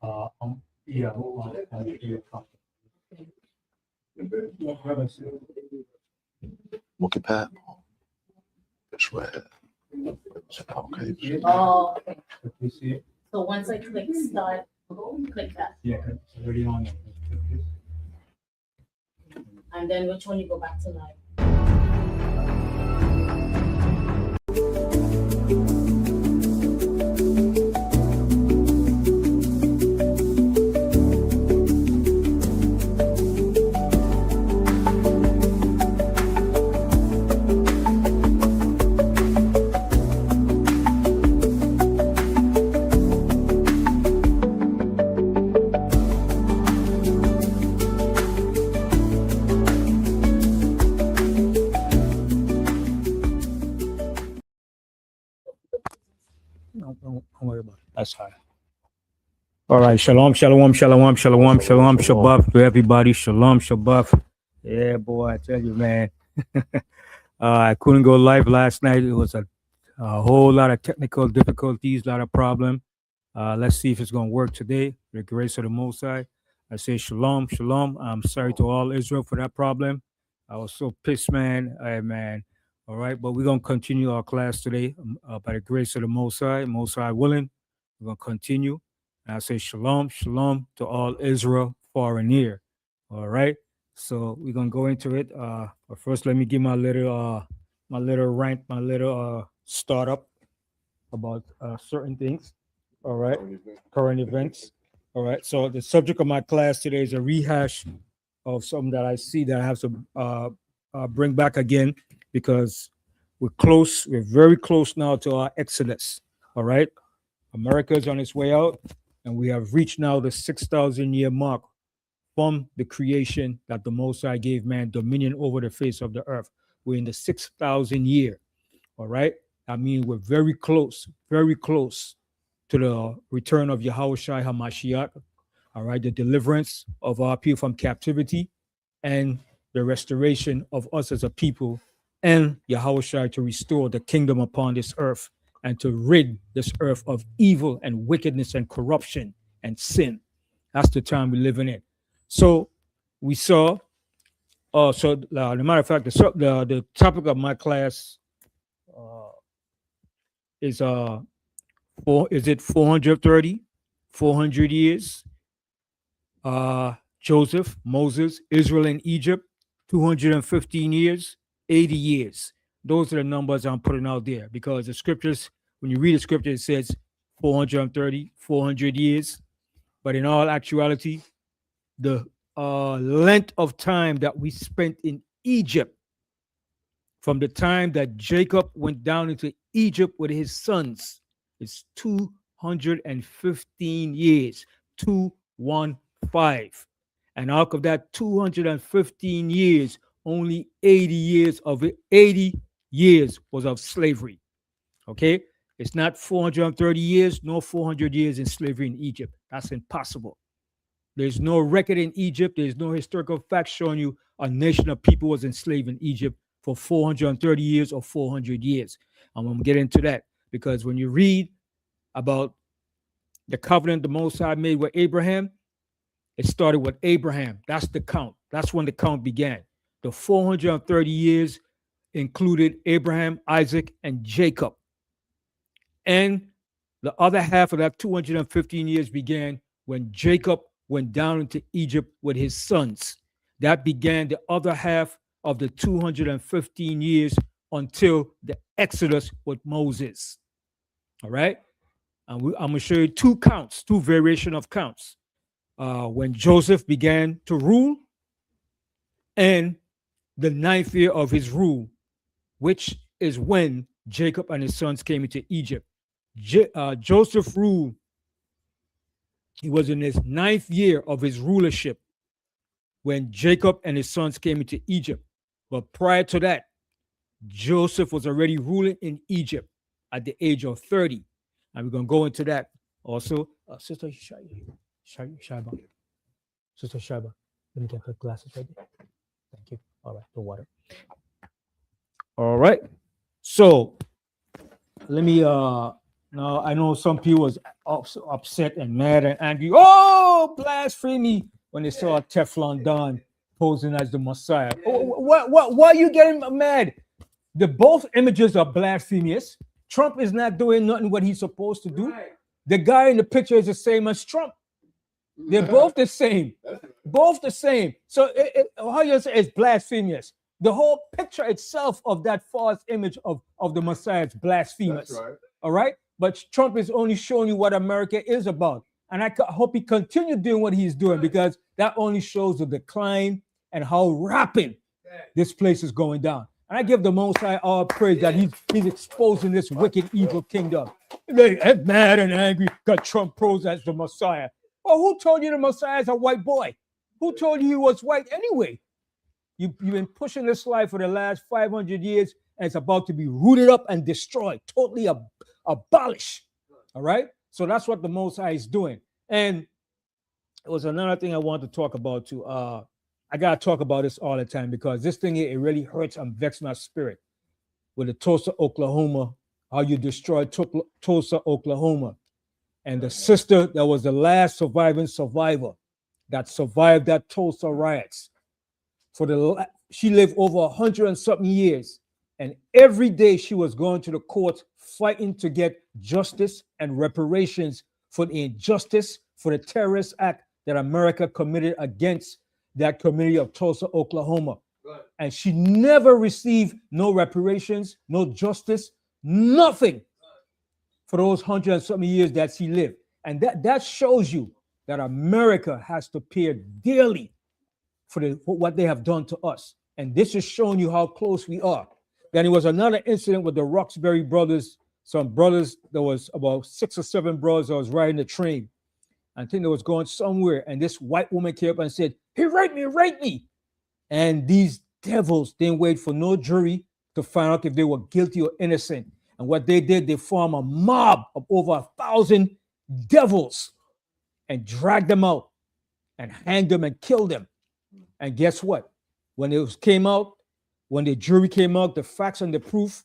Yeah. Okay, Pat. This way. Okay. Oh, okay. So once I click start, click that. Yeah, it's already on. And then which one you go back to live? Don't worry about it. That's high. All right. Shalom, shalom, shalom, shalom, shalom, shabbat to everybody. Shalom, shabbat. Yeah, boy, I tell you, man. I couldn't go live last night. It was a whole lot of technical difficulties, a lot of problem. Let's see if it's going to work today. The grace of the Most High. I say shalom, shalom. I'm sorry to all Israel for that problem. I was so pissed, man. Man. All right, but we're going to continue our class today by the grace of the Most High willing. We're going to continue. And I say shalom, shalom to all Israel far and near. All right, so we're going to go into it. But first, let me give my little rant, my little startup about certain things. All right, current events. All right, so the subject of my class today is a rehash of something that I see that I have to bring back again, because we're very close now to our exodus. All right, America is on its way out, and we have reached now the 6,000 year mark from the creation that the Most High gave man dominion over the face of the earth. We're in the 6,000 year. All right, I mean, we're very close to the return of Yahushua HaMashiach. All right, the deliverance of our people from captivity and the restoration of us as a people, and Yahushua to restore the kingdom upon this earth and to rid this earth of evil and wickedness and corruption and sin. That's the time we're living in. So we saw, as a matter of fact, the topic of my class is 430, 400 years? Joseph, Moses, Israel and Egypt, 215 years, 80 years. Those are the numbers I'm putting out there, because the scriptures, when you read the scripture, it says 430, 400 years. But in all actuality, the length of time that we spent in Egypt, from the time that Jacob went down into Egypt with his sons, is 215 years, 215. And out of that 215 years, only 80 years was of slavery. Okay, it's not 430 years, nor 400 years in slavery in Egypt. That's impossible. There's no record in Egypt. There's no historical fact showing you a nation of people was enslaved in Egypt for 430 years or 400 years. I'm going to get into that, because when you read about the covenant the Most High made with Abraham, it started with Abraham. That's the count. That's when the count began. The 430 years included Abraham, Isaac, and Jacob. And the other half of that 215 years began when Jacob went down into Egypt with his sons. That began the other half of the 215 years until the Exodus with Moses. All right? And I'm going to show you two counts, two variation of counts. When Joseph began to rule, and the 9th year of his rule, which is when Jacob and his sons came into Egypt. Joseph ruled, he was in his 9th year of his rulership when Jacob and his sons came into Egypt. But prior to that, Joseph was already ruling in Egypt at the age of 30. And we're going to go into that also. Sister Shaiba. Sister Shaiba, let me get her glasses right there. Thank you. All right, the water. All right. So let me Now I know some people was upset and mad and angry. Oh, blasphemy! When they saw Teflon Don posing as the Messiah. Why are you getting mad? The both images are blasphemous. Trump is not doing nothing what he's supposed to do. Right. The guy in the picture is the same as Trump. They're both the same. Both the same. So how you say it's blasphemous? The whole picture itself of that false image of the Messiah is blasphemous. That's right. All right? But Trump is only showing you what America is about. And I hope he continues doing what he's doing, because that only shows the decline and how rapid this place is going down. And I give the Most High all praise that he's exposing this wicked, evil kingdom. They get mad and angry, got Trump pros as the Messiah. Well, who told you the Messiah is a white boy? Who told you he was white anyway? You've been pushing this life for the last 500 years, and it's about to be rooted up and destroyed, totally abolished. All right? So that's what the Most High is doing. And it was another thing I wanted to talk about too. I got to talk about this all the time, because this thing here, it really hurts and vexes my spirit. With the Tulsa, Oklahoma, how you destroyed Tulsa, Oklahoma. And the sister that was the last surviving survivor that survived that Tulsa riots. She lived over 100 and something years. And every day she was going to the courts fighting to get justice and reparations for the injustice, for the terrorist act that America committed against that community of Tulsa, Oklahoma. Right. And she never received no reparations, no justice, nothing for those 100 and something years that she lived. And that shows you that America has to pay dearly for what they have done to us. And this is showing you how close we are. Then it was another incident with the Roxbury brothers. Some brothers, there was about 6 or 7 brothers that was riding the train. I think they was going somewhere, and this white woman came up and said, "He raped me." And these devils didn't wait for no jury to find out if they were guilty or innocent. And what they did, they formed a mob of over 1,000 devils and dragged them out and hanged them and killed them. And guess what? When it came out, when the jury came out, the facts and the proof,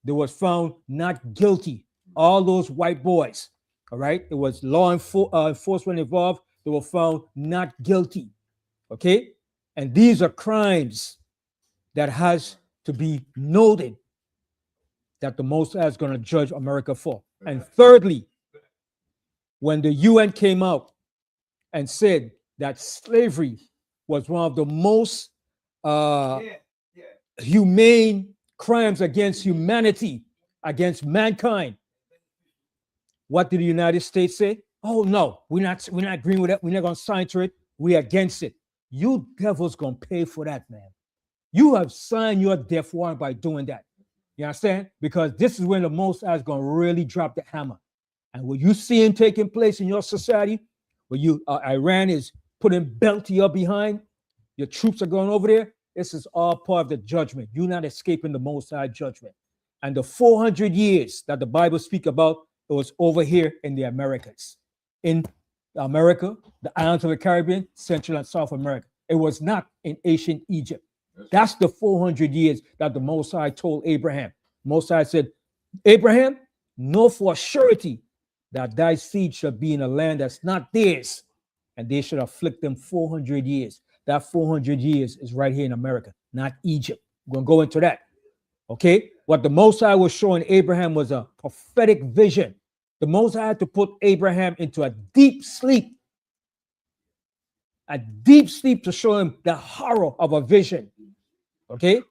they was found not guilty. All those white boys, all right? It was law enforcement involved. They were found not guilty, okay? And these are crimes that has to be noted that the Most High is going to judge America for. And thirdly, when the UN came out and said that slavery was one of the most humane crimes against humanity, against mankind, what did the United States say? Oh no, we're not agreeing with that. We're not going to sign to it. We're against it. You devils going to pay for that, man. You have signed your death warrant by doing that. You understand? Because this is when the Most High is going to really drop the hammer. And what you see him taking place in your society, where Iran is putting belt to your behind, your troops are going over there, this is all part of the judgment. You're not escaping the Most High judgment. And the 400 years that the Bible speaks about, it was over here in the Americas. In America, the islands of the Caribbean, Central and South America. It was not in ancient Egypt. That's the 400 years that the Most High told Abraham. Most High said, Abraham, know for surety that thy seed shall be in a land that's not theirs, and they shall afflict them 400 years. That 400 years is right here in America, not Egypt. We're going to go into that. Okay? What the Most High was showing Abraham was a prophetic vision. The Most High had to put Abraham into a deep sleep to show him the horror of a vision. Okay?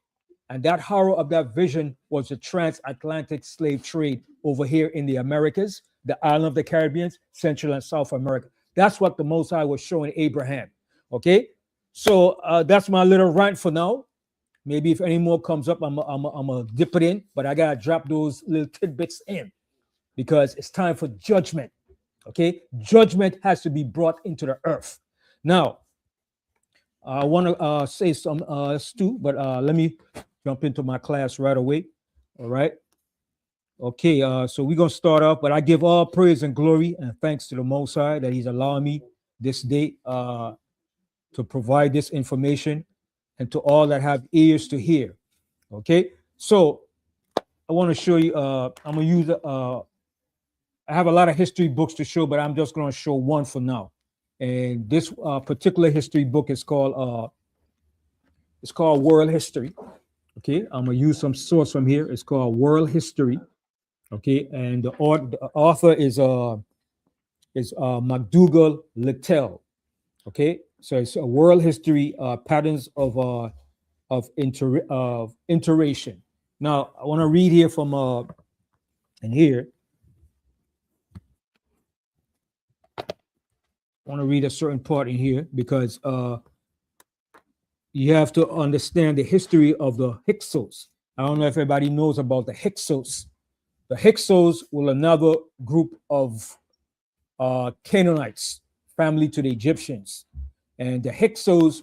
And that horror of that vision was the transatlantic slave trade over here in the Americas, the island of the Caribbean, Central and South America. That's what the Most High was showing Abraham. Okay? So that's my little rant for now. Maybe if any more comes up, I'm gonna dip it in, but I gotta drop those little tidbits in because it's time for judgment. Okay? Judgment has to be brought into the earth. Now, I want to say some Stu, but let me jump into my class right away. All right. Okay. So we're gonna start off, but I give all praise and glory and thanks to the Most High that He's allowing me this day to provide this information and to all that have ears to hear. Okay. So I want to show you. I'm gonna use I have a lot of history books to show, but I'm just going to show one for now. And this particular history book is called World History. Okay, I'm gonna use some source from here. It's called World History. Okay, and the author is McDougall Littell. Okay, so it's a World History patterns of iteration. Now I want to read here from and here. I want to read a certain part in here because you have to understand the history of the Hyksos. I don't know if everybody knows about the Hyksos. The Hyksos were another group of Canaanites, family to the Egyptians. And the Hyksos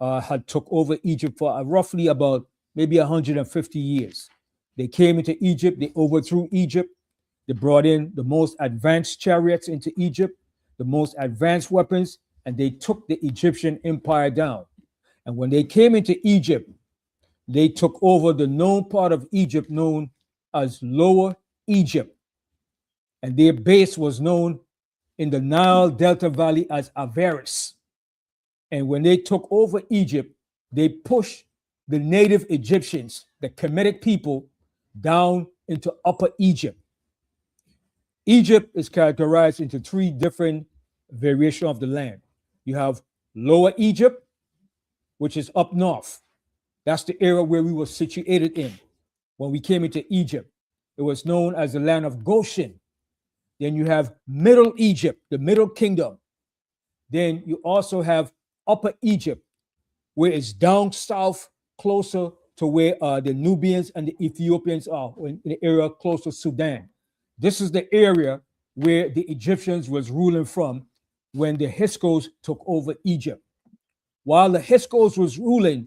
had took over Egypt for roughly about maybe 150 years. They came into Egypt, they overthrew Egypt, they brought in the most advanced chariots into Egypt, the most advanced weapons, and they took the Egyptian empire down. And when they came into Egypt, they took over the known part of Egypt known as Lower Egypt. And their base was known in the Nile Delta Valley as Avaris. And when they took over Egypt, they pushed the native Egyptians, the Kemetic people, down into Upper Egypt. Egypt is characterized into three different variations of the land. You have Lower Egypt, which is up north. That's the area where we were situated in when we came into Egypt. It was known as the land of Goshen. Then you have Middle Egypt, the Middle Kingdom. Then you also have Upper Egypt, where it's down south, closer to where the Nubians and the Ethiopians are, in the area close to Sudan. This is the area where the Egyptians was ruling from when the Hyksos took over Egypt. While the Hyksos was ruling,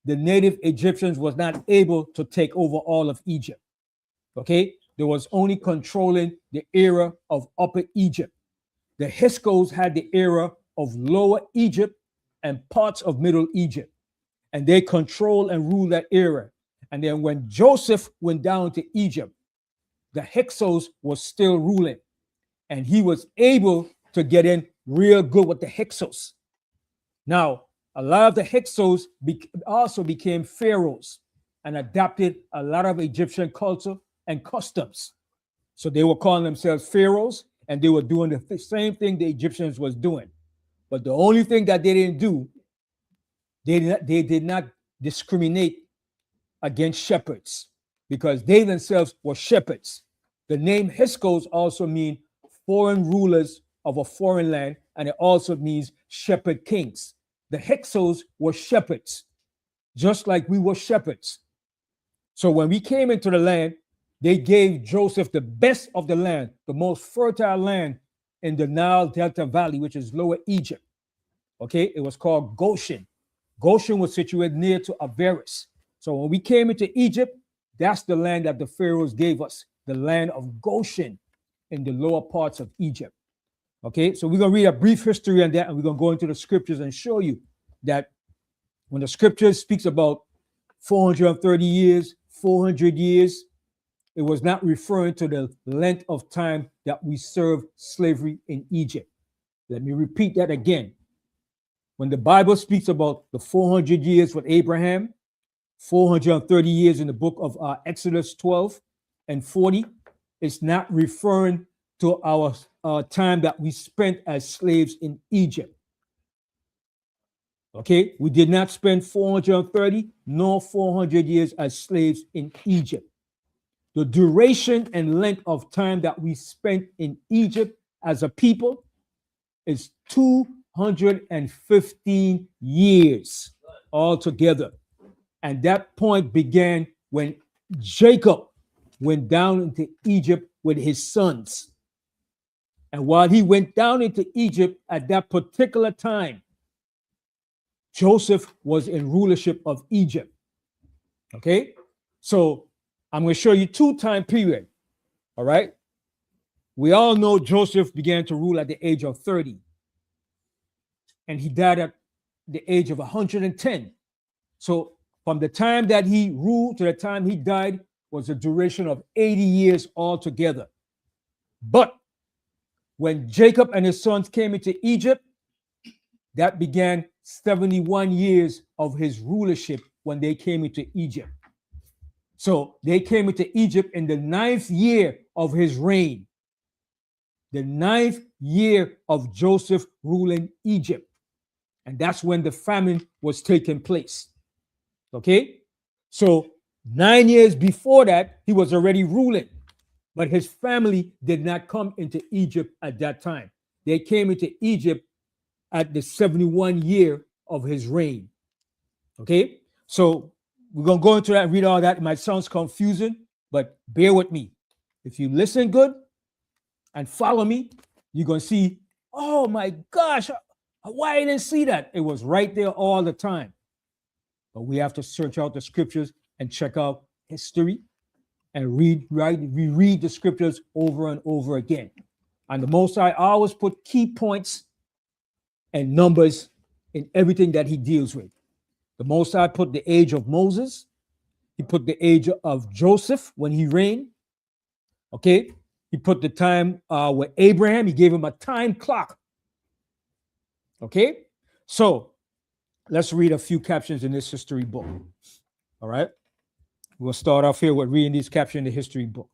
the native Egyptians was not able to take over all of Egypt. Okay, they was only controlling the area of Upper Egypt. The Hyksos had the area of Lower Egypt and parts of Middle Egypt, and they control and rule that area. And then when Joseph went down to Egypt, the Hyksos was still ruling, and he was able to get in real good with the Hyksos. Now, a lot of the Hyksos also became pharaohs and adopted a lot of Egyptian culture and customs. So they were calling themselves pharaohs, and they were doing the same thing the Egyptians was doing. But the only thing that they didn't do, they did not discriminate against shepherds, because they themselves were shepherds. The name Hyksos also means foreign rulers of a foreign land, and it also means shepherd kings. The Hyksos were shepherds, just like we were shepherds. So when we came into the land, they gave Joseph the best of the land, the most fertile land in the Nile Delta Valley, which is Lower Egypt. Okay, it was called Goshen. Goshen was situated near to Avaris. So when we came into Egypt, that's the land that the pharaohs gave us, the land of Goshen in the lower parts of Egypt. Okay, so we're going to read a brief history on that, and we're going to go into the scriptures and show you that when the scripture speaks about 430 years, 400 years, it was not referring to the length of time that we served slavery in Egypt. Let me repeat that again. When the Bible speaks about the 400 years with Abraham, 430 years in the book of Exodus 12 and 40, it's not referring to our time that we spent as slaves in Egypt. Okay, we did not spend 430 nor 400 years as slaves in Egypt. The duration and length of time that we spent in Egypt as a people is 215 years altogether. And that point began when Jacob went down into Egypt with his sons. And while he went down into Egypt at that particular time, Joseph was in rulership of Egypt. Okay, so I'm going to show you two time period. All right, we all know Joseph began to rule at the age of 30, and he died at the age of 110. So from the time that he ruled to the time he died was a duration of 80 years altogether. But when Jacob and his sons came into Egypt, that began 71 years of his rulership when they came into Egypt. So they came into Egypt in the 9th year of his reign, the 9th year of Joseph ruling Egypt. And that's when the famine was taking place. Okay? So 9 years before that, he was already ruling. But his family did not come into Egypt at that time. They came into Egypt at the 71 year of his reign. Okay? So we're going to go into that and read all that. It might sound confusing, but bear with me. If you listen good and follow me, you're going to see, oh my gosh, why I didn't see that? It was right there all the time. But we have to search out the scriptures and check out history and reread the scriptures over and over again. And the Most High always put key points and numbers in everything that he deals with. The Most High put the age of Moses. He put the age of Joseph when he reigned. Okay. He put the time with Abraham. He gave him a time clock. Okay. So let's read a few captions in this history book. All right. We'll start off here with reading these captions in the history book.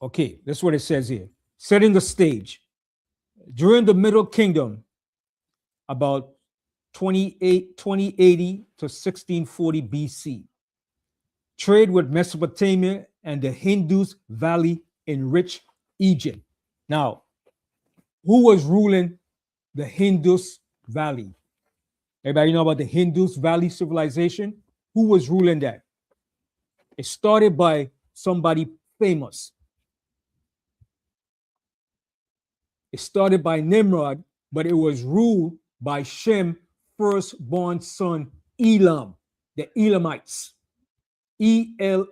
Okay, that's what it says here. Setting the stage. During the Middle Kingdom, about 2080 to 1640 BC, trade with Mesopotamia and the Indus Valley enriched Egypt. Now, who was ruling the Indus Valley? Everybody know about the Indus Valley civilization? Who was ruling that? It started by somebody famous. It started by Nimrod, but it was ruled by Shem's firstborn son, Elam, the Elamites. Elamites,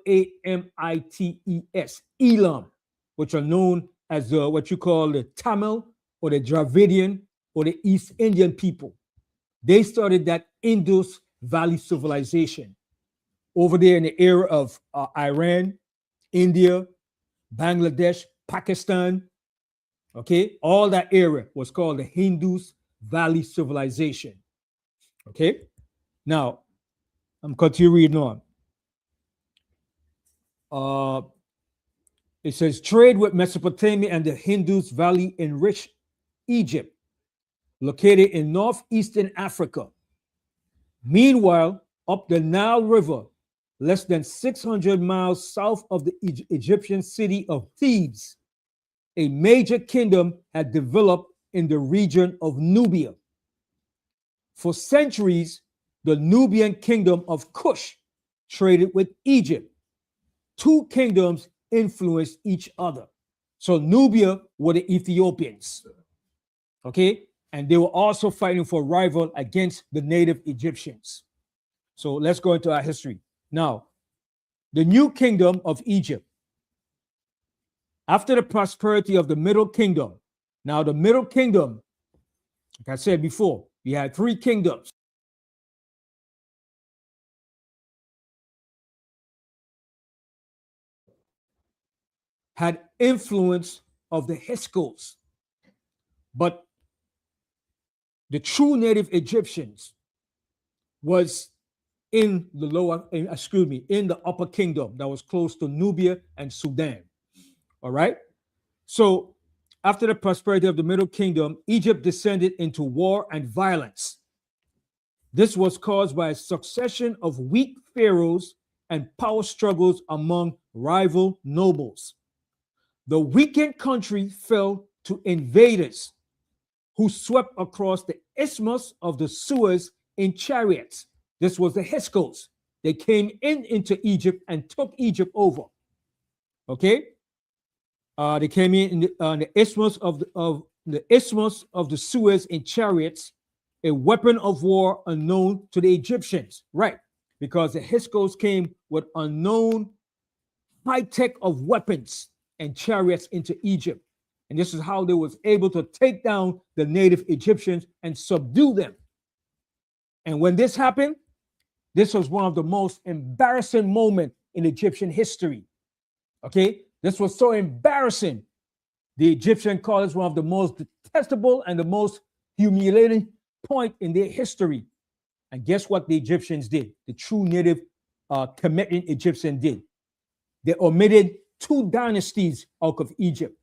Elam, which are known as what you call the Tamil or the Dravidian or the East Indian people. They started that Indus Valley civilization over there in the era of Iran, India, Bangladesh, Pakistan. Okay, all that area was called the Indus Valley civilization. Okay, now I'm continue reading on. It says trade with Mesopotamia and the Indus Valley enriched Egypt, located in northeastern Africa. Meanwhile, up the Nile River, less than 600 miles south of the Egyptian city of Thebes, a major kingdom had developed in the region of Nubia. For centuries, the Nubian kingdom of Kush traded with Egypt. Two kingdoms influenced each other. So Nubia were the Ethiopians, okay? And they were also fighting for rival against the native Egyptians. So let's go into our history. Now, the new kingdom of Egypt, after the prosperity of the Middle Kingdom. Now, the Middle Kingdom, like I said before, we had three kingdoms. Had influence of the Hyksos, but the true native Egyptians was in the upper kingdom that was close to Nubia and Sudan. All right. So after the prosperity of the Middle Kingdom, Egypt descended into war and violence. This was caused by a succession of weak pharaohs and power struggles among rival nobles. The weakened country fell to invaders who swept across the Isthmus of the Suez in chariots. This was the Hyksos. They came into Egypt and took Egypt over. Okay. They came in the Isthmus of the Suez in chariots, a weapon of war unknown to the Egyptians, right? Because the Hyksos came with unknown high tech of weapons and chariots into Egypt, and this is how they was able to take down the native Egyptians and subdue them. And when this happened, this was one of the most embarrassing moments in Egyptian history. Okay, this was so embarrassing. The Egyptian called it one of the most detestable and the most humiliating point in their history. And guess what the Egyptians did? The true native Kemetic Egyptian did. They omitted two dynasties out of Egypt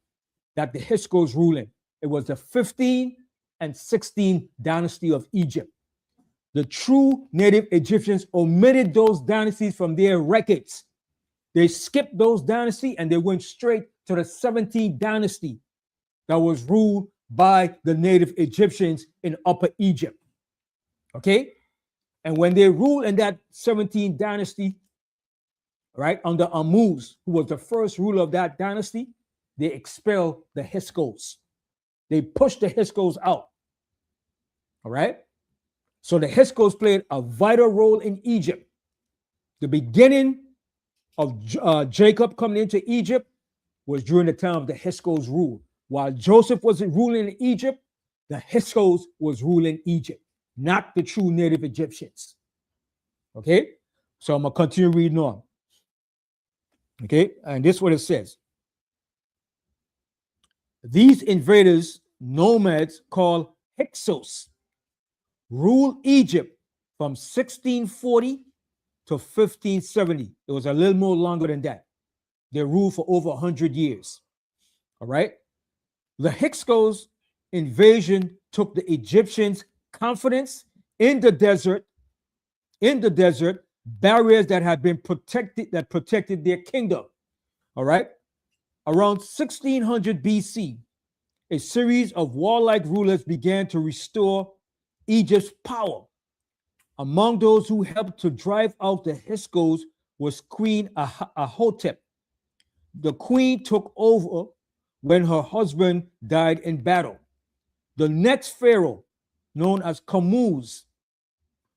that the Hyksos ruled in. It was the 15 and 16 dynasty of Egypt. The true native Egyptians omitted those dynasties from their records. They skipped those dynasties and they went straight to the 17th dynasty that was ruled by the native Egyptians in Upper Egypt. Okay? And when they ruled in that 17th dynasty, right, under Ammuz, who was the first ruler of that dynasty, they expelled the Hyksos. They pushed the Hyksos out. All right? So the Hyksos played a vital role in Egypt. The beginning of Jacob coming into Egypt was during the time of the Hyksos rule. While Joseph was ruling in Egypt, the Hyksos was ruling Egypt, not the true native Egyptians. Okay? So I'm going to continue reading on. Okay? And this is what it says. These invaders, nomads called Hyksos, ruled Egypt from 1640 to 1570. It was a little more longer than that. They ruled for over 100 years. All right? The Hyksos invasion took the Egyptians' confidence in the desert, barriers that had been protected their kingdom. All right? Around 1600 BC, a series of warlike rulers began to restore Egypt's power. Among those who helped to drive out the Hyksos was Queen Ahotep. The queen took over when her husband died in battle. The next pharaoh, known as Kamuz,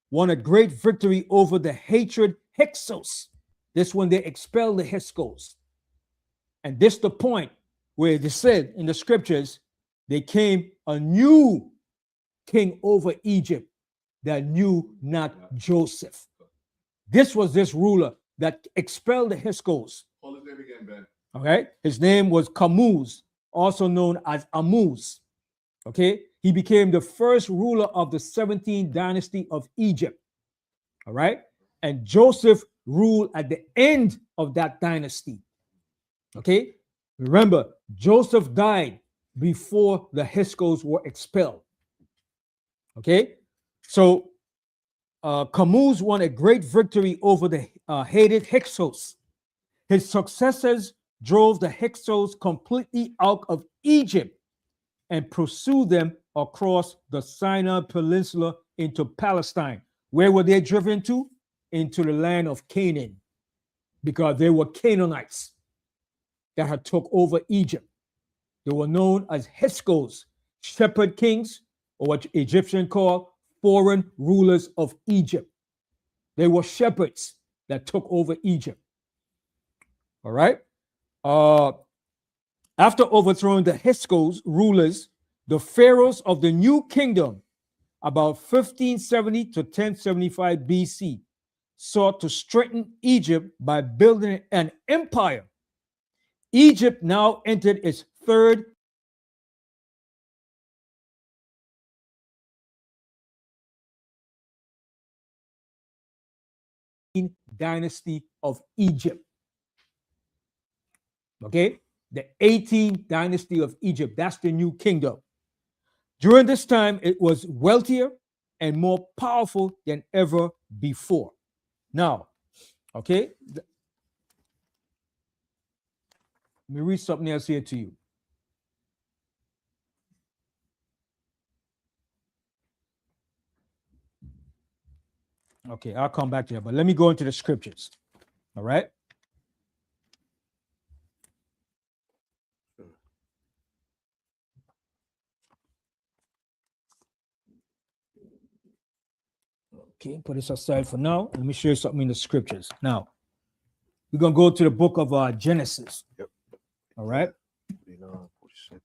won a great victory over the hatred Hyksos. This when they expelled the Hyksos. And this the point where it is said in the scriptures, there came a new king over Egypt that knew not Joseph. This was this ruler that expelled the Hyksos. Call his name again, Ben. Okay, his name was Kamuz, also known as Ammuz. Okay, he became the first ruler of the 17th dynasty of Egypt. All right, and Joseph ruled at the end of that dynasty. Okay, remember, Joseph died before the Hyksos were expelled. Okay, so Kamuz won a great victory over the hated Hyksos. His successors drove the Hyksos completely out of Egypt and pursued them across the Sinai Peninsula into Palestine. Where were they driven to? Into the land of Canaan, because they were Canaanites that had took over Egypt. They were known as Hyksos, shepherd kings, or what Egyptians call foreign rulers of Egypt. They were shepherds that took over Egypt. All right. After overthrowing the Hyksos rulers, the pharaohs of the new kingdom, about 1570 to 1075 BC, sought to strengthen Egypt by building an empire. Egypt now entered its third dynasty of Egypt. Okay, the 18th dynasty of Egypt. That's the new kingdom. During this time, it was wealthier and more powerful than ever before. Now, okay, let me read something else here to you. Okay, I'll come back to that, but let me go into the scriptures. All right. Okay, put this aside for now. Let me show you something in the scriptures. Now, we're going to go to the book of Genesis. Yep. All right. 49, 46.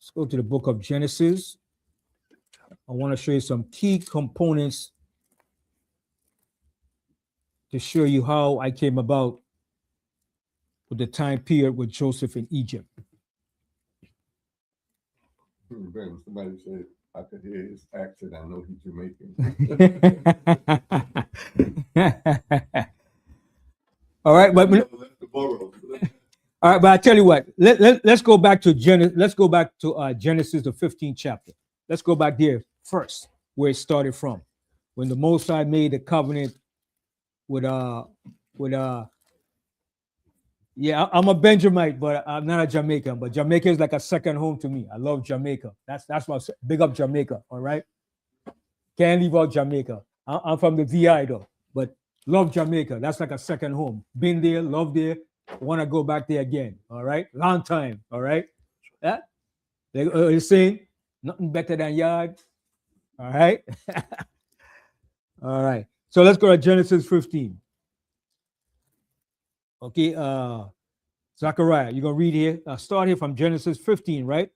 Let's go to the book of Genesis. I want to show you some key components to show you how I came about with the time period with Joseph in Egypt. Ben, somebody said I could hear his accent. I know he's Jamaican. All right, but Never left the borough. all right, but I tell you what, let's go back to Genesis. Let's go back to Genesis, the 15th chapter. Let's go back there first, where it started from, when the Most High made the covenant with yeah, I'm a Benjamite, but I'm not a Jamaican. But Jamaica is like a second home to me. I love Jamaica. That's my big up Jamaica. All right, can't leave out Jamaica. I'm from the VI though, but love Jamaica. That's like a second home. Been there, love there. Want to go back there again. All right, long time. All right, yeah. They're saying nothing better than yard. All right, all right. So let's go to Genesis 15. Okay, Zachariah, you're gonna read here. Start here from Genesis 15, right?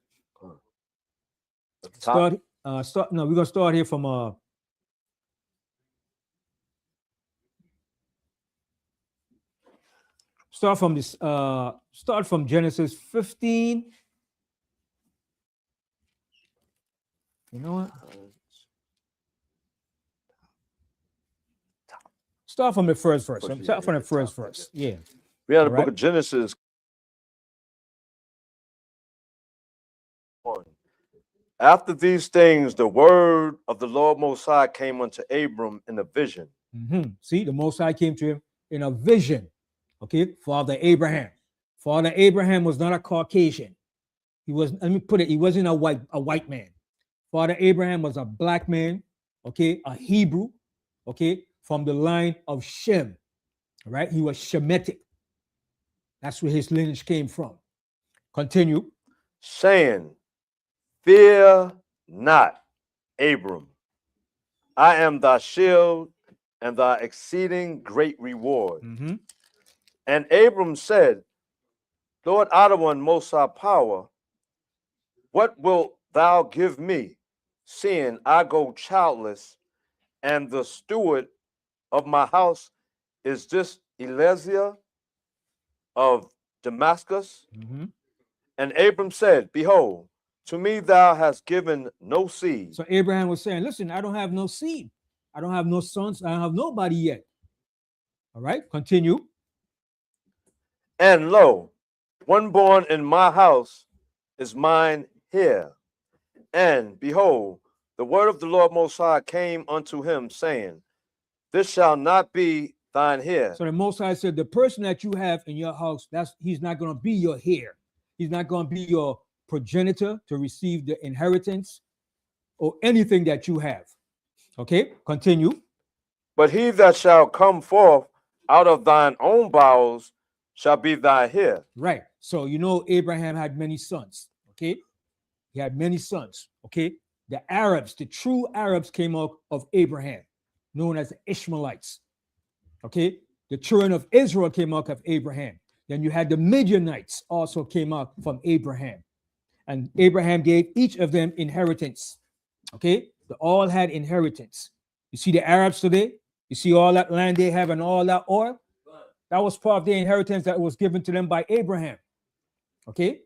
Top. No, we're gonna start here from start from this start from Genesis 15. You know what? Start from the first verse. Start from the first verse. Yeah. We have the All book right. of Genesis. After these things, the word of the Lord Most High came unto Abram in a vision. See, the Most High came to him in a vision. Okay, Father Abraham. Father Abraham was not a Caucasian. He was, let me put it, he wasn't a white man. Father Abraham was a black man, okay, a Hebrew, okay, from the line of Shem. Right? He was Shemitic. That's where his lineage came from. Continue. Saying, fear not, Abram. I am thy shield and thy exceeding great reward. And Abram said, Lord Adonai, Most High Power, what wilt thou give me, seeing I go childless, and the steward of my house is this Eliezer of Damascus? And Abram said, behold, to me thou hast given no seed. So Abraham was saying, listen, I don't have no seed. I don't have no sons. I don't have nobody yet. All right, continue. And lo, one born in my house is mine here. And behold, the word of the Lord Most High came unto him, saying, this shall not be thine here. So the Most High said, the person that you have in your house, he's not going to be your heir. He's not going to be your progenitor to receive the inheritance or anything that you have. Okay, continue. But he that shall come forth out of thine own bowels shall be thy heir. Right. So you know Abraham had many sons. Okay, he had many sons. Okay, the Arabs, the true Arabs, came out of Abraham, known as the Ishmaelites. Okay, the children of Israel came out of Abraham. Then you had the Midianites also came out from Abraham, and Abraham gave each of them inheritance. Okay, they all had inheritance. You see the Arabs today. You see all that land they have and all that oil. That was part of their inheritance that was given to them by Abraham. Okay,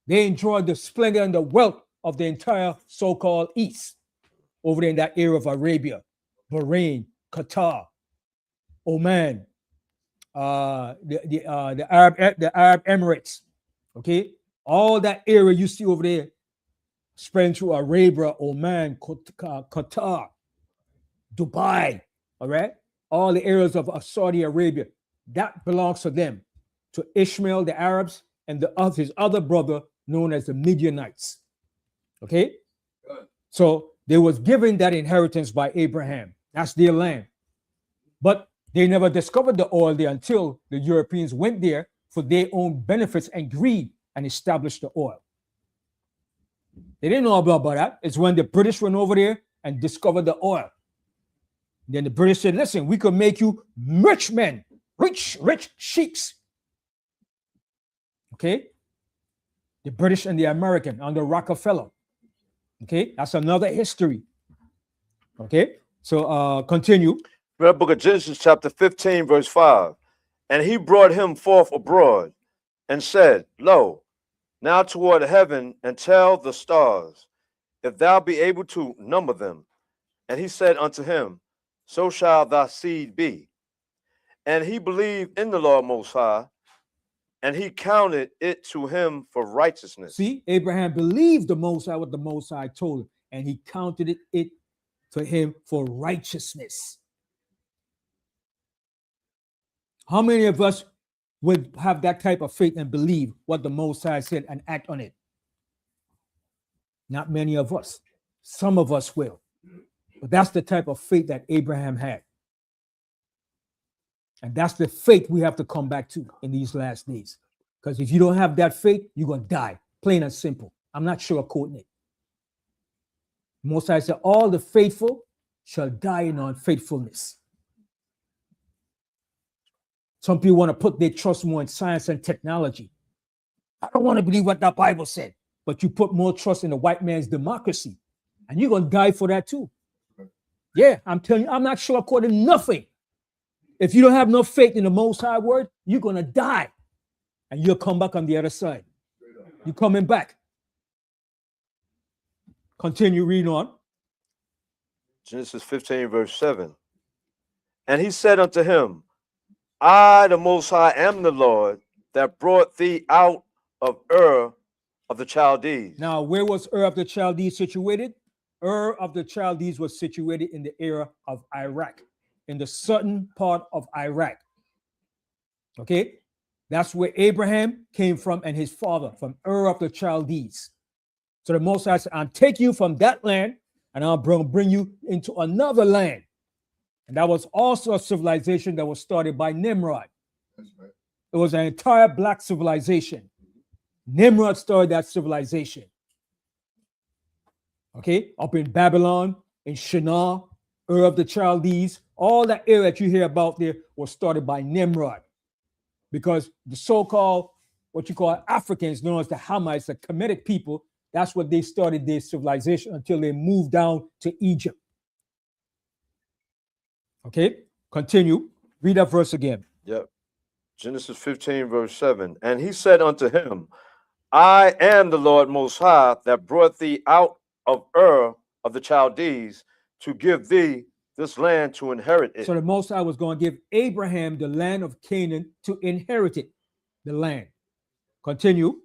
they enjoyed the splendor and the wealth of the entire so-called East over there in that area of Arabia, Bahrain, Qatar, Oman, the Arab Emirates. Okay, all that area you see over there, spreading through Arabia, Oman, Qatar, Dubai. All right, all the areas of Saudi Arabia, that belongs to them, to Ishmael, the Arabs, and his other brother known as the Midianites. Okay, so they was given that inheritance by Abraham. That's their land, but they never discovered the oil there until the Europeans went there for their own benefits and greed and established the oil. They didn't know about that. It's when the British went over there and discovered the oil. Then the British said, listen, we could make you rich men, rich sheiks. Okay? The British and the American under Rockefeller. Okay, that's another history. Okay, so continue. Read book of Genesis, chapter 15, verse 5. And he brought him forth abroad and said, Lo, now toward heaven, and tell the stars, if thou be able to number them. And he said unto him, So shall thy seed be. And he believed in the Lord Most High, and he counted it to him for righteousness. See, Abraham believed the Most High, what the Most High told him, and he counted it to him for righteousness. How many of us would have that type of faith and believe what the Most High said and act on it? Not many of us. Some of us will. But that's the type of faith that Abraham had. And that's the faith we have to come back to in these last days. Because if you don't have that faith, you're going to die. Plain and simple. I'm not sugarcoating it. Most High said, all the faithful shall die in unfaithfulness. Some people want to put their trust more in science and technology. I don't want to believe what that Bible said, but you put more trust in the white man's democracy, and you're going to die for that too. Yeah, I'm telling you, I'm not sugarcoating nothing. If you don't have no faith in the Most High word, you're going to die, and you'll come back on the other side. You're coming back. Continue reading on. Genesis 15, verse 7. And he said unto him, I, the Most High, am the Lord that brought thee out of Ur of the Chaldees. Now, where was Ur of the Chaldees situated? Ur of the Chaldees was situated in the area of Iraq, in the southern part of Iraq. Okay? That's where Abraham came from and his father, from Ur of the Chaldees. So the Most High said, I'll take you from that land and I'll bring you into another land. And that was also a civilization that was started by Nimrod. That's right. It was an entire black civilization. Nimrod started that civilization. Okay, up in Babylon, in Shinar, Ur of the Chaldees, all that area that you hear about there was started by Nimrod. Because the so-called, what you call Africans, known as the Hamites, the Kemetic people, that's what they started their civilization until they moved down to Egypt. Okay, continue. Read that verse again. Yep. Genesis 15, verse 7. And he said unto him, I am the Lord Most High that brought thee out of Ur of the Chaldees to give thee this land to inherit it. So the Most High was going to give Abraham the land of Canaan to inherit it, the land. Continue.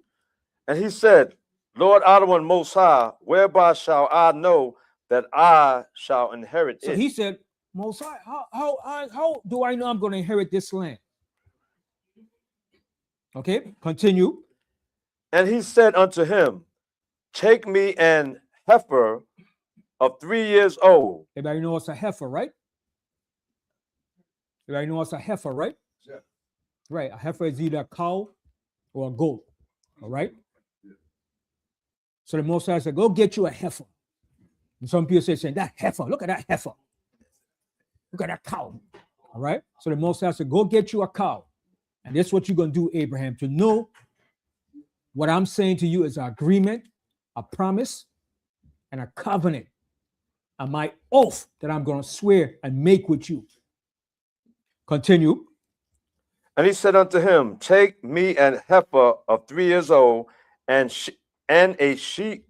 And he said, Lord Adonai Most High, whereby shall I know that I shall inherit So it? he said, Most High, how do I know I'm going to inherit this land? Okay, continue. And he said unto him, Take me an heifer of 3 years old. Everybody know it's a heifer, right? Everybody know it's a heifer, right? Yeah. Right, a heifer is either a cow or a goat, all right? So the Most High said, go get you a heifer. And some people say, that heifer, look at that heifer. Look at that cow, all right? So the Most High said, go get you a cow. And this is what you're going to do, Abraham, to know what I'm saying to you is an agreement, a promise, and a covenant, and my oath that I'm going to swear and make with you. Continue. And he said unto him, Take me an heifer of 3 years old, and a she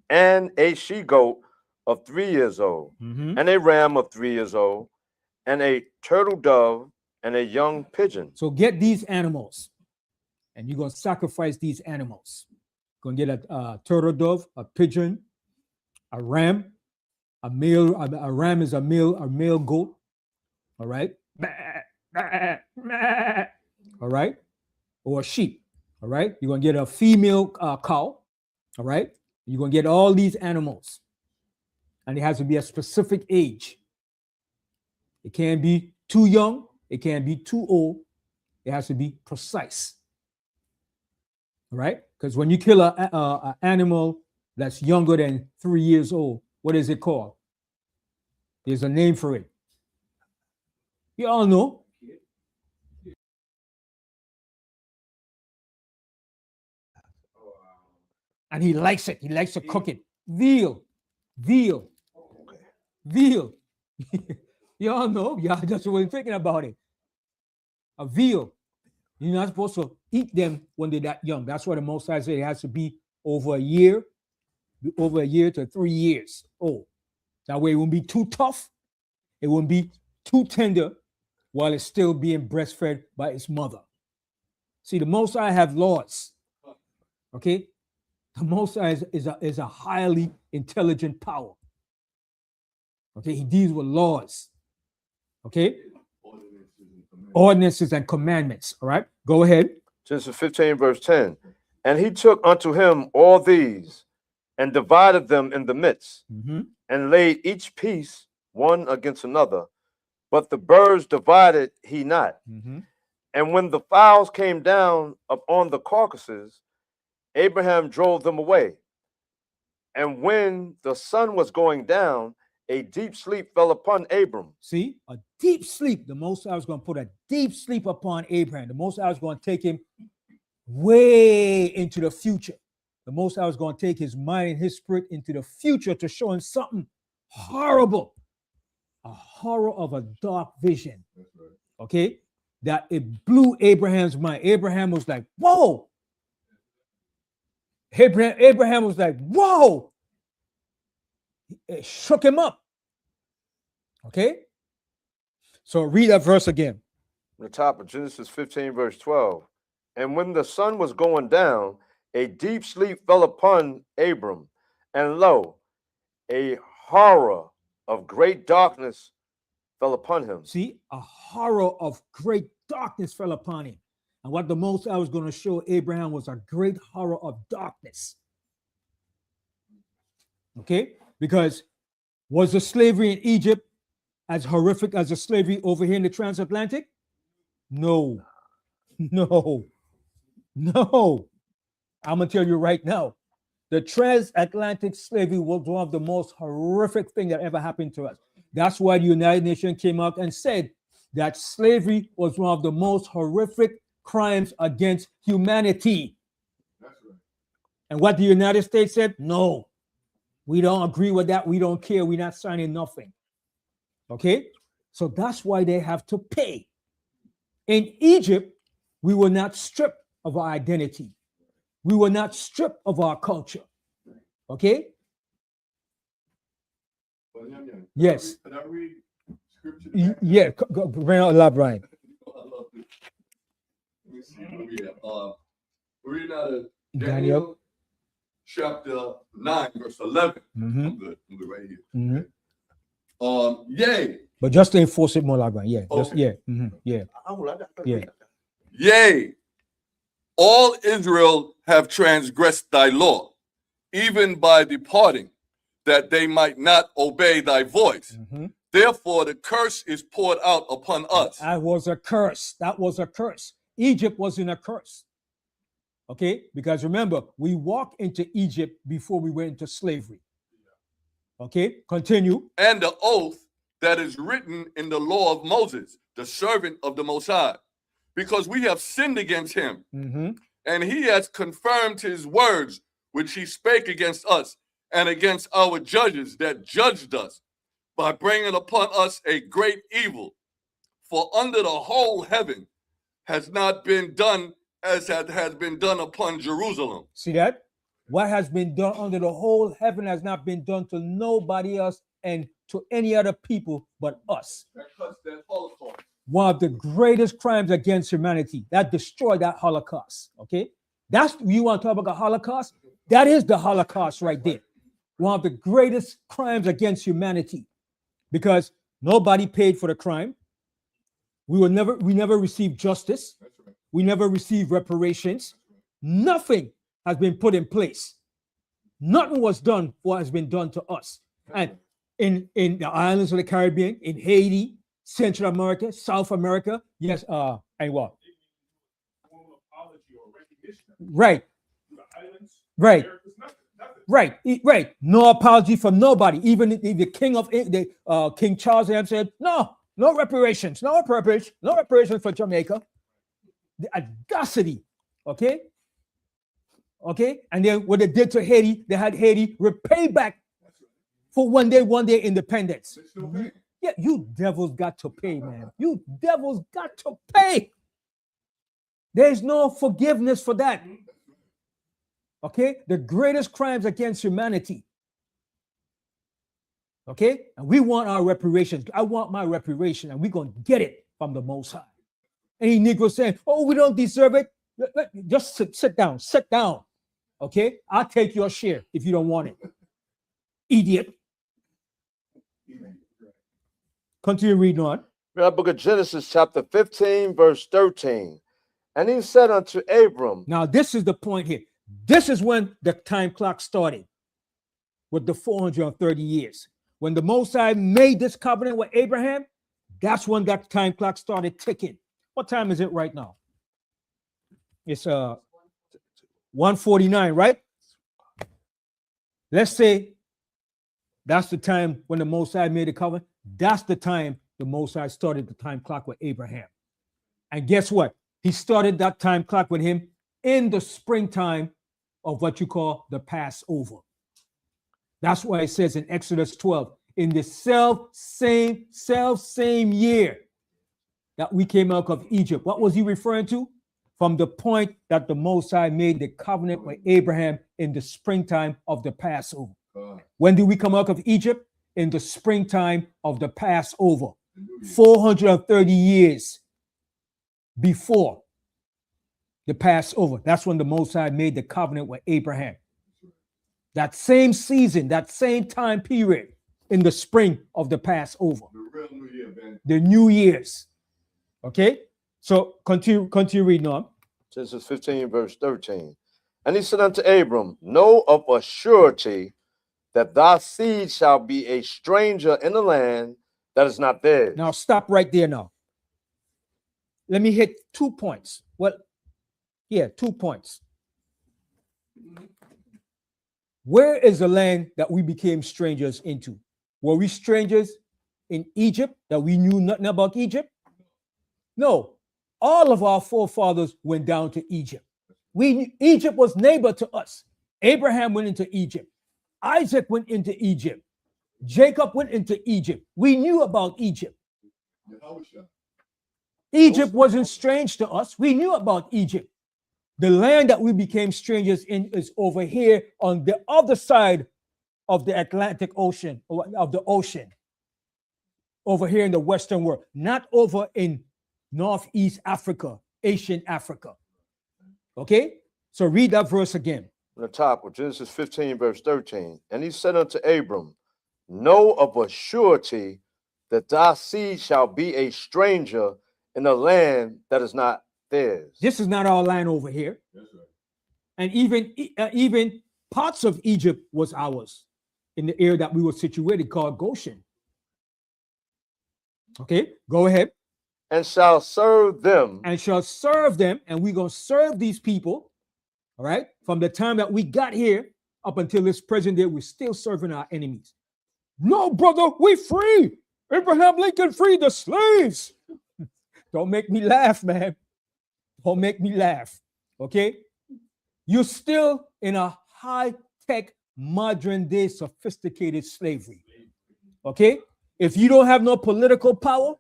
goat of 3 years old, and a ram of 3 years old, and a turtle dove, and a young pigeon. So get these animals, and you're going to sacrifice these animals. You're going to get a turtle dove, a pigeon, a ram, a ram is a male goat, all right? All right? Or a sheep, all right? You're going to get a female cow, all right? You're going to get all these animals, and it has to be a specific age. It can't be too young. It can't be too old. It has to be precise, all right? Because when you kill an animal that's younger than 3 years old, what is it called? There's a name for it. You all know. And he likes it. He likes to cook it. Veal. Veal. Veal. Y'all know. Y'all just weren't thinking about it. A veal. You're not supposed to eat them when they're that young. That's why the Most High said it has to be over a year to 3 years old. That way it won't be too tough. It won't be too tender while it's still being breastfed by its mother. See, the Most High have laws. Okay? The Most High is a highly intelligent power. Okay? He deals with laws. Okay? Ordinances and commandments. All right? Go ahead. Genesis 15, verse 10. And he took unto him all these and divided them in the midst, and laid each piece one against another. But the birds divided he not. And when the fowls came down upon the carcasses, Abraham drove them away. And when the sun was going down, a deep sleep fell upon Abram. See, a deep sleep. The Most High was going to put a deep sleep upon Abraham. The Most High was going to take him way into the future. The Most High was going to take his mind and his spirit into the future to show him something horrible, a horror of a dark vision. Okay, that it blew Abraham's mind. Abraham was like, "Whoa!" Abraham was like, "Whoa!" It shook him up. Okay, so read that verse again. The top of Genesis 15, verse 12. And when the sun was going down, a deep sleep fell upon Abram, and lo, a horror of great darkness fell upon him. See, a horror of great darkness fell upon him. And what the Most High was going to show Abraham was a great horror of darkness. Okay? Because was the slavery in Egypt as horrific as the slavery over here in the transatlantic? No. No. No. I'm going to tell you right now. The transatlantic slavery was one of the most horrific things that ever happened to us. That's why the United Nations came out and said that slavery was one of the most horrific crimes against humanity. That's right. And what the United States said, no, we don't agree with that. We don't care. We're not signing nothing. Okay? So that's why they have to pay. In Egypt, we were not stripped of our identity. We were not stripped of our culture. Okay? Banyamyan, Yes. Can I read scripture? Yeah, bring out a lot, Brian. I love this. Let me see where we at. We're reading out of Daniel. Daniel chapter 9, verse 11. Mhm. I'm good right here. Mhm. Yea, But just to enforce it more, like Brian. Yeah, just, Okay. yeah, yeah. Yeah. yea, all Israel have transgressed thy law, even by departing, that they might not obey thy voice. Mhm. Therefore, the curse is poured out upon us. That was a curse. That was a curse. Egypt was in a curse. Okay? Because remember, we walked into Egypt before we went into slavery. Okay? Continue. And the oath that is written in the law of Moses, the servant of the Most High, because we have sinned against him, Mm-hmm. and he has confirmed his words which he spake against us and against our judges that judged us, by bringing upon us a great evil. For under the whole heaven has not been done as has been done upon Jerusalem. See that? What has been done under the whole heaven has not been done to nobody else and to any other people but us. That cuts that Holocaust. One of the greatest crimes against humanity that destroyed that Holocaust. Okay, that's you want to talk about the Holocaust? That is the Holocaust right there. One of the greatest crimes against humanity, because nobody paid for the crime. We never received justice. That's right. We never received reparations. Nothing has been put in place. Nothing was done for what has been done to us. And in the islands of the Caribbean, in Haiti, Central America, South America, yes, and what? Right. Right. Right. Right. No apology from nobody. Even the king of King Charles said, no reparations, no reparations for Jamaica. The audacity. Okay. Okay, and then what they did to Haiti, they had Haiti repay back for one day independence. Yeah, you devils got to pay, man. You devils got to pay. There's no forgiveness for that. Okay, the greatest crimes against humanity. Okay, and we want our reparations. I want my reparation, and we're gonna get it from the Most High. Any Negro saying, "Oh, we don't deserve it," just sit down, sit down. Okay, I'll take your share if you don't want it, idiot. Continue reading on. The book of Genesis, chapter 15, verse 13. And he said unto Abram. Now, this is the point here. This is when the time clock started with the 430 years. When the Most High made this covenant with Abraham, that's when that time clock started ticking. What time is it right now? It's 1:49, right? Let's say that's the time when the Most High made the covenant. That's the time the Most High started the time clock with Abraham. And guess what? He started that time clock with him in the springtime of what you call the Passover. That's why it says in Exodus 12, in the self same year that we came out of Egypt. What was he referring to? From the point that the Most High made the covenant with Abraham in the springtime of the Passover. When did we come out of Egypt? In the springtime of the Passover. 430 years before the Passover. That's when the Most High made the covenant with Abraham. That same season, that same time period in the spring of the Passover. The real New Year, man. The New Year's. Okay? So continue reading on. Genesis 15, verse 13. And he said unto Abram, know of a surety that thy seed shall be a stranger in the land that is not theirs. Now stop right there now. Let me hit 2 points. Well, yeah, 2 points. Where is the land that we became strangers into? Were we strangers in Egypt that we knew nothing about Egypt? No. All of our forefathers went down to Egypt. Egypt was neighbor to us. Abraham went into Egypt. Isaac went into Egypt. Jacob went into Egypt. We knew about Egypt. Egypt wasn't strange to us. We knew about Egypt. The land that we became strangers in is over here on the other side of the Atlantic Ocean, or of the ocean, over here in the Western world, not over in Northeast Africa, Asian Africa. Okay? So read that verse again. On the top of Genesis 15, verse 13. And he said unto Abram, know of a surety that thy seed shall be a stranger in a land that is not theirs. This is not our land over here. That's right. And even parts of Egypt was ours in the area that we were situated called Goshen. Okay, go ahead. And shall serve them. And shall serve them, and we're going to serve these people, all right? From the time that we got here up until this present day, we're still serving our enemies. No, brother, we free. Abraham Lincoln freed the slaves. Don't make me laugh, man. Don't make me laugh, okay? You're still in a high-tech, modern-day, sophisticated slavery, okay? If you don't have no political power,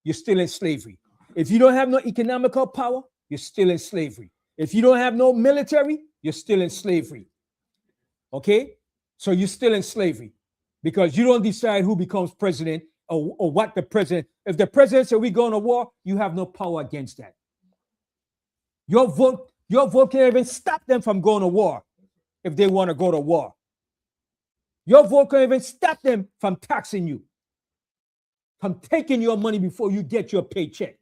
you're still in slavery. If you don't have no economical power, you're still in slavery. If you don't have no military, you're still in slavery, okay? So you're still in slavery because you don't decide who becomes president or what the president. If the president said we're going to war, you have no power against that. Your vote can't even stop them from going to war if they want to go to war. Your vote can't even stop them from taxing you, from taking your money before you get your paycheck.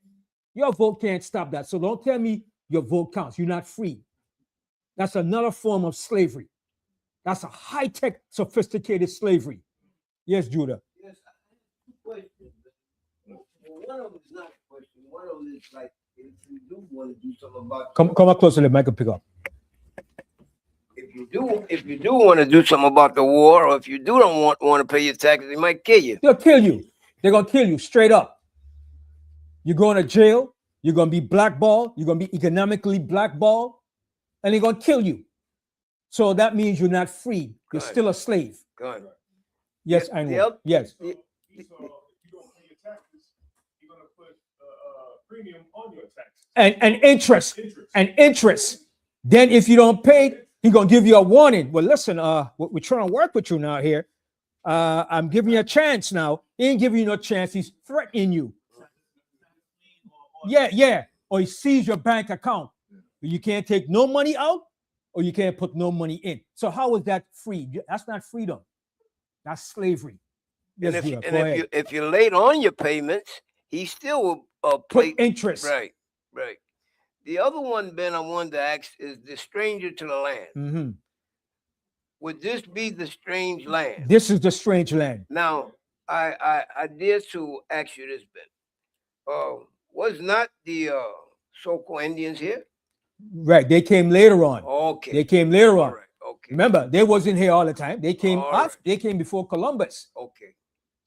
Your vote can't stop that. So don't tell me your vote counts. You're not free. That's another form of slavery. That's a high-tech, sophisticated slavery. Yes, Judah. Yes, I have 2 questions. One of them is not a question. One of them is like, if you do want to do something about Come up closer to the mic and pick up. if you do want to do something about the war, or if you don't want to pay your taxes, they might kill you. They'll kill you. They're going to kill you straight up. You're going to jail. You're going to be blackballed. You're going to be economically blackballed. And they're going to kill you. So that means you're not free. You're Good. still a slave. Good. Yes, The- I the know. oth- Yes. the- So if you don't pay your taxes, you're gonna put premium on your taxes. And interest. Interest. And interest. Then if you don't pay, he's gonna give you a warning. Well, listen, we're trying to work with you now here. I'm giving you a chance now. He ain't giving you no chance. He's threatening you. Yeah. Or he sees your bank account. You can't take no money out, or you can't put no money in. So how is that free? That's not freedom. That's slavery. And Yes, if, Buddha, and go if ahead. you if you're late on your payments, he still will Put play. interest. Right. The other one, Ben, I wanted to ask is the stranger to the land. Mhm. Would this be the strange land? This is the strange land. Now, I dare to ask you this, Ben. Was not the so-called Indians here? Right. They came later on. Okay. They came later All on. right. Okay. Remember, they wasn't here all the time. They came All after. right. They came before Columbus. Okay.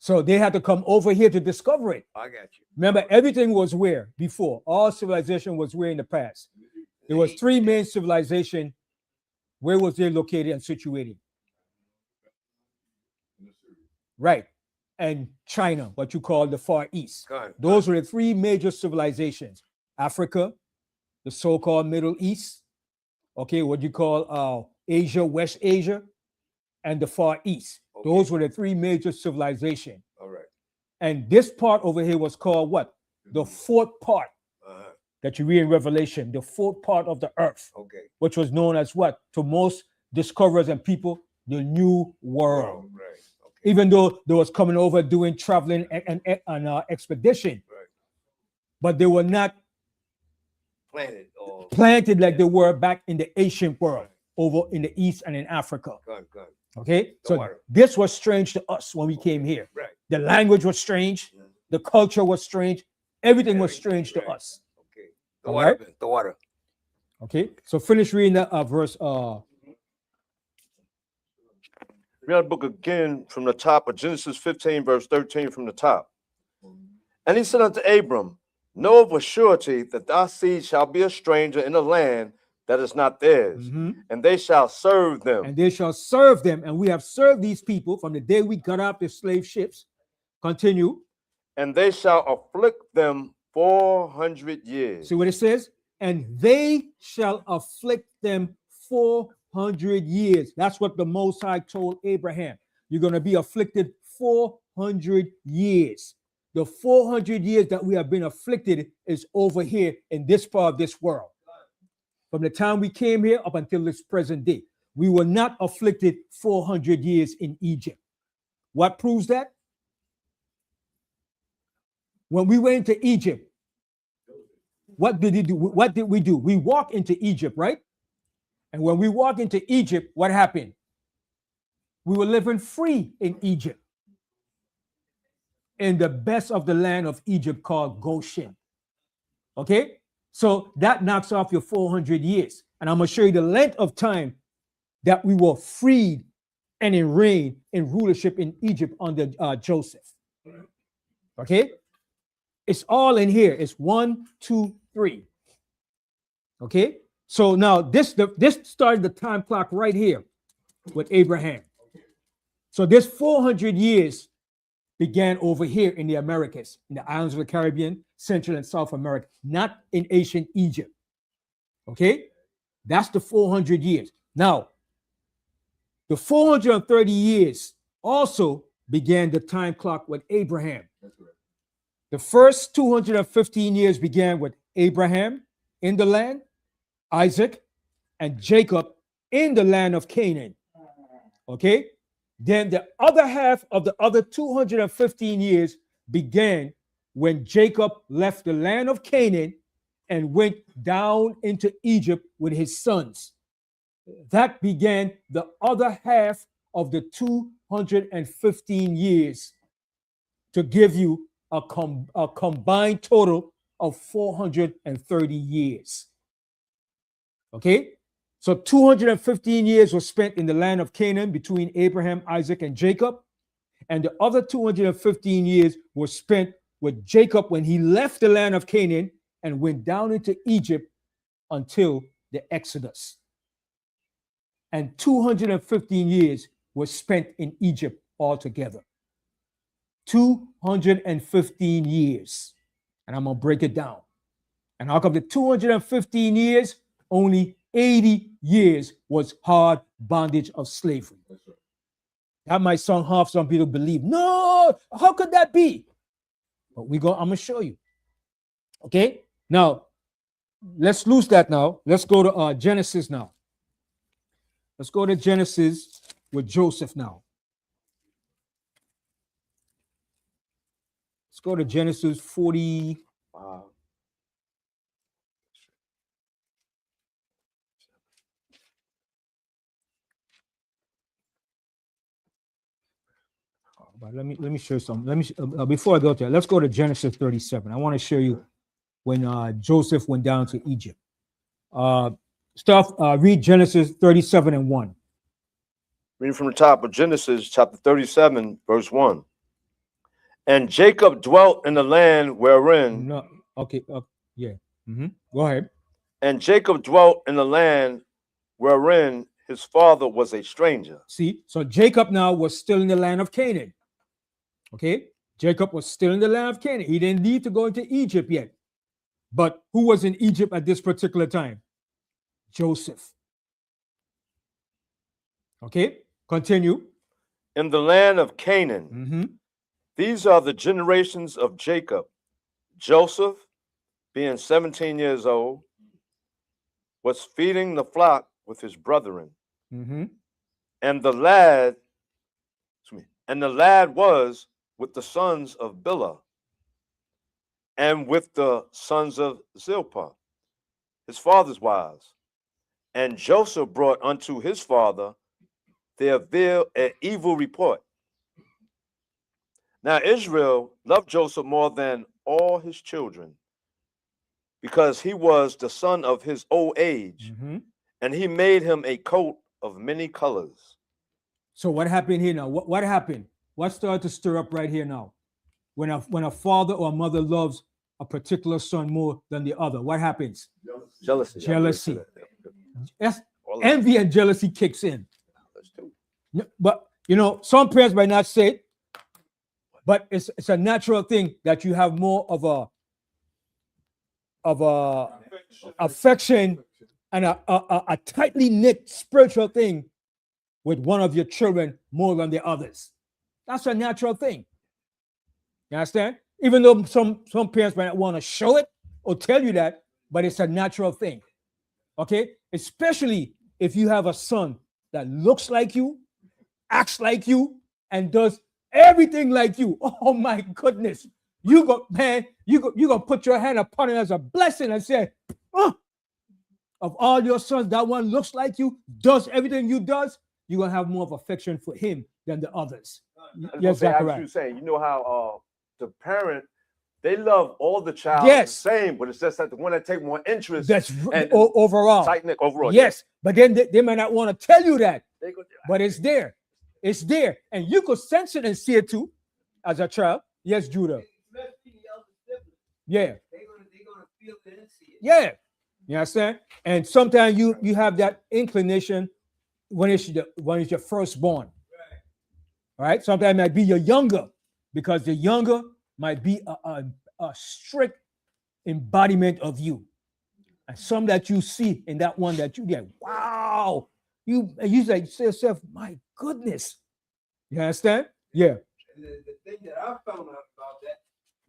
So they had to come over here to discover it. I got you. Remember, everything was where before. All civilization was where in the past. There was three main civilization. Where was they located and situated? Right. And China, what you call the Far East. Good. Those were the three major civilizations. Africa, the so-called Middle East, okay, what you call Asia, West Asia, and the Far East. Okay. Those were the three major civilizations. All right. And this part over here was called what? The fourth part Uh-huh. that you read in Revelation, the fourth part of the earth, Okay. which was known as what? To most discoverers and people, the New World. Right. Okay. Even though they was coming over doing traveling and expedition, Right. but they were not Planet or planted like they were back in the ancient world over in the East and in Africa. good. Okay, so worry. this was strange to us when we came here. Right. The language was strange, Mhm. the culture was strange, everything was strange to Right. us. Okay. The All water. right. Ben, the water. Okay, so finish reading that verse. Read the book again from the top of Genesis 15, verse 13 from the top. And he said unto Abram, know of a surety that thy seed shall be a stranger in a land that is not theirs, Mhm. and they shall serve them. And they shall serve them, and we have served these people from the day we got out the slave ships. Continue. And they shall afflict them 400 years. See what it says? And they shall afflict them 400 years. That's what the Most High told Abraham. You're going to be afflicted 400 years. The 400 years that we have been afflicted is over here in this part of this world. From the time we came here up until this present day, we were not afflicted 400 years in Egypt. What proves that? When we went into Egypt, what did he do? What did we do? We walked into Egypt, right? And when we walked into Egypt, what happened? We were living free in Egypt, in the best of the land of Egypt called Goshen. Okay? So that knocks off your 400 years. And I'm going to show you the length of time that we were freed and in reign in rulership in Egypt under Joseph. Okay? It's all in here. It's 1, 2, 3. Okay? So now this started the time clock right here with Abraham. So this 400 years began over here in the Americas, in the islands of the Caribbean, Central and South America, not in ancient Egypt. Okay? That's the 400 years. Now, the 430 years also began the time clock with Abraham. The first 215 years began with Abraham in the land, Isaac, and Jacob in the land of Canaan. Okay? Then the other half of the other 215 years began when Jacob left the land of Canaan and went down into Egypt with his sons. That began the other half of the 215 years to give you a combined total of 430 years. Okay? So 215 years were spent in the land of Canaan between Abraham, Isaac, and Jacob. And the other 215 years were spent with Jacob when he left the land of Canaan and went down into Egypt until the Exodus. and 215 years was spent in Egypt altogether. 215 years. And I'm going to break it down. And out of the 215 years, only 80 years was hard bondage of slavery. That might sound hard for some people to believe. No, how could that be? But I'm going to show you. Okay? Now, let's lose that now. Let's go to Genesis now. Let's go to Genesis with Joseph now. Let's go to Genesis 40. But let me show you something. Let me before I go there, let's go to Genesis 37. I want to show you when Joseph went down to Egypt. Read Genesis 37 and 1. Reading from the top of Genesis chapter 37, verse 1. And Jacob dwelt in the land wherein. No, okay, yeah. Go ahead. And Jacob dwelt in the land wherein his father was a stranger. See, so Jacob now was still in the land of Canaan. Okay, Jacob was still in the land of Canaan. He didn't need to go into Egypt yet. But who was in Egypt at this particular time? Joseph. Okay, continue. In the land of Canaan. These are the generations of Jacob. Joseph, being 17 years old, was feeding the flock with his brethren. And the lad was with the sons of Bilhah and with the sons of Zilpah, his father's wives. And Joseph brought unto his father there an evil report. Now Israel loved Joseph more than all his children, because he was the son of his old age, and he made him a coat of many colors. So what happened here now? What happened? What started to stir up right here now? When a father or a mother loves a particular son more than the other, what happens? Jealousy. Yes, envy and jealousy kicks in. But some parents might not say it, but it's a natural thing that you have more of a affection and a tightly knit spiritual thing with one of your children more than the others. That's a natural thing. You understand? Even though some parents might not want to show it or tell you that, but it's a natural thing. Okay? Especially if you have a son that looks like you, acts like you, and does everything like you. Oh my goodness. You gonna put your hand upon it as a blessing and say, of all your sons, that one looks like you, does everything you does, you're gonna have more of affection for him than the others. Yes, Zachariah. You know how the parent, they love all the child the same, but it's just that the one that take more interest. That's overall. Overall. Yes, but then they might not want to tell you that, but it's there. It's there, and you could sense it and see it too, as a child. Yes, Judah. Yeah. They're gonna feel it and see it. Yeah. You understand? And sometimes you have that inclination when it's your firstborn. All right. Sometimes it might be your younger, because the younger might be a strict embodiment of you. And some that you see in that one that you get, wow. You say to yourself, my goodness. You understand? Yeah. The thing that I found out about that,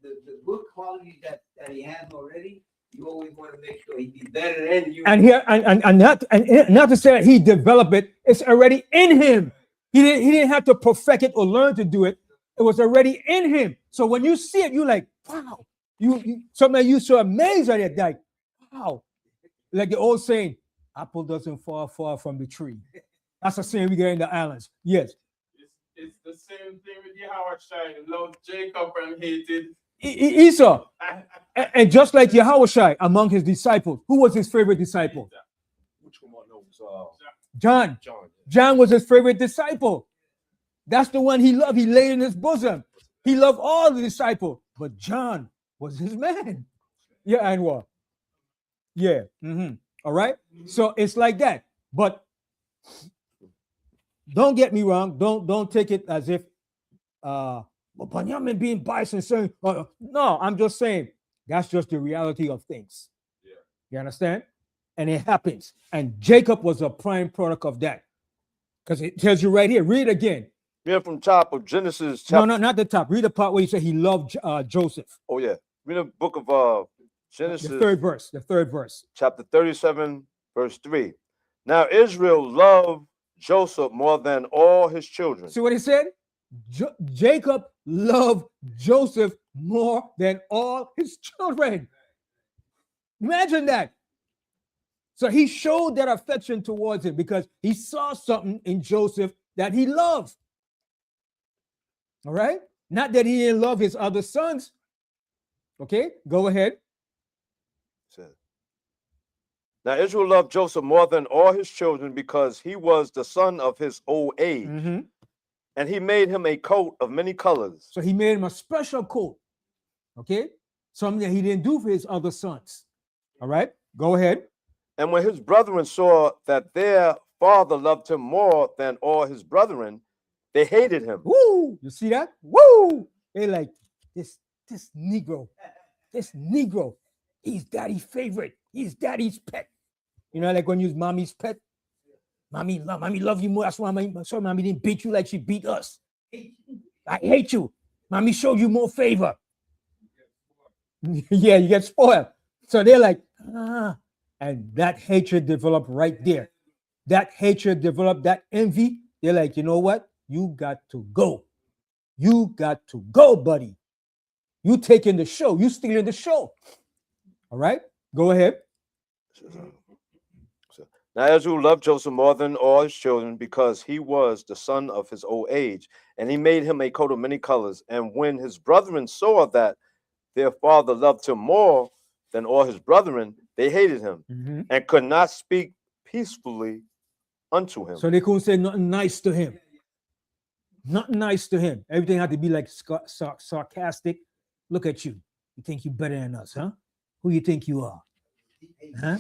the good qualities that he has already, you always want to make sure he be better than you. And here and not to say that he developed it, it's already in him. He didn't have to perfect it or learn to do it. It was already in him. So when you see it, you're like, wow. You sometimes you're so amazed at it, like, wow. Like the old saying, apple doesn't fall far from the tree. That's the saying we get in the islands. Yes. It's the same thing with Yahushua. Loved Jacob and hated Esau. And just like Yahushua among his disciples, who was his favorite disciple? Which one knows? John. John was his favorite disciple. That's the one he loved. He laid in his bosom. He loved all the disciples, but John was his man. Yeah, Anwar. Yeah. All right. So it's like that. But Don't get me wrong. Don't take it as if well, Banyamyan being biased and saying, no, I'm just saying that's just the reality of things. Yeah. You understand? And it happens. And Jacob was a prime product of that. Because it tells you right here. Read it again. Yeah, from top of Genesis No, chapter. not the top. Read the part where he said he loved Joseph. Oh yeah. Read the book of Genesis. The third verse. The third verse. Chapter 37, verse 3. Now Israel loved Joseph more than all his children. See what he said? Jacob loved Joseph more than all his children. Imagine that. So he showed that affection towards him because he saw something in Joseph that he loved. All right? Not that he didn't love his other sons. Okay, go ahead. Now Israel loved Joseph more than all his children because he was the son of his old age. Mm-hmm. And he made him a coat of many colors. So he made him a special coat. Okay? Something that he didn't do for his other sons. All right? Go ahead. And when his brethren saw that their father loved him more than all his brethren, they hated him. Woo! You see that? Woo! They like this Negro. This Negro. He's daddy's favorite. He's daddy's pet. You know, like when you use mommy's pet. Mommy love you more. That's why mommy didn't beat you like she beat us. I hate you. Mommy showed you more favor. Yeah, you get spoiled. So they're like, and that hatred developed right there. That hatred developed, that envy. They're like, you know what? You got to go. You got to go, buddy. You taking the show. You stealing the show. All right, go ahead. Now Israel loved Joseph more than all his children because he was the son of his old age, and he made him a coat of many colors. And when his brethren saw that their father loved him more than all his brethren, they hated him and could not speak peacefully unto him. So they couldn't say nothing nice to him. Nothing nice to him. Everything had to be like sarcastic. Look at you. You think you're better than us, huh? Who you think you are? Huh?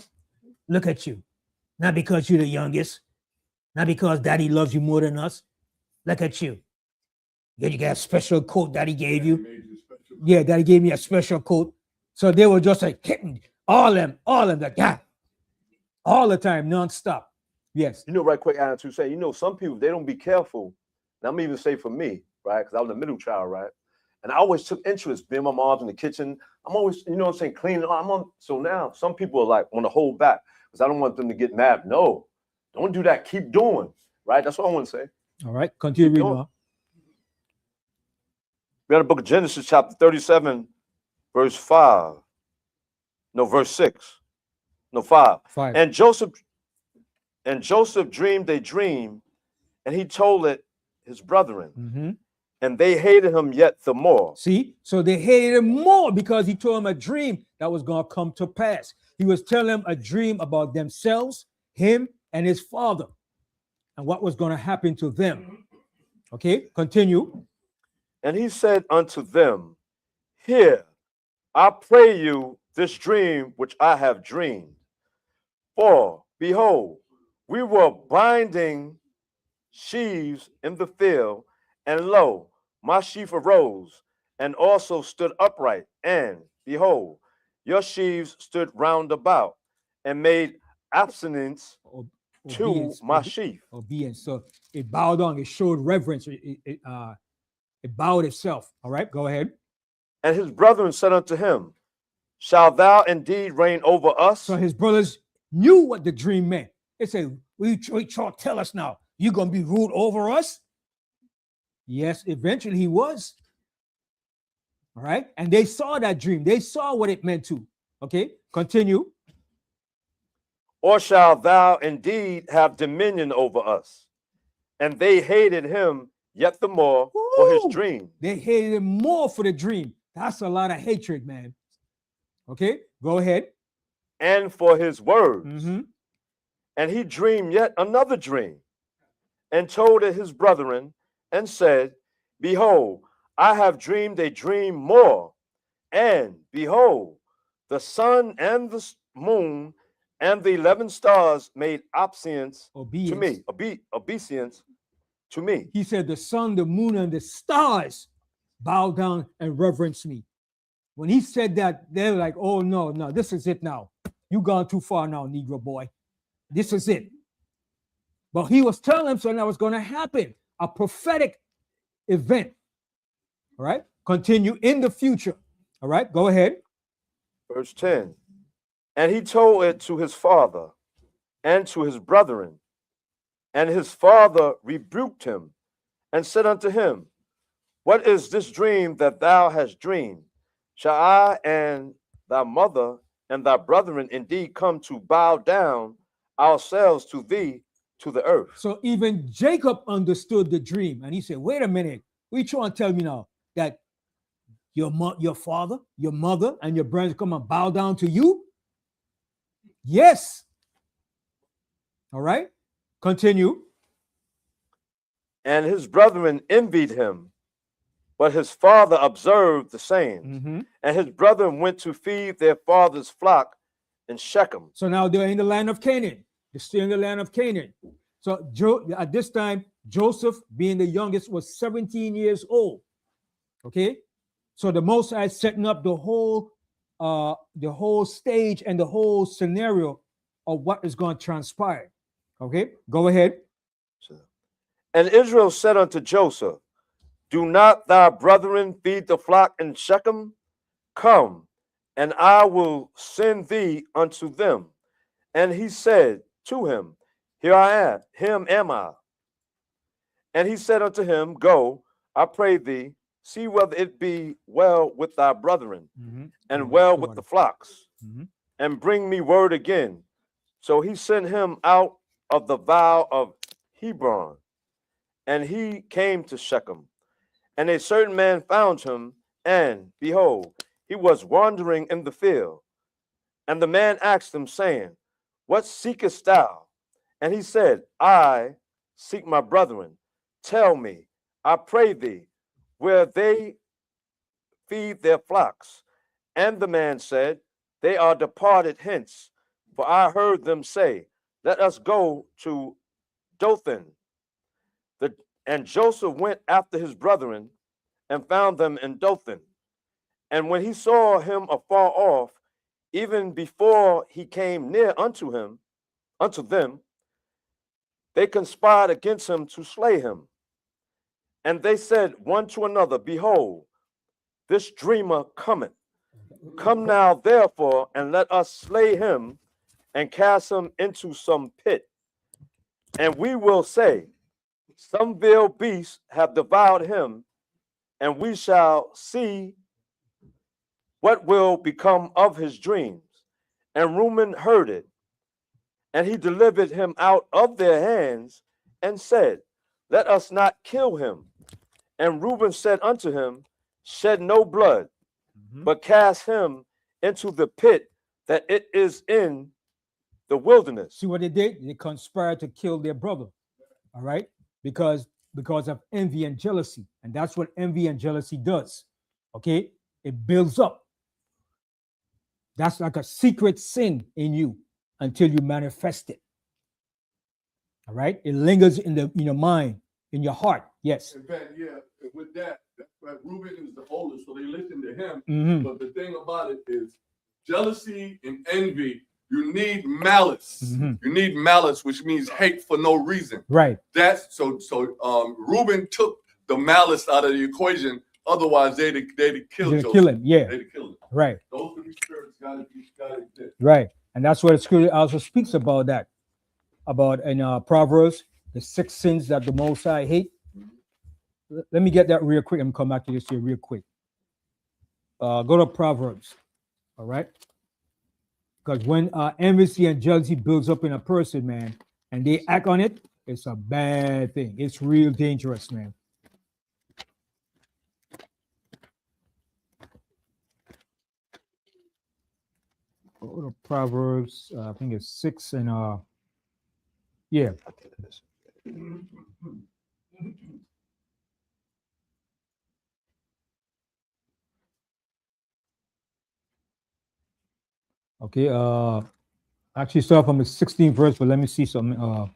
Look at you. Not because you're the youngest. Not because daddy loves you more than us. Look at you. Yeah, you got a special coat daddy gave you. Yeah, daddy gave me a special coat. So they were just like hitting all them like that. All the time, nonstop. Yes. You know, right quick, Anna, to say, you know, some people, they don't be careful. And I'm even say for me, right? Because I was the middle child, right? And I always took interest being my mom's in the kitchen. I'm always, you know what I'm saying, cleaning. So now some people are like, want to hold back because I don't want them to get mad. No, don't do that. Keep doing, right? That's what I want to say. All right, continue reading on. We have the book of Genesis, chapter 37, verse 5. No, verse 6. No, 5. And Joseph dreamed a dream, and he told it his brethren. And they hated him yet the more. See, so they hated him more because he told them a dream that was going to come to pass. He was telling them a dream about themselves, him and his father, and what was going to happen to them. Okay, continue. And he said unto them, Hear, I pray you this dream which I have dreamed. For, behold, we were binding sheaves in the field, and lo, my sheaf arose, and also stood upright, and behold, your sheaves stood round about, and made abstinence to my sheaf. Obedience. So it bowed down, it showed reverence, it bowed itself. All right, go ahead. And his brethren said unto him, Shall thou indeed reign over us? So his brothers knew what the dream meant. They said, tell us now, you're going to be ruled over us? Yes, eventually he was. All right. And they saw that dream. They saw what it meant to. Okay. Continue. Or shall thou indeed have dominion over us? And they hated him yet the more for his dream. They hated him more for the dream. That's a lot of hatred, man. Okay. Go ahead. And for his words. And he dreamed yet another dream and told it his brethren, and said, Behold, I have dreamed a dream more, and behold, the sun and the moon And the 11 stars made obeisance to Obedience. me. Obeisance to me. He said, the sun, the moon, and the stars bow down and reverence me. When he said that, they're like, oh, no, this is it now. You gone too far now, Negro boy. This is it. But he was telling them something that was going to happen, a prophetic event. All right. Continue in the future. All right. Go ahead. Verse 10. And he told it to his father and to his brethren. And his father rebuked him and said unto him, what is this dream that thou hast dreamed? Shall I and thy mother and thy brethren indeed come to bow down ourselves to thee to the earth? So even Jacob understood the dream. And he said, wait a minute. What you trying to tell me now? That your father, your mother, and your brothers come and bow down to you? Yes. All right. Continue. And his brethren envied him, but his father observed the sayings. Mm-hmm. And his brethren went to feed their father's flock in Shechem. So now they're in the land of Canaan. They're still in the land of Canaan. So at this time, Joseph, being the youngest, was 17 years old. Okay. So the Most High setting up the whole stage and the whole scenario of what is going to transpire. Okay. Go ahead. And Israel said unto Joseph, do not thy brethren feed the flock in Shechem? Come, and I will send thee unto them. And he said to him, here I am, him am I. And he said unto him, go, I pray thee, see whether it be well with thy brethren, and well with the flocks, and bring me word again. So he sent him out of the vow of Hebron, and he came to Shechem. And a certain man found him, and behold, he was wandering in the field. And the man asked him, saying, what seekest thou? And he said, I seek my brethren. Tell me, I pray thee, where they feed their flocks. And the man said, they are departed hence, for I heard them say, let us go to Dothan. And Joseph went after his brethren and found them in Dothan. And when he saw him afar off, even before he came near unto them, they conspired against him to slay him. And they said one to another, behold, this dreamer cometh. Come now, therefore, and let us slay him and cast him into some pit. And we will say, some vile beasts have devoured him, and we shall see what will become of his dreams. And Reuben heard it, and he delivered him out of their hands, and said, let us not kill him. And Reuben said unto him, shed no blood, but cast him into the pit that it is in the wilderness. See what they did? They conspired to kill their brother. All right. Because of envy and jealousy. And that's what envy and jealousy does. Okay. It builds up. That's like a secret sin in you until you manifest it. All right. It lingers in your mind, in your heart. Yes. In fact, yeah, with that, right, Reuben is the oldest, so they listen to him. Mm-hmm. But the thing about it is jealousy and envy, you need malice. Mm-hmm. You need malice, which means hate for no reason. Right. That's so Reuben took the malice out of the equation. Otherwise, they'd have killed Joseph. Kill him. Yeah. They'd have killed him. Right. Those three spirits gotta exist. Right. And that's what the scripture also speaks about that. About in Proverbs, the 6 sins that the Most High hate. Let me get that real quick and come back to this here real quick. Go to Proverbs. All right. Because when envy and jealousy builds up in a person, man, and they act on it, it's a bad thing. It's real dangerous, man. Go to Proverbs, I think it's 6 and yeah. Okay, Actually, start from the 16th verse, but let me see some.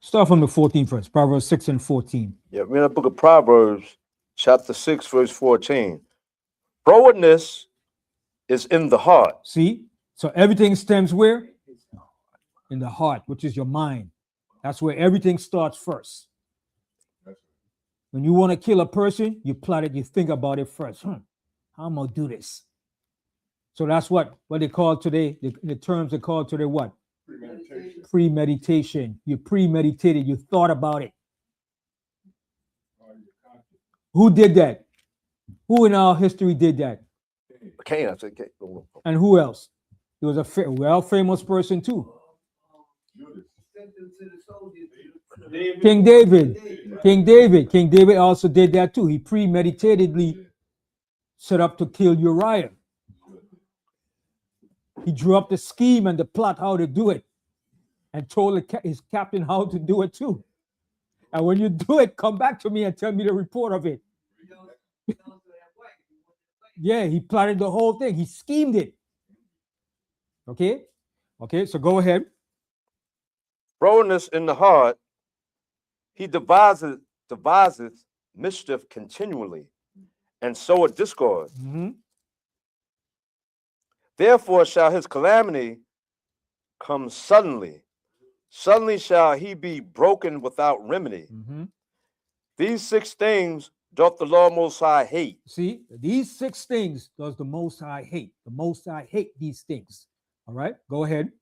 Start from the 14th verse, Proverbs 6 and 14. Yeah, we're in the book of Proverbs, chapter 6, verse 14. Frowardness is in the heart. See? So everything stems where? In the heart, which is your mind. That's where everything starts first. When you want to kill a person, you plot it, you think about it first. How am I going to do this? So that's what they call today, the terms they call today what? Premeditation. Premeditation. You premeditated, you thought about it. Who did that? Who in our history did that? Cain, I said Cain. And who else? He was a well-famous person too. Sent them to the soldiers. King David. King David also did that too. He premeditatedly set up to kill Uriah. He drew up the scheme and the plot how to do it and told his captain how to do it too. And when you do it, come back to me and tell me the report of it. Yeah, he plotted the whole thing. He schemed it. Okay, so go ahead. Frowardness in the heart, he devises mischief continually, and soweth discord. Mm-hmm. Therefore shall his calamity come suddenly. Suddenly shall he be broken without remedy. Mm-hmm. These 6 things doth the Lord Most High hate. See, these 6 things does the Most High hate. The Most High hate these things. All right, go ahead.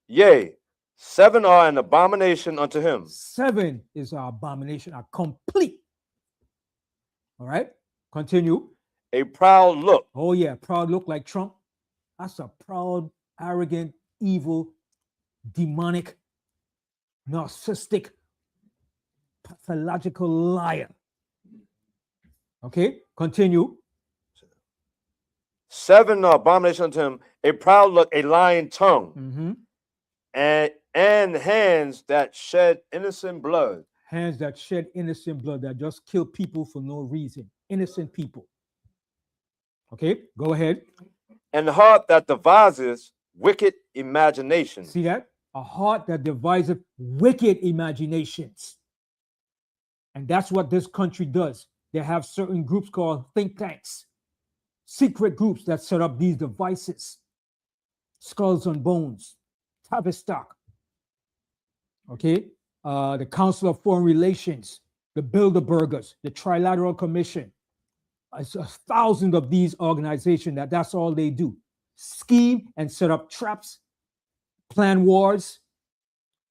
Yea, 7 are an abomination unto him. 7 is our abomination, our complete. All right, continue. A proud look. Oh yeah, proud look like Trump. That's a proud, arrogant, evil, demonic, narcissistic, pathological liar. Okay, continue. 7 are abomination unto him. A proud look, a lying tongue, Mm-hmm. and hands that shed innocent blood. Hands that shed innocent blood, that just kill people for no reason. Innocent people. Okay, go ahead. And the heart that devises wicked imaginations. See that? A heart that devises wicked imaginations. And that's what this country does. They have certain groups called think tanks, secret groups that set up these devices. Skulls and Bones, Tavistock, okay? The Council of Foreign Relations, the Bilderbergers, the Trilateral Commission. It's 1,000 of these organizations that's all they do. Scheme and set up traps, plan wars,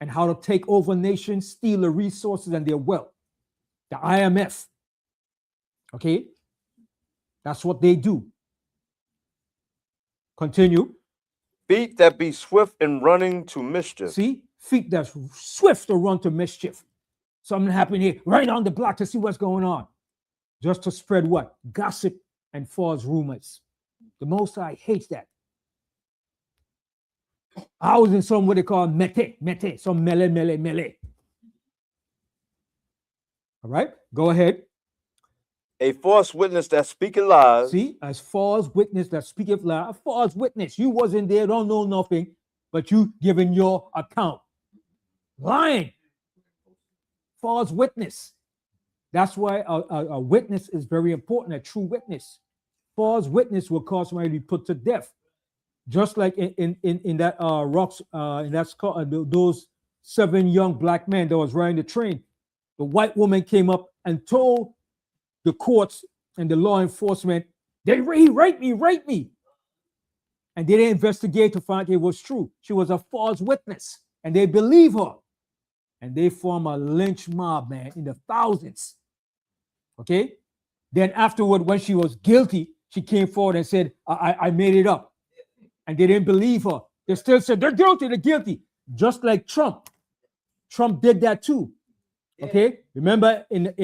and how to take over nations, steal the resources and their wealth. The IMF, okay? That's what they do. Continue. Feet that be swift in running to mischief. See? Feet that's swift to run to mischief. Something happened here, right on the block to see what's going on. Just to spread what? Gossip and false rumors. The Most High hates that. I was in some what they call mete, some mele. All right, go ahead. A false witness that speaketh lies. See, as false witness that speaketh lies, a false witness. You wasn't there, don't know nothing, but you giving your account. Lying. False witness. That's why a witness is very important, a true witness. False witness will cause somebody to be put to death. Just like in that rocks, in that those 7 young black men that was riding the train, the white woman came up and told the courts and the law enforcement, he raped me. And they didn't investigate to find it was true. She was a false witness, and they believe her. And they form a lynch mob, man, in the thousands. Okay? Then afterward, when she was guilty, she came forward and said, I made it up. And they didn't believe her. They still said, they're guilty. Just like Trump. Trump did that too. Okay? Remember in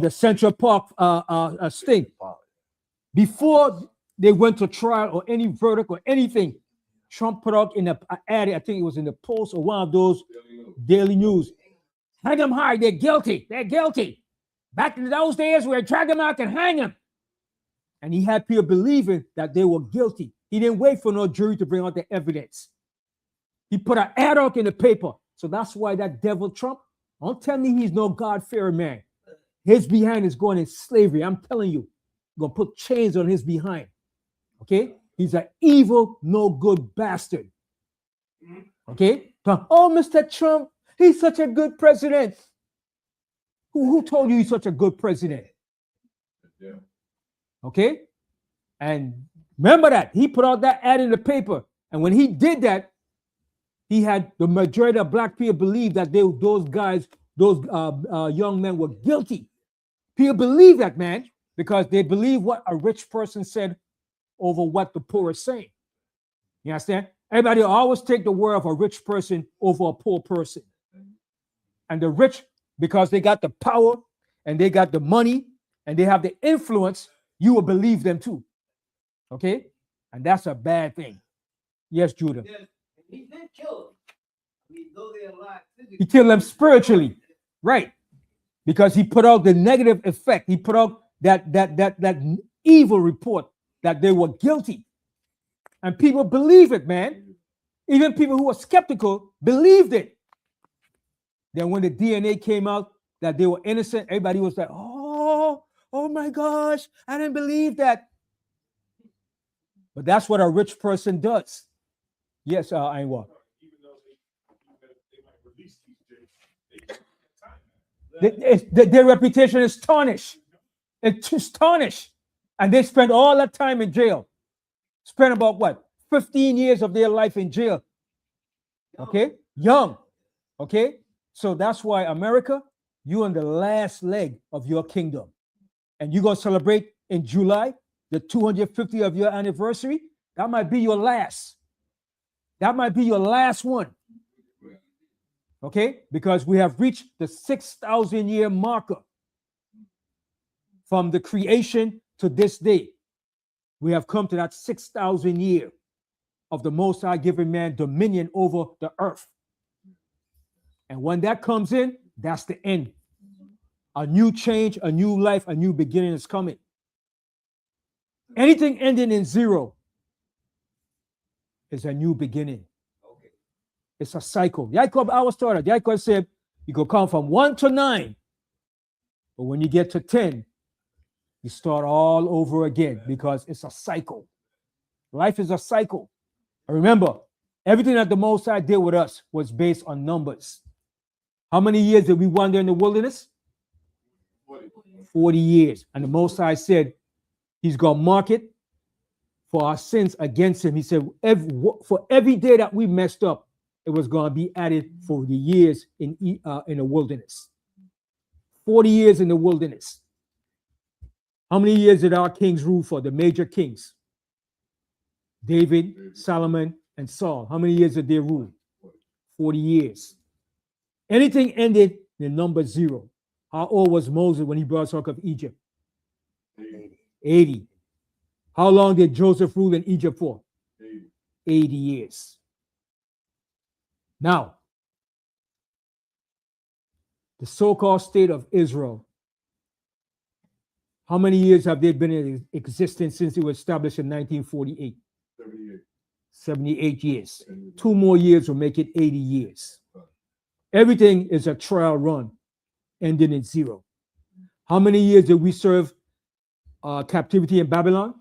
the Central Park sting, before they went to trial or any verdict or anything, Trump put out in an ad, I think it was in the Post or one of those daily news. Hang them hard, they're guilty. They're guilty. Back in those days where drag them out and hang them. And he had people believing that they were guilty. He didn't wait for no jury to bring out the evidence. He put an ad out in the paper. So that's why that devil Trump, don't tell me he's no God-fearing man. His behind is going in slavery. I'm telling you, going to put chains on his behind. Okay? He's an evil, no good bastard. Okay? Oh, Mr. Trump, he's such a good president. Who told you he's such a good president? Yeah. Okay? And remember that. He put out that ad in the paper. And when he did that, he had the majority of black people believe that those guys, those young men were guilty. People believe that, man, because they believe what a rich person said over what the poor is saying. You understand? Everybody always take the word of a rich person over a poor person. And the rich, because they got the power and they got the money and they have the influence, you will believe them too. Okay? And that's a bad thing. Yes, Judah. Yes, he did kill them. I mean, though they're alive, He killed them spiritually. Right. Because he put out the negative effect. He put out that evil report that they were guilty. And people believe it, man. Even people who were skeptical believed it. Then when the DNA came out that they were innocent, everybody was like, oh my gosh, I didn't believe that. But that's what a rich person does. Yes, Ainwa. Even though they might release these Jays, Their reputation is tarnished. It's just tarnished. And they spend all that time in jail. Spent about what? 15 years of their life in jail. Okay? Young. Okay? So that's why America, you're on the last leg of your kingdom. And you're going to celebrate in July, the 250th of your anniversary. That might be your last. That might be your last one. Okay? Because we have reached the 6,000-year marker from the creation to this day. We have come to that 6,000 year of the Most High giving man dominion over the earth. And when that comes in, that's the end. A new change, a new life, a new beginning is coming. Anything ending in zero is a new beginning. It's a cycle. Jacob, I was taught, Jacob said, you could come from 1 to 9. But when you get to 10, you start all over again because it's a cycle. Life is a cycle. And remember, everything that the Most High did with us was based on numbers. How many years did we wander in the wilderness? 40 years. And the Most High said he's going to mark it for our sins against him. He said, for every day that we messed up, it was going to be added for the years in the wilderness. 40 years in the wilderness. How many years did our kings rule for, the major kings? David, Solomon, and Saul. How many years did they rule? 40 years. Anything ended in number 0. How old was Moses when he brought us out of Egypt? 80. How long did Joseph rule in Egypt for? 80 years. Now, the so-called state of Israel, how many years have they been in existence since it was established in 1948? 78 years. 2 more years will make it 80 years. Everything is a trial run, ending in 0. How many years did we serve captivity in Babylon?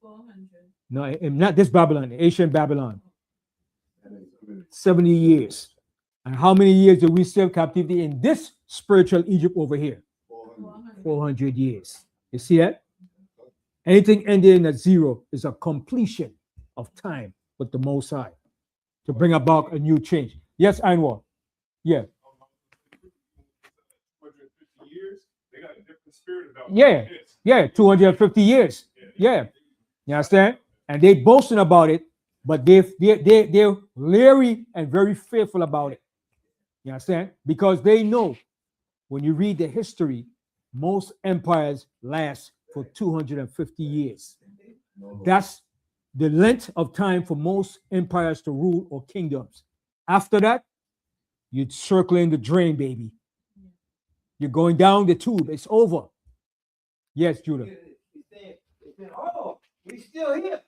400. No, not this Babylon, ancient Babylon. 70 years. And how many years did we serve captivity in this spiritual Egypt over here? 400 years. You see that? Anything ending at 0 is a completion of time with the Most High to bring about a new change. Yes, Anwar. Yeah. 250 years, they got a different spirit about Yeah. this. Yeah, 250 years. Yeah. You understand? And they boasting about it, but they're leery and very fearful about it. You understand? Because they know when you read the history, most empires last for 250 years. That's the length of time for most empires to rule or kingdoms. After that, you're circling the drain, baby. You're going down the tube. It's over. Yes, Judah. They said, oh, we still here.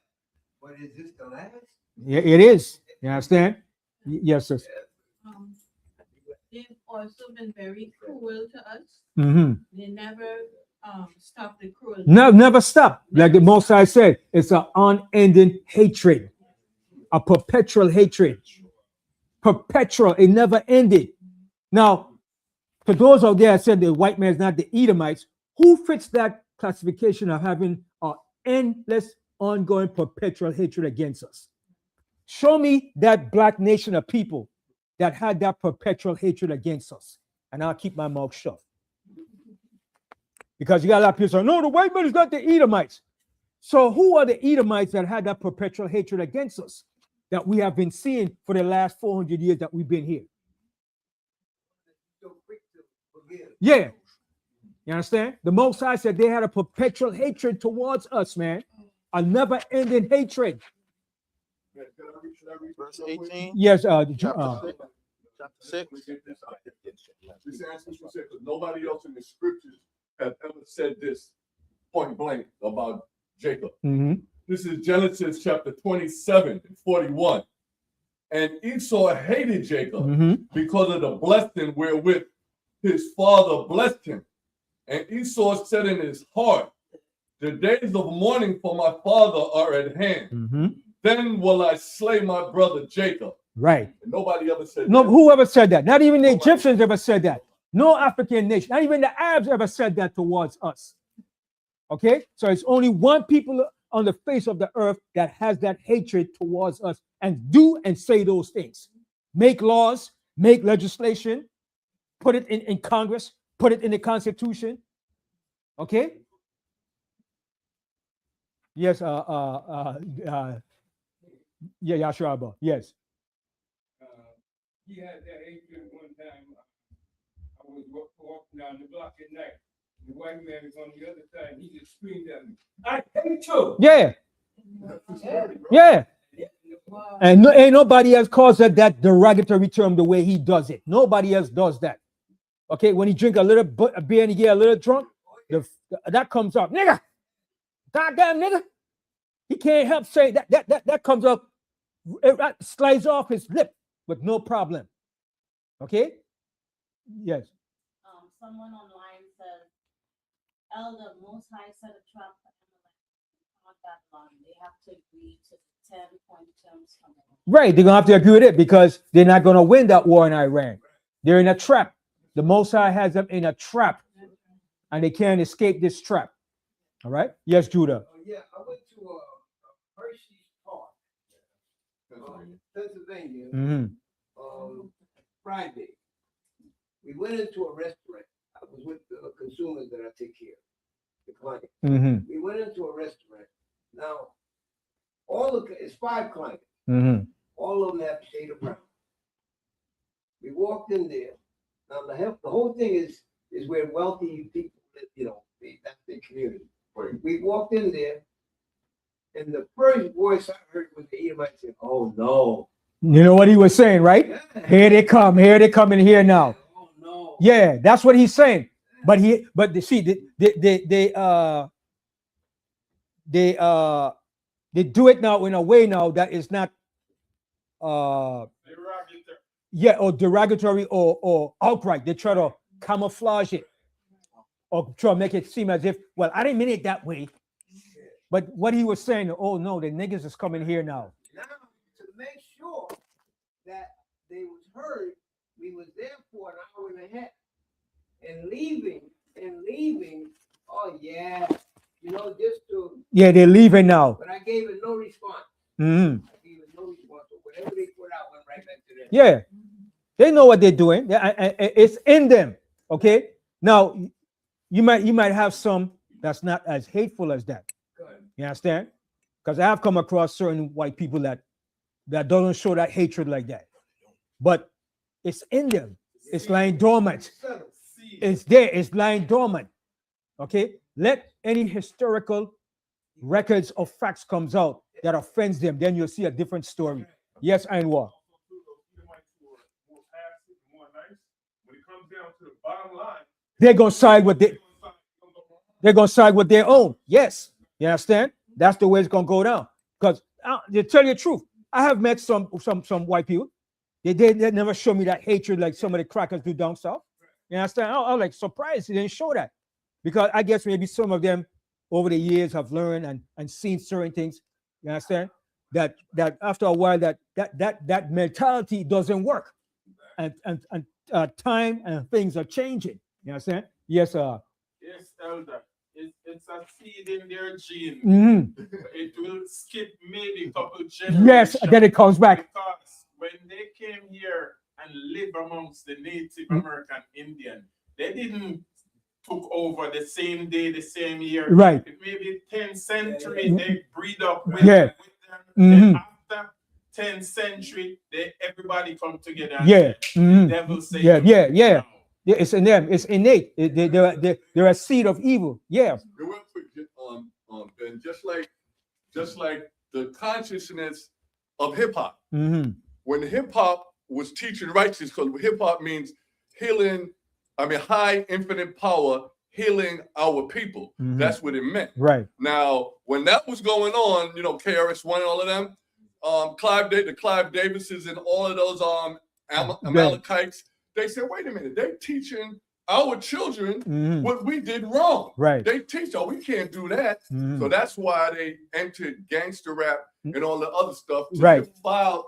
But is this the last? Yeah, it is. You understand? Yes, sir. They've also been very cruel to us. Mm-hmm. They never stop the cruelty. No, never stop. Like the Most High said, it's an unending hatred, a perpetual hatred. Perpetual. It never ended. Now, for those out there that said the white man's not the Edomites, who fits that classification of having an endless, ongoing, perpetual hatred against us? Show me that black nation of people that had that perpetual hatred against us, and I'll keep my mouth shut. Because you got a lot of people saying, no, the white man is not the Edomites. So who are the Edomites that had that perpetual hatred against us that we have been seeing for the last 400 years that we've been here? So quick to forgive. Yeah. You understand? The Most High said they had a perpetual hatred towards us, man. A never-ending hatred. Should I read Verse 18. Yes, Chapter 6. This answers what said, because nobody else in the scriptures have ever said this point blank about Jacob. mhm. This is Genesis chapter 27 and 41. And Esau hated Jacob Mhm. because of the blessing wherewith his father blessed him. And Esau said in his heart, the days of mourning for my father are at hand. Mhm. Then will I slay my brother Jacob. Right. And nobody ever said No, that. whoever said that? Not even the Egyptians ever said that. No African nation, not even the Arabs ever said that towards us. Okay? So it's only one people on the face of the earth that has that hatred towards us and do and say those things. Make laws, make legislation, put it in Congress, put it in the Constitution. Okay? Yes, yeah, Yashua Abba. Yes. He had that hatred one time. I was walking down the block at night. The white man was on the other side. He just screamed at me, I hate you. Yeah. Yeah. And no, ain't nobody else calls that derogatory term the way he does it. Nobody else does that. Okay, when he drink a little beer and he get a little drunk, that comes up, nigga. Goddamn nigga. He can't help saying that comes up, it slides off his lip with no problem. Okay? Yes. Someone online says, Elder, Most High set a trap for Amalek. Not that long. They have to agree to 10-point terms from it. Right, they're gonna have to agree with it because they're not gonna win that war in Iran. They're in a trap. The Most High has them in a trap, and they can't escape this trap. All right. Yes, Judah. Yeah, I went to Hershey's Park, Pennsylvania, Mm-hmm. Friday. We went into a restaurant. I was with the consumers that I take care of, the clients. Mm-hmm. We went into a restaurant. Now, it's 5 clients. Mm-hmm. All of them have shade of brown. We walked in there. Now, the whole thing is where wealthy people live, that's their community. We walked in there, and the first voice I heard was the Edomite saying, "Oh no!" You know what he was saying, right? Yeah. Here they come in here now. Oh no! Yeah, that's what he's saying. But they do it now in a way now that is not or derogatory or outright. They try to camouflage it or try to make it seem as if, well, I didn't mean it that way. But what he was saying, oh no, the niggas is coming here now. Now, to make sure that they was heard, we was there for an hour and a half. And leaving, oh yeah, just to. Yeah, they're leaving now. But I gave it no response. Mm-hmm. I gave it no response. So whatever they put out went right back to them. Yeah, they know what they're doing. It's in them. Okay. Now, you might have some that's not as hateful as that. You understand? Because I have come across certain white people that doesn't show that hatred like that. But it's in them. It's lying dormant. It's there. It's lying dormant. Okay. Let any historical records of facts comes out, that offends them, then you'll see a different story. Yes, and what? Also, too, those Edomites who are more passive, more nice, when it comes down to the bottom line, They're gonna side with they're it. gonna side- they're gonna go- They're gonna side with their own. Yes, you understand? That's the way it's gonna go down. Because to tell you the truth, I have met some white people. They never show me that hatred like some of the crackers do down south. You understand? I was like surprised they didn't show that, because I guess maybe some of them over the years have learned and seen certain things. You understand? That after a while that mentality doesn't work, and time and things are changing. You understand? Yes, Yes, elder. It's a seed in their gene. mhm. It will skip maybe a couple Yes, generations. then it comes back. Because when they came here and lived amongst the Native Mm. American Indian, they didn't took over the same day, the same year. Right. It may be 10th century, they breed up with, Yeah. with them. Mhm. Then after 10th century, everybody come together and Yeah. say, Mhm. the devil say Yeah, to yeah, me yeah. now. Yeah, it's in them. It's innate. They're a seed of evil. Yeah. Real quick, Ben, just like the consciousness of hip hop. Mm-hmm. When hip hop was teaching righteousness, because hip hop means healing, high infinite power, healing our people. Mhm. That's what it meant. Right. Now, when that was going on, KRS-One and all of them, the Clive Davises and all of those Amalekites, they said, wait a minute, they're teaching our children Mhm. what we did wrong. Right. They teach, we can't do that. Mhm. So that's why they entered gangster rap and all the other stuff to Right. defile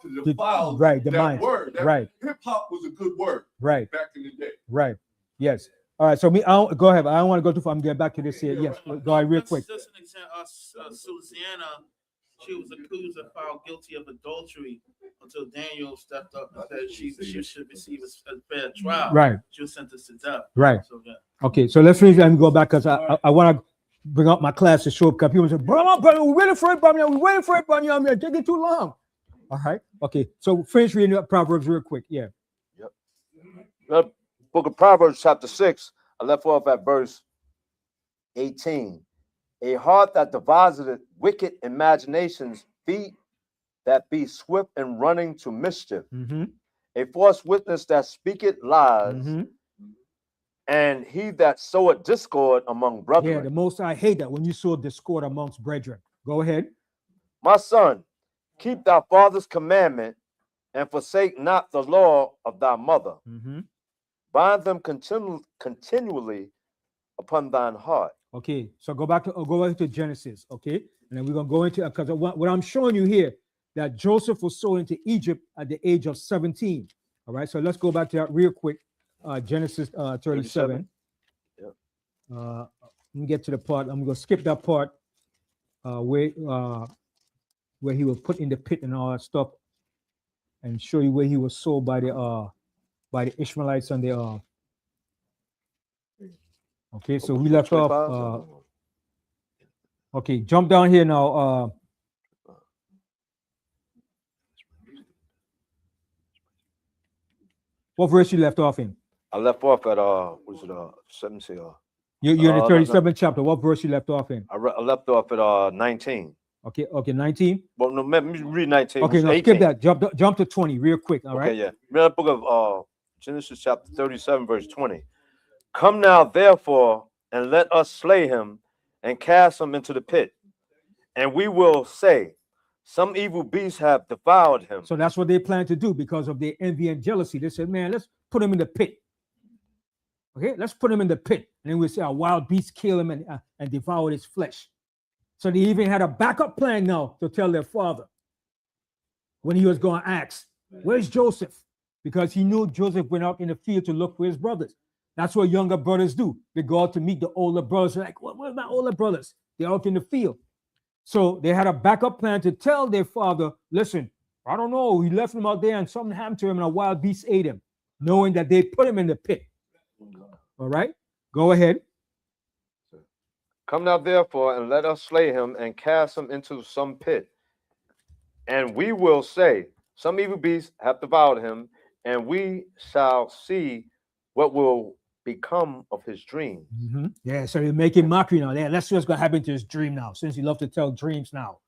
Right. The that mind. word. Right. Hip hop was a good word Right. back in the day. Right. Yes. All right. So go ahead. I don't want to go too far. I'm getting back to this here. Yes. Go ahead real quick. Just an example. Susanna, she was accused and found guilty of adultery until Daniel stepped up and said she should receive a fair trial. Right. She was sentenced to death. Right. So yeah. Okay. So let's finish and go back, because I want to bring up my class to show up, because people say, brother, we're waiting for it, Banyamyan. We're waiting for it, Banyamyan. You're taking too long. All right. Okay. So finish reading up Proverbs real quick. Yeah. The book of Proverbs, chapter 6, I left off at verse 18. A heart that deviseth wicked imaginations, feet that be swift in running to mischief, Mm-hmm. a false witness that speaketh lies, Mm-hmm. and he that soweth discord among brethren. Yeah. The most I hate that when you sow discord amongst brethren. Go ahead. My son, keep thy father's commandment, and forsake not the law of thy mother. Mm-hmm. Bind them continually upon thine heart. Okay, so go back to Genesis, okay, and then we're gonna go into, because what I'm showing you here, that Joseph was sold into Egypt at the age of 17. All right, so let's go back to that real quick. Genesis 37. Yep. Let me get to the part. I'm gonna skip that part where he was put in the pit and all that stuff, and show you where he was sold by the Ishmaelites and the Okay, so we left off. Okay, jump down here now. What verse you left off in? I left off at 17. You're in the no, 37th chapter. What verse you left off in? I left off at 19. Okay, 19. Well, no, let me read 19. Okay, now 18. skip that. Jump to 20 real quick. All right. Okay, yeah. Read the book of Genesis chapter 37, verse 20. Come now, therefore, and let us slay him and cast him into the pit. And we will say, some evil beasts have devoured him. So that's what they plan to do because of their envy and jealousy. They said, man, let's put him in the pit. Okay, let's put him in the pit. And then we'll say a wild beast kill him and devour his flesh. So they even had a backup plan now to tell their father when he was going to ask, where's Joseph? Because he knew Joseph went out in the field to look for his brothers. That's what younger brothers do. They go out to meet the older brothers. They're like, where's my older brothers? They're out in the field. So they had a backup plan to tell their father, listen, I don't know. He left him out there and something happened to him and a wild beast ate him, knowing that they put him in the pit. All right, go ahead. Come now, therefore, and let us slay him and cast him into some pit. And we will say, some evil beasts have devoured him, and we shall see what will become of his dream. Yeah, so you're making mockery now. Yeah, that's what's going to happen to his dream now, since he loves to tell dreams now.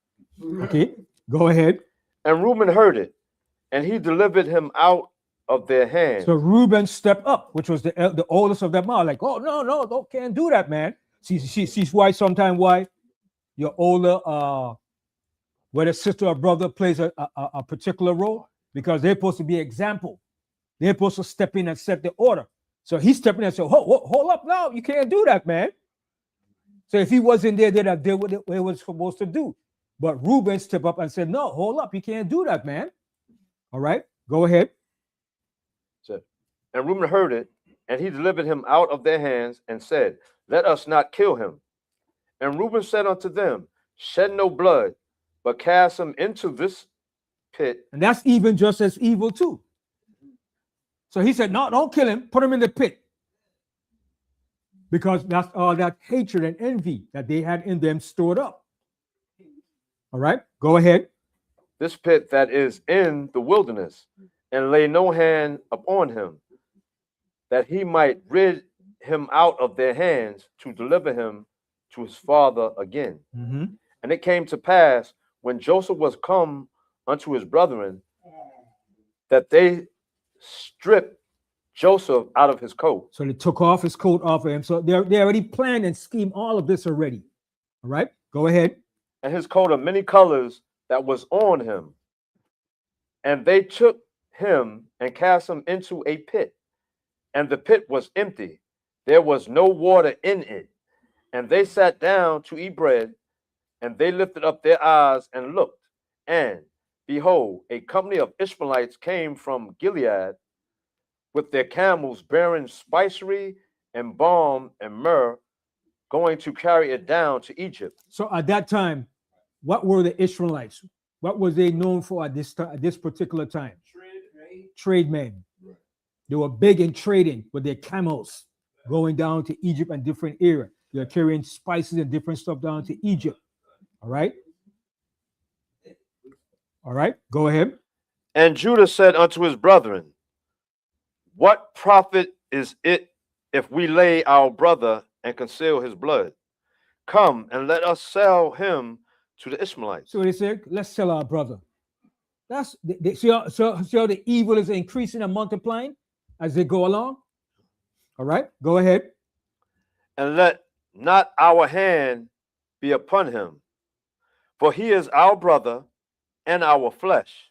Okay, go ahead. And Reuben heard it, and he delivered him out of their hands. So Reuben stepped up, which was the oldest of them all. Like, oh no, can't do that, man. See why sometimes why your older where the sister or brother plays a particular role, because they're supposed to be example. They're supposed to step in and set the order. So he stepped in and said, hold up, no, you can't do that, man. So if he wasn't there, they'd have did what they was supposed to do. But Reuben stepped up and said, no, hold up, you can't do that, man. All right, go ahead. And Reuben heard it, and he delivered him out of their hands and said, let us not kill him. And Reuben said unto them, shed no blood, but cast him into this pit. And that's even just as evil too. So he said, no, don't kill him, put him in the pit. Because that's all that hatred and envy that they had in them stored up. All right, go ahead. This pit that is in the wilderness, and lay no hand upon him, that he might rid him out of their hands to deliver him to his father again. Mm-hmm. And it came to pass, when Joseph was come unto his brethren, that they stripped Joseph out of his coat. So they took off his coat off of him. So they already planned and schemed all of this already. All right, go ahead. And his coat of many colors that was on him. And they took him and cast him into a pit. And the pit was empty. There was no water in it. And they sat down to eat bread. And they lifted up their eyes and looked. And behold, a company of Ishmaelites came from Gilead with their camels bearing spicery and balm and myrrh, going to carry it down to Egypt. So at that time, what were the Israelites? What was they known for at this particular time? Trade men. They were big in trading with their camels, going down to Egypt and different areas. They're carrying spices and different stuff down to Egypt. All right. All right, go ahead. And Judah said unto his brethren, what profit is it if we lay our brother and conceal his blood? Come and let us sell him to the Ishmaelites. So they said, let's sell our brother. That's see how the evil is increasing and multiplying as they go along. All right, go ahead. And let not our hand be upon him, for he is our brother and our flesh.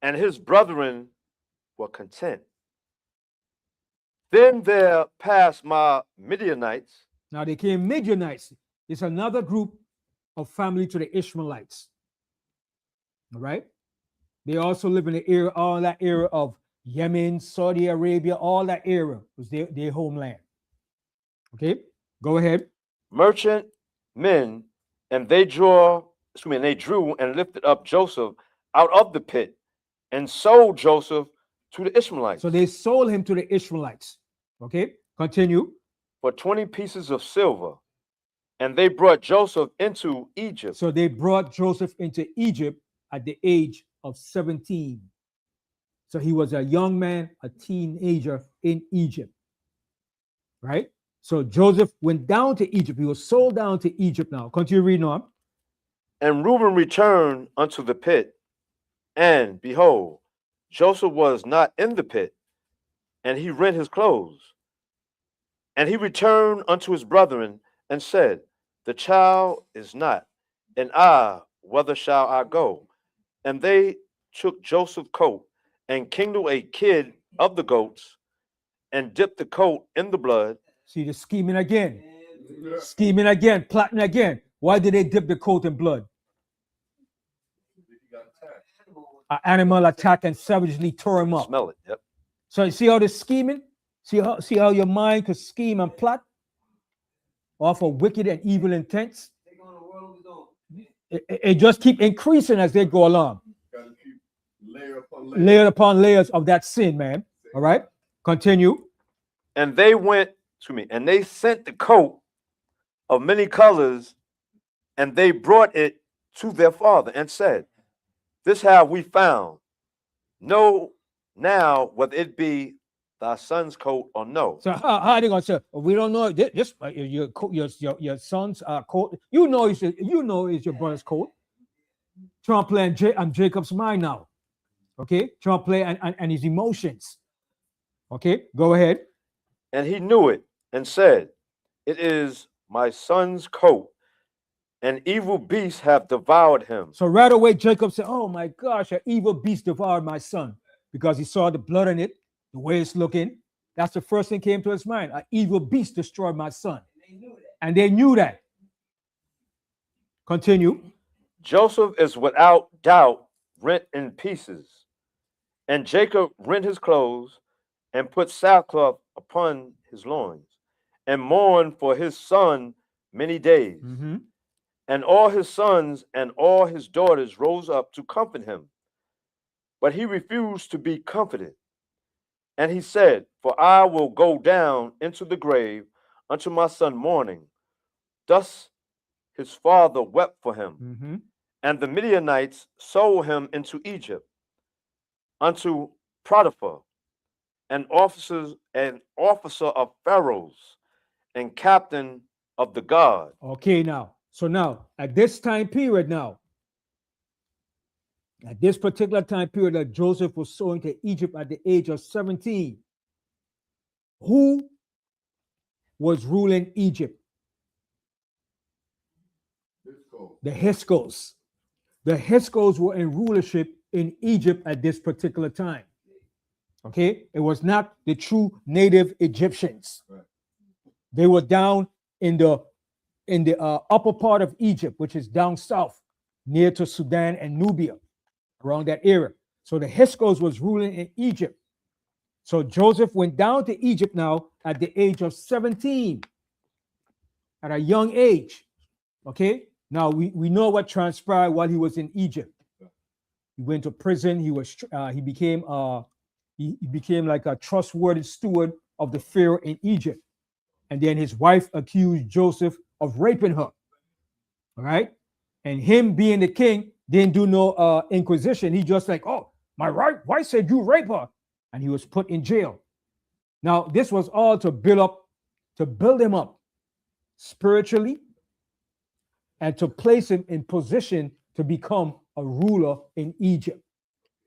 And his brethren were content. Then there passed my Midianites. Now they came Midianites. It's another group of family to the Ishmaelites. All right. They also live in the area, all that area of Yemen, Saudi Arabia, all that area was their homeland. Okay, go ahead. Merchant men, and they drew and lifted up Joseph out of the pit and sold Joseph to the Ishmaelites. So they sold him to the Ishmaelites. Okay, continue. For 20 pieces of silver. And they brought Joseph into Egypt. So they brought Joseph into Egypt at the age of 17. So he was a young man, a teenager in Egypt. Right? So Joseph went down to Egypt. He was sold down to Egypt now. Continue reading on. And Reuben returned unto the pit. And behold, Joseph was not in the pit. And he rent his clothes. And he returned unto his brethren and said, the child is not, and I, whither shall I go? And they took Joseph's coat and kindled a kid of the goats and dipped the coat in the blood. See the scheming again. Scheming again, plotting again. Why did they dip the coat in blood? An animal attacked and savagely tore him up. Smell it, yep. So you see how the scheming? See how your mind could scheme and plot off of wicked and evil intents? It just keep increasing as they go along. Layer upon layers of that sin, man. All right, continue. And they went to me, and they sent the coat of many colors, and they brought it to their father and said, this have we found. Know now whether it be thy son's coat or no. So how are they gonna say? We don't know this. Your son's coat. You know is your brother's coat. trying to play on Jacob's mind now. Okay, trying to play and his emotions. Okay, go ahead. And he knew it and said, It is my son's coat, and evil beasts have devoured him. So right away, Jacob said, "Oh my gosh, an evil beast devoured my son," because he saw the blood in it, the way it's looking. That's the first thing came to his mind. An evil beast destroyed my son, and they knew that. Continue. Joseph is without doubt rent in pieces. And Jacob rent his clothes and put sackcloth upon his loins and mourned for his son many days. Mm-hmm. And all his sons and all his daughters rose up to comfort him. But he refused to be comforted. And he said, For I will go down into the grave unto my son mourning. Thus his father wept for him. Mm-hmm. And the Midianites sold him into Egypt, unto Potiphar, an officer of Pharaoh's, and captain of the guard. Okay, now. So now, at this time period now, at this particular time period that Joseph was sold into Egypt at the age of 17, who was ruling Egypt? The Hyksos. The Hyksos were in rulership in Egypt at this particular time. Okay, it was not the true native Egyptians. Right. They were down in the upper part of Egypt, which is down south, near to Sudan and Nubia, around that area. So the Hyksos was ruling in Egypt. So Joseph went down to Egypt now at the age of 17, at a young age. Okay, now we know what transpired while he was in Egypt. He went to prison. He became like a trustworthy steward of the Pharaoh in Egypt. And then his wife accused Joseph of raping her. All right. And him being the king didn't do no inquisition. He just like, oh, my wife said you rape her. And he was put in jail. Now, this was all to build him up spiritually and to place him in position to become a ruler in Egypt.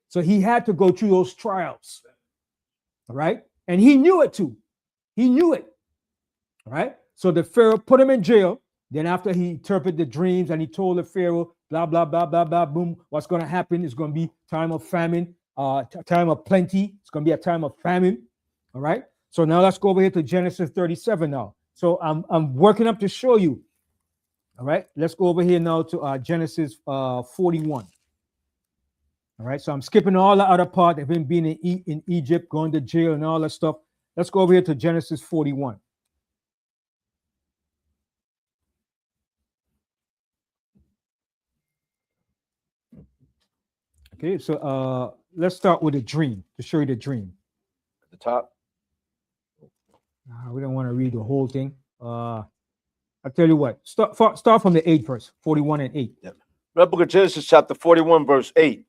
So he had to go through those trials. All right. And he knew it too. He knew it. All right. So the Pharaoh put him in jail. Then after he interpreted the dreams and he told the Pharaoh, blah, blah, blah, blah, blah, boom, what's going to happen is going to be time of famine, time of plenty. It's going to be a time of famine. All right. So now let's go over here to Genesis 37 now. So I'm working up to show you. All right. Let's go over here now to Genesis 41. All right. So I'm skipping all the other part of him being in Egypt, going to jail and all that stuff. Let's go over here to Genesis 41. Okay, so let's start with a dream to show you the dream. At the top. We don't want to read the whole thing. I'll tell you what. Start from the 8th verse, 41 and 8. Yep. The book of Genesis, chapter 41, verse 8.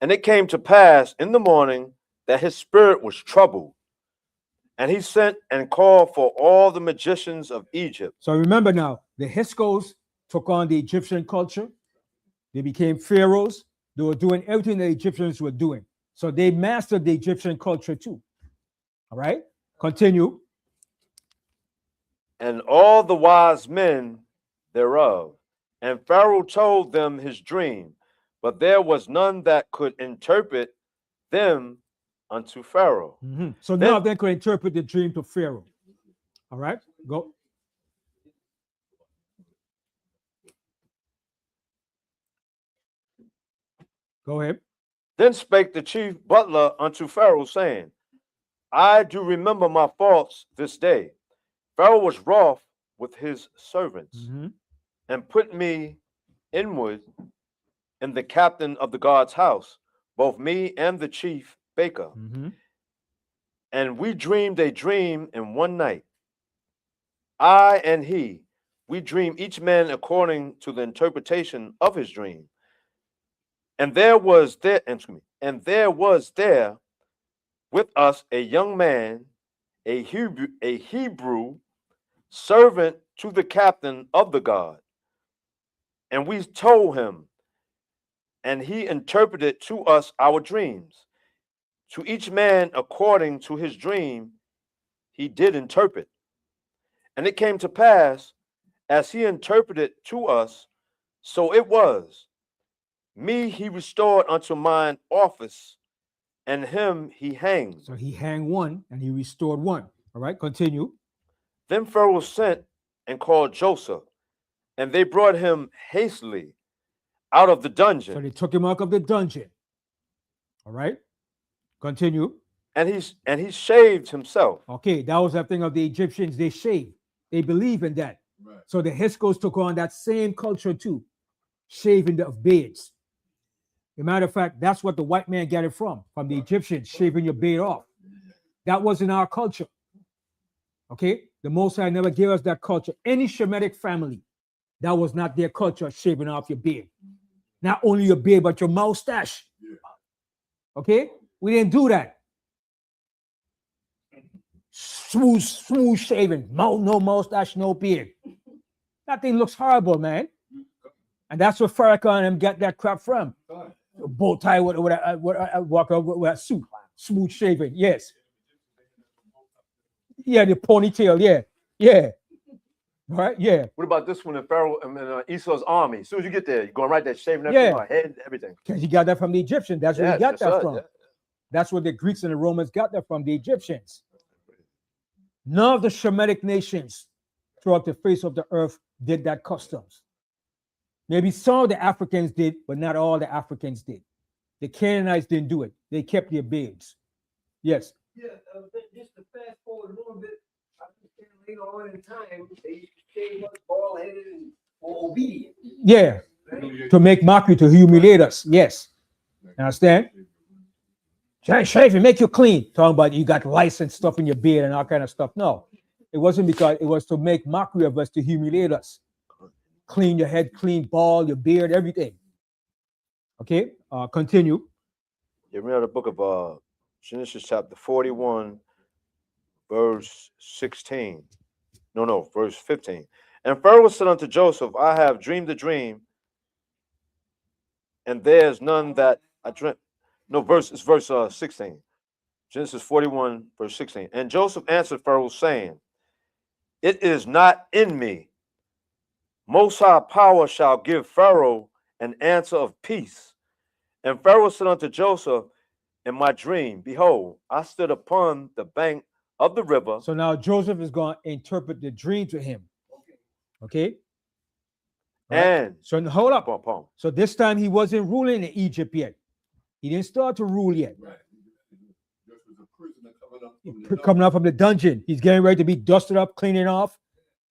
And it came to pass in the morning that his spirit was troubled, and he sent and called for all the magicians of Egypt. So remember now, the Hyksos took on the Egyptian culture. They became pharaohs. They were doing everything the Egyptians were doing. So they mastered the Egyptian culture too. All right, continue. And all the wise men thereof. And Pharaoh told them his dream, but there was none that could interpret them unto Pharaoh. Mm-hmm. So now they could interpret the dream to Pharaoh. All right, go. Go ahead. Then spake the chief butler unto Pharaoh, saying, I do remember my faults this day. Pharaoh was wroth with his servants, Mm-hmm. and put me inward in the captain of the guard's house, both me and the chief baker. Mm-hmm. And we dreamed a dream in one night. I and he, we dream each man according to the interpretation of his dream. And there was there with us a young man, a Hebrew servant to the captain of the guard. And we told him, and he interpreted to us our dreams. To each man according to his dream, he did interpret. And it came to pass, as he interpreted to us, so it was. Me he restored unto mine office, and him he hanged. So he hanged one and he restored one. All right, continue. Then Pharaoh sent and called Joseph, and they brought him hastily out of the So dungeon. they took him out of the dungeon. All right, continue. And he shaved himself. Okay, that was that thing of the Egyptians. They shave. They believe in that. Right. So the Hyksos took on that same culture too, shaving of beards. As a matter of fact, that's what the white man got it from the Egyptians, shaving your beard off. That wasn't our culture. Okay, the Most High never gave us that culture. Any Shemitic family, that was not their culture, shaving off your beard. Not only your beard, but your mustache. Okay, we didn't do that. Smooth shaven, no mustache, no beard. That thing looks horrible, man. And that's where Farrakhan and them get that crap from. A bow tie with walk out with a suit, smooth shaven. Yes. Yeah, the ponytail. Yeah. All right. Yeah. What about this one in Pharaoh and Esau's army? As soon as you get there, you're going right there, shaving Yeah. everything, head, everything. Because he got that from the Egyptians. That's where he Yes, got yes, that sir, from. yeah. That's where the Greeks and the Romans got that from, the Egyptians. None of the Shemitic nations throughout the face of the earth did that customs. Maybe some of the Africans did, but not all the Africans did. The Canaanites didn't do it. They kept their beards. Yes. Yeah, just to fast forward a little bit, I understand later on in time, they used to shave us bald headed and for obedience. Yeah. Right? To make mockery, to humiliate us. Yes. Understand? Shave and make you clean. Talking about you got lice and stuff in your beard and all kind of stuff. No, it wasn't because it was to make mockery of us, to humiliate us. Clean your head, clean bald, your beard, everything. Okay, continue. You read the book of Genesis chapter 41, verse 16. No, verse 15. And Pharaoh said unto Joseph, I have dreamed a dream, and there's none that I dreamt. No, it's verse 16. Genesis 41, verse 16. And Joseph answered Pharaoh, saying, it is not in me. Most high power shall give Pharaoh an answer of peace. And Pharaoh said unto Joseph, in my dream, behold, I stood upon the bank of the river. So now Joseph is going to interpret the dream to him. Okay. Right? And so hold up. Pom. So this time he wasn't ruling in Egypt yet. He didn't start to rule yet. Right. Just was a prisoner Coming up from the dungeon. He's getting ready to be dusted up, cleaning off,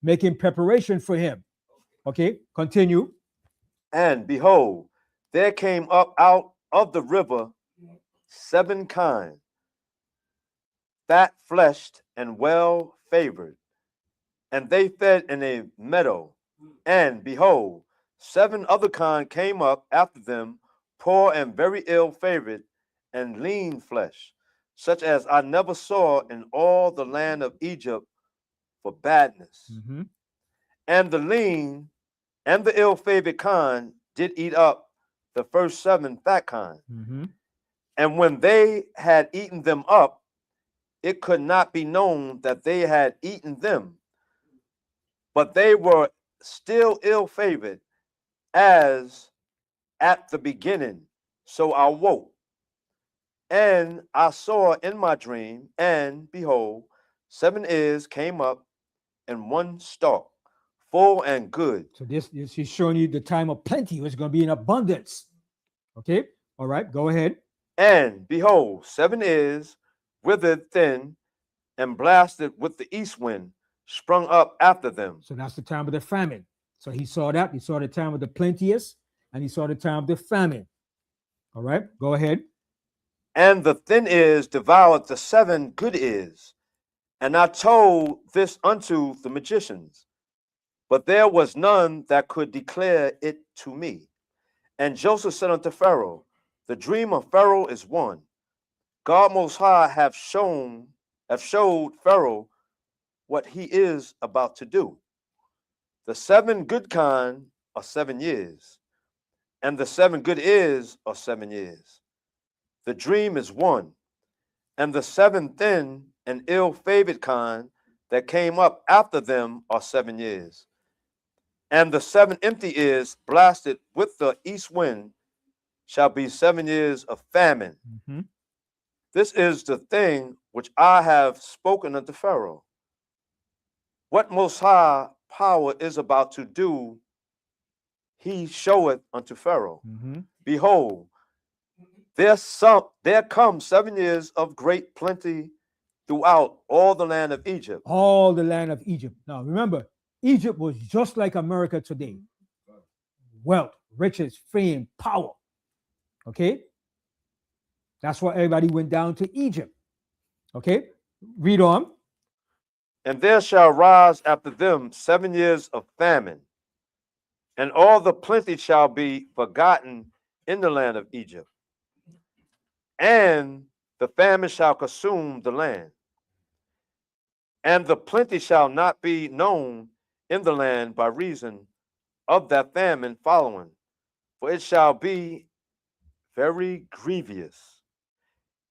making preparation for him. Okay, continue. And behold, there came up out of the river 7 kinds, fat-fleshed and well-favored, and they fed in a meadow. And behold, 7 other kinds came up after them, poor and very ill-favored, and lean flesh, such as I never saw in all the land of Egypt for badness. Mm-hmm. And the lean and the ill-favored kind did eat up the first 7 fat kinds. Mm-hmm. And when they had eaten them up, it could not be known that they had eaten them, but they were still ill-favored as at the beginning. So I woke, and I saw in my dream, and behold, 7 ears came up, and 1 stalk, full and good. So this is showing you the time of plenty. It's going to be in abundance. Okay. All right. Go ahead. And behold, 7 ears, withered thin, and blasted with the east wind, sprung up after them. So that's the time of the famine. So he saw that. He saw the time of the plenteous, and he saw the time of the famine. All right. Go ahead. And the thin ears devoured the 7 good ears. And I told this unto the magicians, but there was none that could declare it to me. And Joseph said unto Pharaoh, the dream of Pharaoh is one. God Most High have showed Pharaoh what he is about to do. The 7 good kind are 7 years, and the 7 good years are 7 years. The dream is one, and the 7 thin and ill-favored kind that came up after them are 7 years. And the 7 empty ears blasted with the east wind shall be 7 years of famine. Mhm. This is the thing which I have spoken unto Pharaoh. What Most High power is about to do, he showeth unto Pharaoh. Mhm. Behold, there come 7 years of great plenty throughout all the land of Egypt. All the land of Egypt. Now remember, Egypt was just like America today. Wealth, riches, fame, power. Okay? That's why everybody went down to Egypt. Okay? Read on. And there shall rise after them 7 years of famine, and all the plenty shall be forgotten in the land of Egypt. And the famine shall consume the land, and the plenty shall not be known in the land by reason of that famine following, for it shall be very grievous.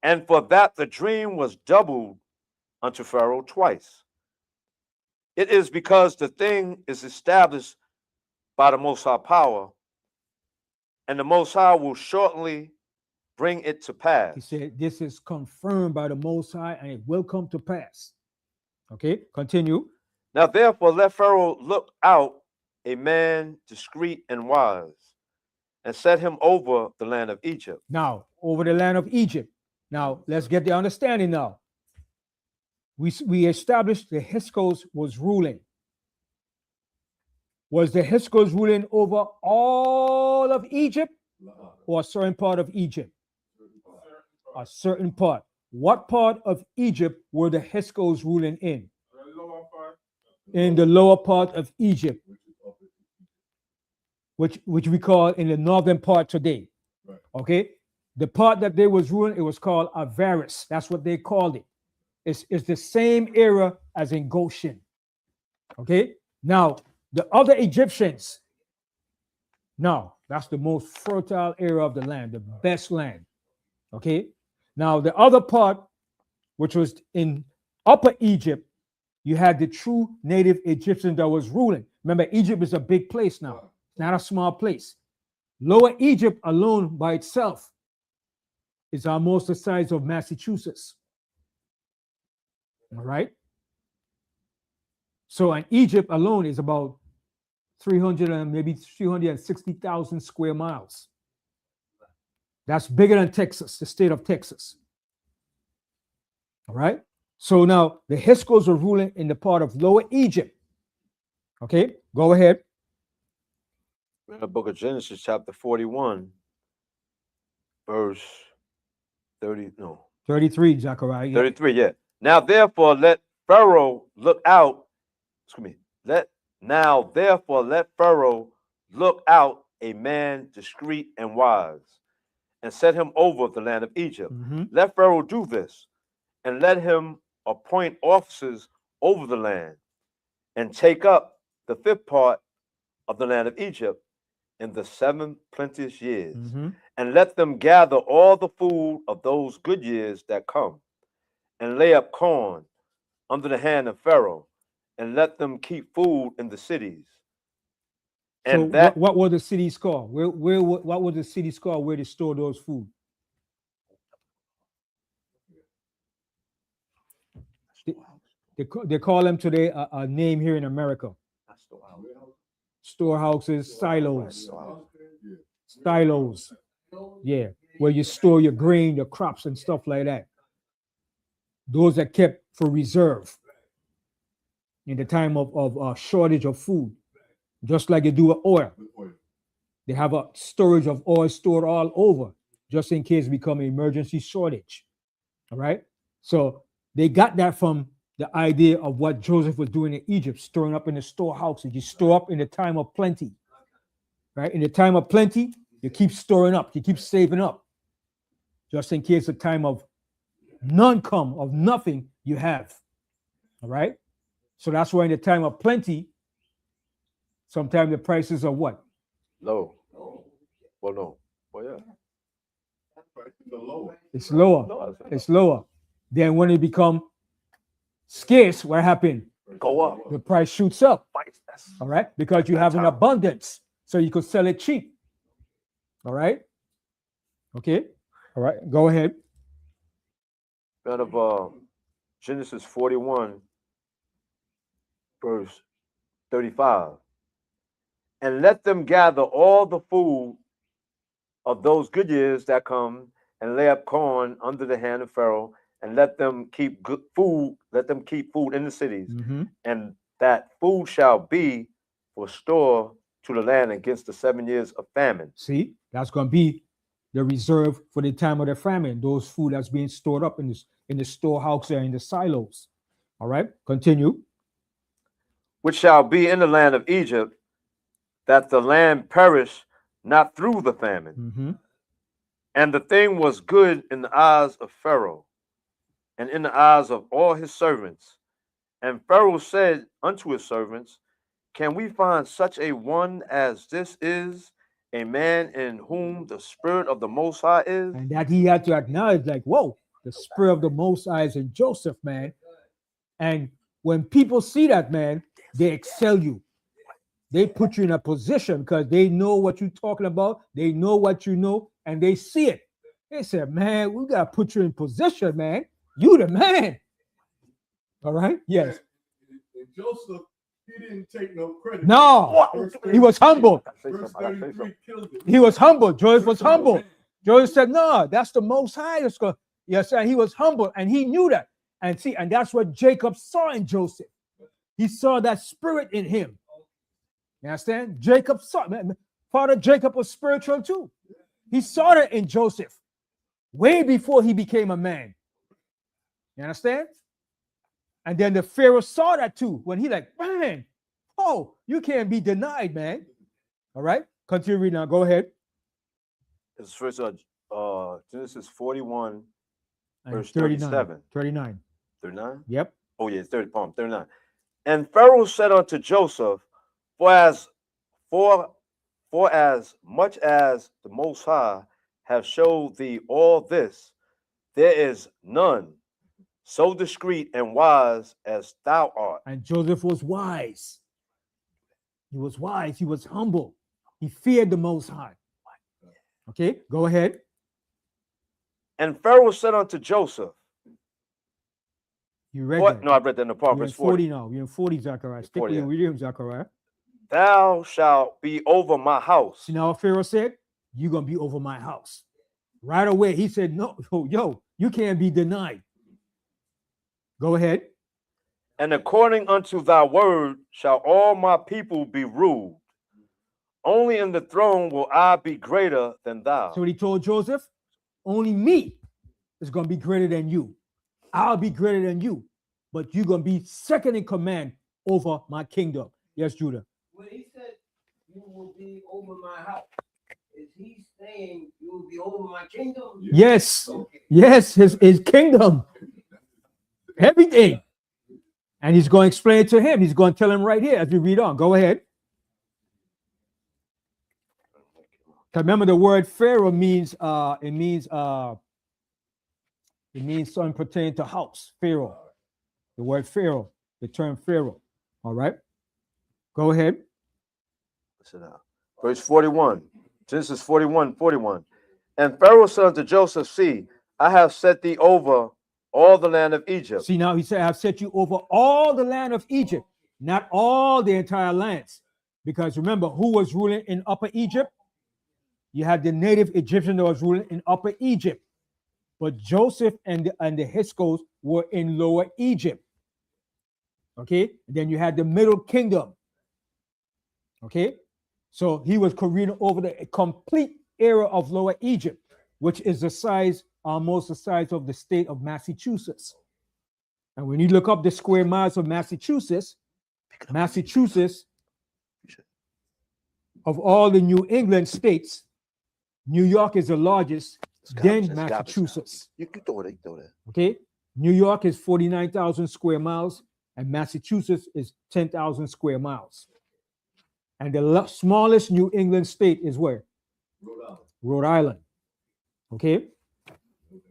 And for that the dream was doubled unto Pharaoh twice. It is because the thing is established by the Most High power, and the Most High will shortly bring it to pass. He said, this is confirmed by the Most High and it will come to pass. Okay, continue. Now therefore let Pharaoh look out a man discreet and wise, and set him over the land of Egypt. Now, over the land of Egypt. Now, let's get the understanding now. We established the Hyksos was ruling. Was the Hyksos ruling over all of Egypt or a certain part of Egypt? A certain part. What part of Egypt were the Hyksos ruling in? In the lower part of Egypt, which we call in the northern part today. Okay? The part that they was ruling, it was called Avaris. That's what they called it. It's the same era as in Goshen. Okay? Now, the other Egyptians, now, that's the most fertile area of the land, the best land. Okay? Now, the other part, which was in Upper Egypt, you had the true native Egyptians that was ruling. Remember, Egypt is a big place now. It's not a small place. Lower Egypt alone by itself is almost the size of Massachusetts. All right? So, in Egypt alone is about 300 and maybe 360,000 square miles. That's bigger than Texas, the state of Texas. All right? So now the Hyksos are ruling in the part of Lower Egypt. Okay, go ahead. In the book of Genesis, chapter 41, verse 33, Zechariah. Yeah. 33, yeah. Now therefore let Pharaoh look out, let Pharaoh look out a man discreet and wise, and set him over the land of Egypt. Mhm. Let Pharaoh do this, and let him appoint officers over the land, and take up the 5th part of the land of Egypt in the 7 plenteous years, Mhm. and let them gather all the food of those good years that come, and lay up corn under the hand of Pharaoh, and let them keep food in the cities. So And that what were the cities called? What were the cities called where they store those food? They call them today a name here in America. Storehouses, silos. Silos. Yeah, where you store your grain, your crops, and stuff like that. Those are kept for reserve in the time of shortage of food, just like you do with oil. They have a storage of oil stored all over, just in case become an emergency shortage. All right. So they got that from the idea of what Joseph was doing in Egypt, storing up in the storehouses. You store up in the time of plenty. Right? In the time of plenty, you keep storing up, you keep saving up. Just in case the time of none come, of nothing you have. All right. So that's why in the time of plenty, sometimes the prices are what? low. Well, no. Well, yeah. The lower. It's lower. No, It's lower. Then when it become scarce, what happened? go up. The price shoots up. That's All right, because you that have an time. abundance, so you could sell it cheap. All right. Okay. All right. Go ahead. out of Genesis 41, verse 35. And let them gather all the food of those good years that come, and lay up corn under the hand of Pharaoh, and let them keep good food, let them keep food in the cities, and that food shall be for store to the land against the 7 years of famine. See, that's going to be the reserve for the time of the famine. Those food that's being stored up in the storehouse or in the silos. All right, continue. Which shall be in the land of Egypt, that the land perish not through the famine. And the thing was good in the eyes of Pharaoh, and in the eyes of all his servants. And Pharaoh said unto his servants, can we find such a one as this is, a man in whom the Spirit of the Most High is? And that he had to acknowledge, like, whoa, the Spirit of the Most High is in Joseph, man. And when people see that, man, they excel you. They put you in a position because they know what you're talking about. They know what you know, and they see it. They said, man, we got to put you in position, man. You the man. All right? Yes. And Joseph, he didn't take no credit. No, he was humble. Verse 33 killed him. He was humble. Joseph was humble. Joseph said, no, that's the Most High. Yes, and he was humble, and he knew that. And see, and that's what Jacob saw in Joseph. He saw that spirit in him. You understand? Jacob saw, man, Father Jacob was spiritual too. He saw that in Joseph way before he became a man. You understand? And then the Pharaoh saw that too when he like, man, oh, you can't be denied, man. All right, continue reading now. Go ahead. It's first Genesis 41, And verse 39. 37. 39. 39? Yep. Oh, yeah, 39. And Pharaoh said unto Joseph, for as much as the Most High have showed thee all this, there is none so discreet and wise as thou art. And Joseph was wise. He was wise. He was humble. He feared the Most High. Okay, go ahead. And Pharaoh said unto Joseph, You read what? that. No, I read that in the part, You're in verse 40. 40 now. You're in 40, Zechariah. Stick 40, with yeah. William, Zechariah. Thou shalt be over my house. See now what Pharaoh said? You're going to be over my house. Right away, he said, no, yo, you can't be denied. Go ahead. And according unto thy word shall all my people be ruled. Only in the throne will I be greater than thou. So he told Joseph, only me is going to be greater than you. I'll be greater than you, but you're going to be second in command over my kingdom. Yes, Judah. When he said you will be over my house, is he saying you will be over my kingdom? Yes. Okay. Yes, his kingdom. Everything. And he's going to explain it to him. He's going to tell him right here as we read on. Go ahead. Remember, the word Pharaoh means it means something pertaining to house. Pharaoh. The word Pharaoh, the term Pharaoh. All right. Go ahead. Verse 41. Genesis 41, 41. And Pharaoh said unto Joseph, see, I have set thee over all the land of Egypt. See, now he said, I have set you over all the land of Egypt, not all the entire lands. Because remember, who was ruling in Upper Egypt? You had the native Egyptian that was ruling in Upper Egypt. But Joseph and the Hyksos were in Lower Egypt. Okay? Then you had the Middle Kingdom. Okay? So he was ruling over the complete area of Lower Egypt, which is the size, almost the size of the state of Massachusetts. And when you look up the square miles of Massachusetts, of all the New England states, New York is the largest, then Massachusetts. You can throw it. Okay? New York is 49,000 square miles, and Massachusetts is 10,000 square miles. And the smallest New England state is where? Rhode Island. Okay.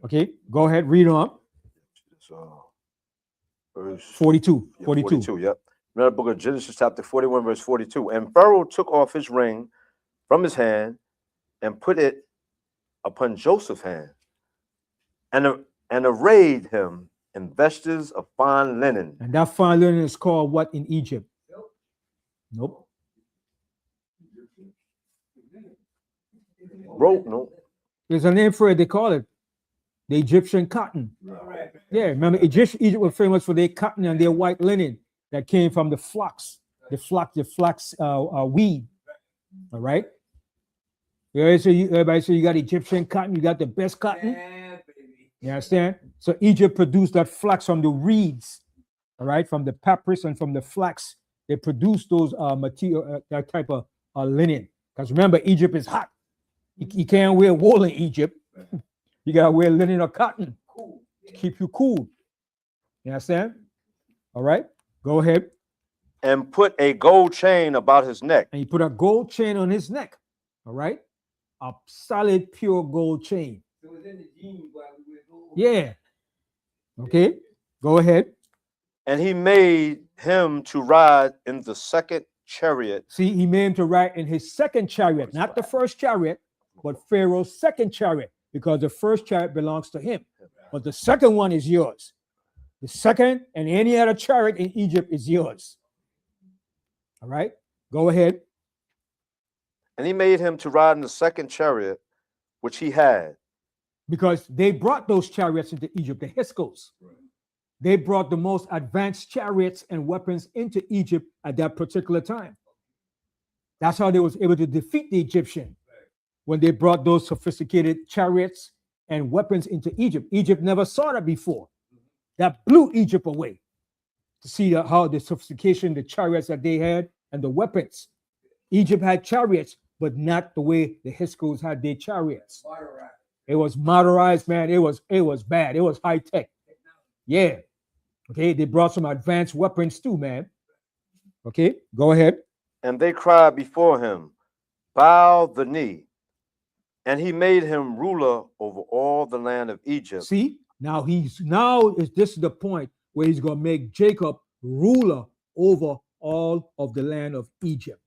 Okay. Go ahead. Read on. So, verse 42. yeah, 42. Yep. Remember the book of Genesis, chapter 41, verse 42. And Pharaoh took off his ring from his hand and put it upon Joseph's hand, and arrayed him in vestures of fine linen. And that fine linen is called what in Egypt? Nope. Rope, no. There's a name for it. They call it the Egyptian cotton. Yeah, remember Egypt was famous for their cotton and their white linen that came from the flax weed. All right. Everybody say you got Egyptian cotton, you got the best cotton. You understand? So Egypt produced that flax from the reeds, all right, from the papyrus and from the flax. They produced those material, that type of linen. Because remember, Egypt is hot. You can't wear wool in Egypt. You gotta wear linen or cotton to keep you cool. You understand? All right, go ahead. And put a gold chain about his neck. And he put a gold chain on his neck. All right, a solid pure gold chain. So it was in the genes while we were gold. Yeah. Okay, go ahead. And he made him to ride in the second chariot. See, he made him to ride in his second chariot, not the first chariot, but Pharaoh's second chariot, because the first chariot belongs to him. But the second one is yours. The second and any other chariot in Egypt is yours. All right, go ahead. And he made him to ride in the second chariot, which he had. Because they brought those chariots into Egypt, the Hyksos. They brought the most advanced chariots and weapons into Egypt at that particular time. That's how they was able to defeat the Egyptian, when they brought those sophisticated chariots and weapons into Egypt. Egypt never saw that before. That blew Egypt away to see how the sophistication, the chariots that they had, and the weapons. Egypt had chariots, but not the way the Hyksos had their chariots. It was motorized, man. It was bad. It was high tech. Yeah. Okay, they brought some advanced weapons too, man. Okay, go ahead. And they cried before him, bow the knee. And he made him ruler over all the land of Egypt. See, this is the point where he's gonna make Jacob ruler over all of the land of Egypt.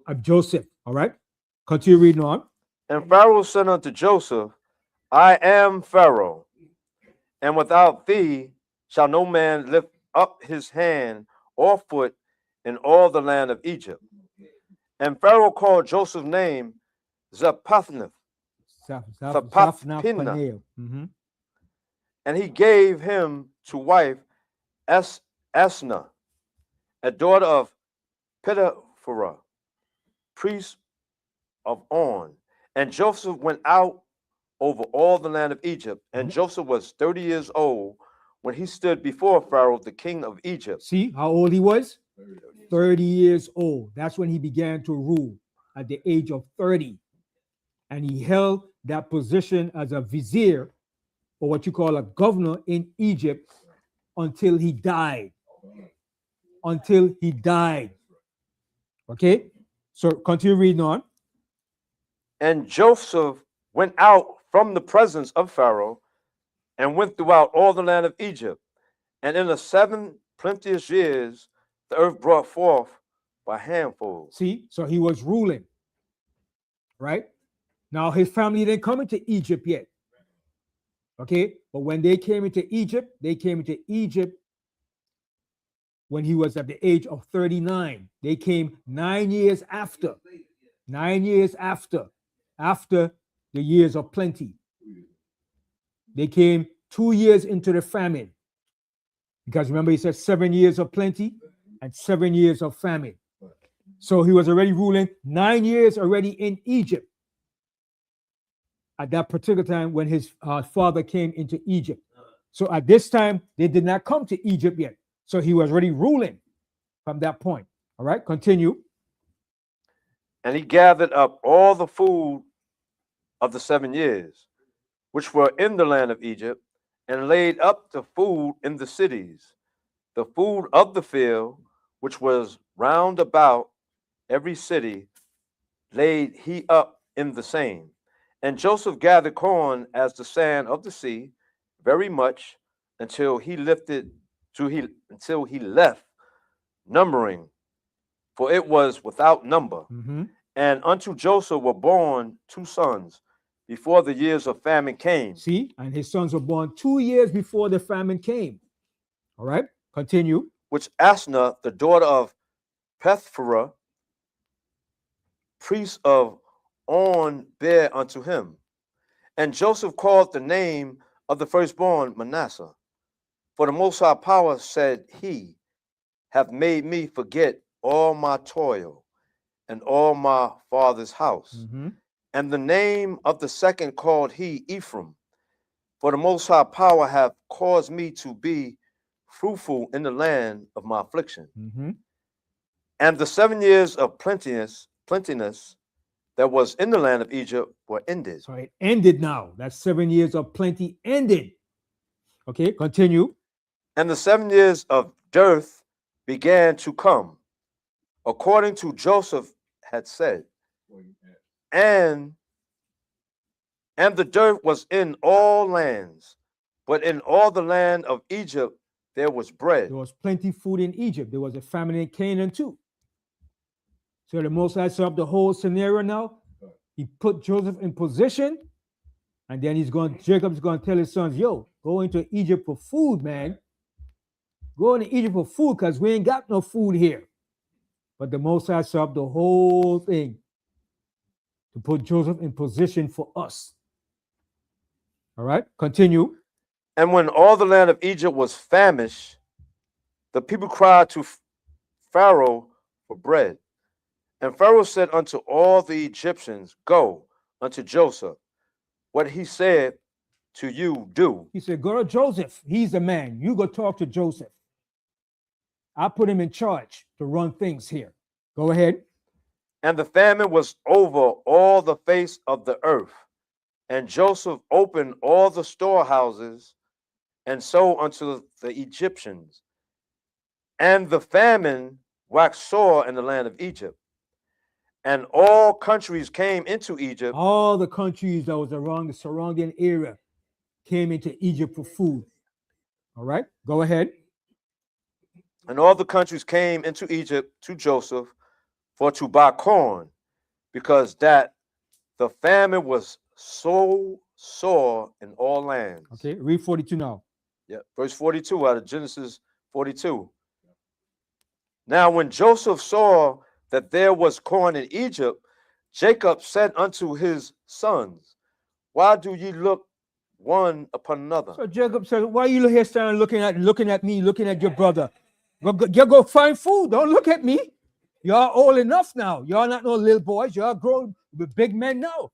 Of Joseph. All right. Continue reading on. And Pharaoh said unto Joseph, I am Pharaoh, and without thee shall no man lift up his hand or foot in all the land of Egypt. And Pharaoh called Joseph's name Zaphath-Panah. Mm-hmm. And he gave him to wife Asna, a daughter of Potiphar, priest of On. And Joseph went out over all the land of Egypt. And Joseph was 30 years old when he stood before Pharaoh, the king of Egypt. See how old he was? 30 years old. That's when he began to rule, at the age of 30. And he held that position as a vizier, or what you call a governor in Egypt, until he died. Until he died. Okay? So continue reading on. And Joseph went out from the presence of Pharaoh and went throughout all the land of Egypt. And in the 7 plenteous years, the earth brought forth by handfuls. See, so he was ruling, right? Now his family didn't come into Egypt yet. Okay, but when they came into Egypt when he was at the age of 39. They came 9 years after. 9 years after the years of plenty. They came 2 years into the famine. Because remember, he said 7 years of plenty and 7 years of famine. So he was already ruling 9 years already in Egypt at that particular time when his father came into Egypt. So at this time, they did not come to Egypt yet. So he was already ruling from that point. All right, continue. And he gathered up all the food of the 7 years, which were in the land of Egypt, and laid up the food in the cities, the food of the field, which was round about every city laid he up in the same. And Joseph gathered corn as the sand of the sea, very much, until he left numbering, for it was without number. And unto Joseph were born 2 sons before the years of famine came. See, and his sons were born 2 years before the famine came. All right, continue. Which Asna, the daughter of Pethphera, priest of On, bare unto him. And Joseph called the name of the firstborn Manasseh. For the Most High Power, said he, have made me forget all my toil and all my father's house. And the name of the second called he Ephraim. For the Most High Power have caused me to be fruitful in the land of my affliction. And the 7 years of plentiness that was in the land of Egypt were ended. So it ended now. That 7 years of plenty ended. Okay, continue. And the 7 years of dearth began to come, according to Joseph had said. And the dearth was in all lands, but in all the land of Egypt there was bread. There was plenty food in Egypt. There was a famine in Canaan too. So the Most High set up the whole scenario now. He put Joseph in position, and then Jacob's going to tell his sons, yo, go into Egypt for food, man. Go into Egypt for food because we ain't got no food here. But the Most High set up the whole thing to put Joseph in position for us. All right, continue. And when all the land of Egypt was famished, the people cried to Pharaoh for bread. And Pharaoh said unto all the Egyptians, go unto Joseph. What he said to you, do. He said, go to Joseph. He's the man. You go talk to Joseph. I put him in charge to run things here. Go ahead. And the famine was over all the face of the earth. And Joseph opened all the storehouses and so unto the Egyptians. And the famine waxed sore in the land of Egypt. And all countries came into Egypt. All the countries that was around the surrounding area came into Egypt for food. All right, go ahead. And all the countries came into Egypt to Joseph for to buy corn, because that the famine was so sore in all lands. Okay, read 42 now. Yeah, verse 42 out of Genesis 42. Now when Joseph saw that there was corn in Egypt, Jacob said unto his sons, why do ye look one upon another? So Jacob said, why are you here standing looking at me, looking at your brother? Go find food. Don't look at me. Y'all old enough now. Y'all not no little boys. Y'all grown big men now.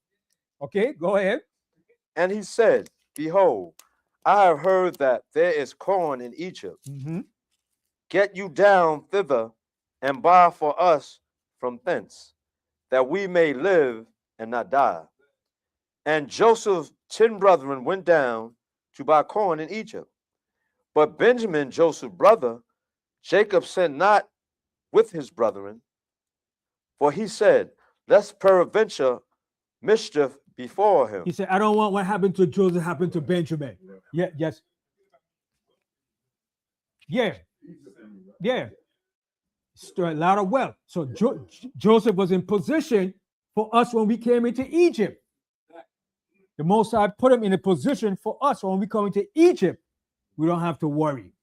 Okay, go ahead. And he said, behold, I have heard that there is corn in Egypt. Get you down thither and buy for us from thence, that we may live and not die. And Joseph's 10 brethren went down to buy corn in Egypt. But Benjamin, Joseph's brother, Jacob sent not with his brethren, for he said, lest peradventure mischief before him. He said, I don't want what happened to Joseph happen to Benjamin. Yeah, yes. Yeah. A lot of wealth. So Joseph was in position for us when we came into Egypt. The Most High put him in a position for us when we come into Egypt. We don't have to worry.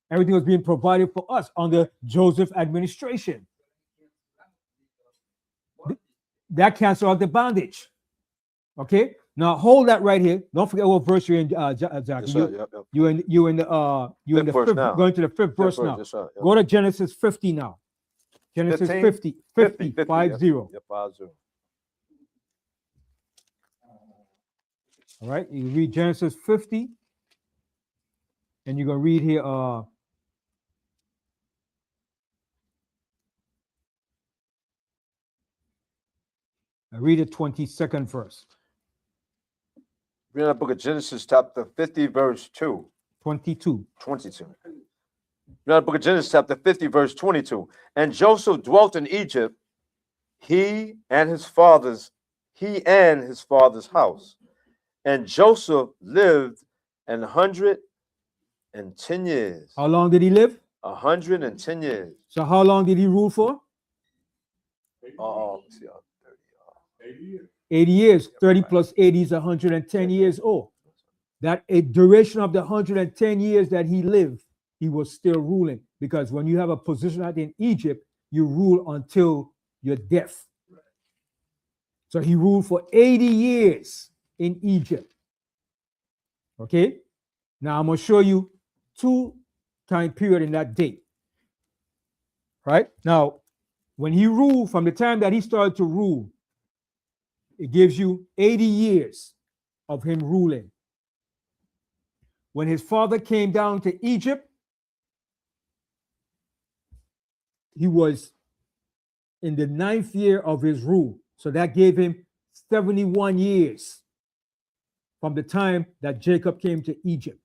Everything was being provided for us under Joseph's administration. That canceled out the bondage. Okay? Now hold that right here. Don't forget what verse you're in, Zach. Yes, You in the fifth, going to the fifth verse now. Yes, sir. Go to Genesis 50 now. Genesis 50, 50, 50. Yep, 50. All right, you read Genesis 50, and you're gonna read here. Read the 22nd verse. Read the book of Genesis, chapter 50, verse 2. 22. Read the book of Genesis, chapter 50, verse 22. And Joseph dwelt in Egypt, he and his father's house. And Joseph lived 110 years. How long did he live? 110 years. So how long did he rule for? Let's see, 80 years. 30 plus 80 is 110 years old. That a duration of the 110 years that he lived, he was still ruling. Because when you have a position like in Egypt, you rule until your death. So he ruled for 80 years in Egypt. Okay? Now I'm going to show you two time period in that date. Right? Now, when he ruled, from the time that he started to rule, it gives you 80 years of him ruling. When his father came down to Egypt, he was in the 9th year of his rule. So that gave him 71 years from the time that Jacob came to Egypt.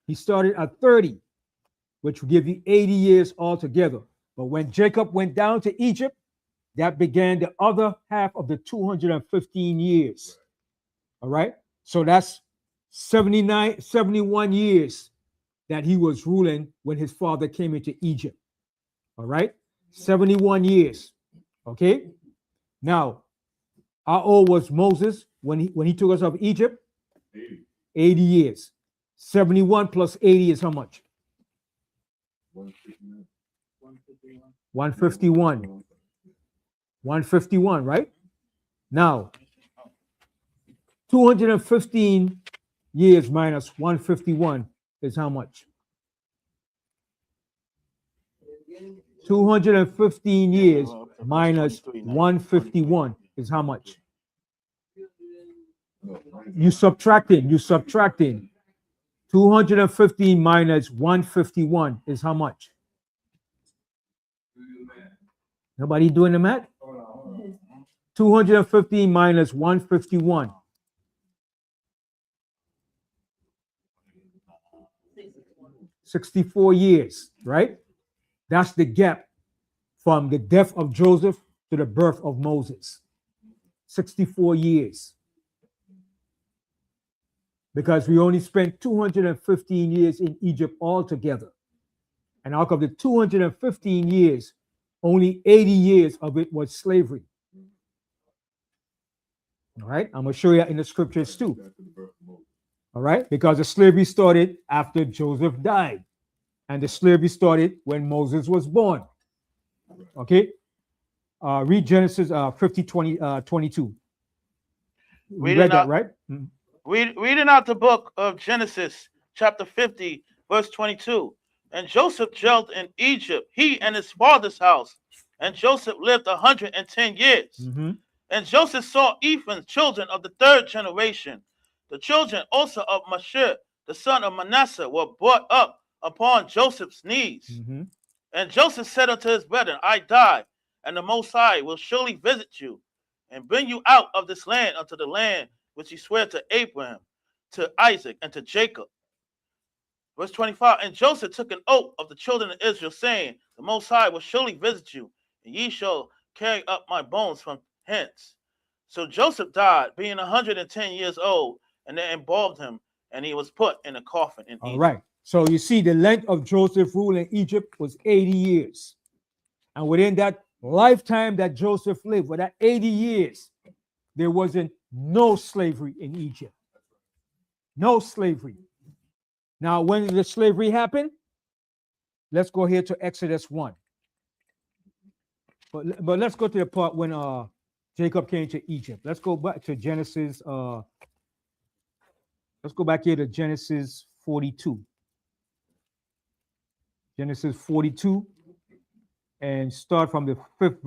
He started at 30, which will give you 80 years altogether. But when Jacob went down to Egypt, that began the other half of the 215 years. All right? So that's 71 years that he was ruling when his father came into Egypt. All right? 71 years. Okay? Now, how old was Moses when he took us out of Egypt? 80 years. 71 plus 80 is how much? 151. 151, right? Now, 215 years minus 151 is how much? 215 years minus 151 is how much? You subtracting. 215 minus 151 is how much? Nobody doing the math? 215 minus 151. 64 years, right? That's the gap from the death of Joseph to the birth of Moses. 64 years. Because we only spent 215 years in Egypt altogether. And out of the 215 years, only 80 years of it was slavery. All right, I'm going to show you in the scriptures too. All right, because the slavery started after Joseph died, and the slavery started when Moses was born. Okay, read Genesis 22. We read that, right? Reading out the book of Genesis, chapter 50, verse 22. And Joseph dwelt in Egypt, he and his father's house. And Joseph lived 110 years. Mm-hmm. And Joseph saw Ephraim's children of the 3rd generation. The children also of Mashir, the son of Manasseh, were brought up upon Joseph's knees. Mm-hmm. And Joseph said unto his brethren, I die, and the Most High will surely visit you, and bring you out of this land unto the land which he sware to Abraham, to Isaac, and to Jacob. Verse 25, and Joseph took an oath of the children of Israel, saying, the Most High will surely visit you, and ye shall carry up my bones from hence. So Joseph died, being 110 years old, and they embalmed him, and he was put in a coffin in Egypt. All right. So you see, the length of Joseph's rule in Egypt was 80 years. And within that lifetime that Joseph lived, for that 80 years, there wasn't no slavery in Egypt. No slavery. Now, when did the slavery happen? Let's go here to Exodus 1. But let's go to the part when Jacob came to Egypt. Let's go back to Genesis. Let's go back here to Genesis 42. Genesis 42, and start from the fifth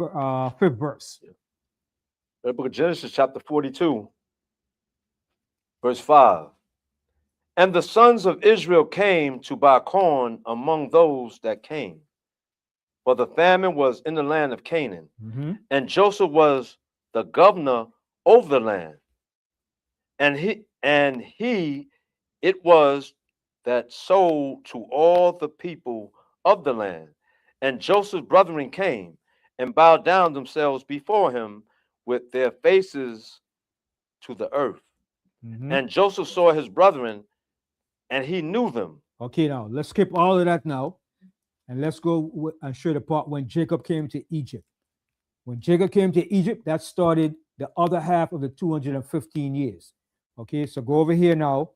verse. The book of Genesis, chapter 42, verse 5. And the sons of Israel came to buy corn among those that came, for the famine was in the land of Canaan. Mm-hmm. And Joseph was the governor over the land. And he it was that sold to all the people of the land. And Joseph's brethren came and bowed down themselves before him with their faces to the earth. Mhm. And Joseph saw his brethren, and he knew them. Okay, now let's skip all of that now, and let's go and show the part when Jacob came to Egypt. When Jacob came to Egypt, that started the other half of the 215 years. Okay, so go over here now.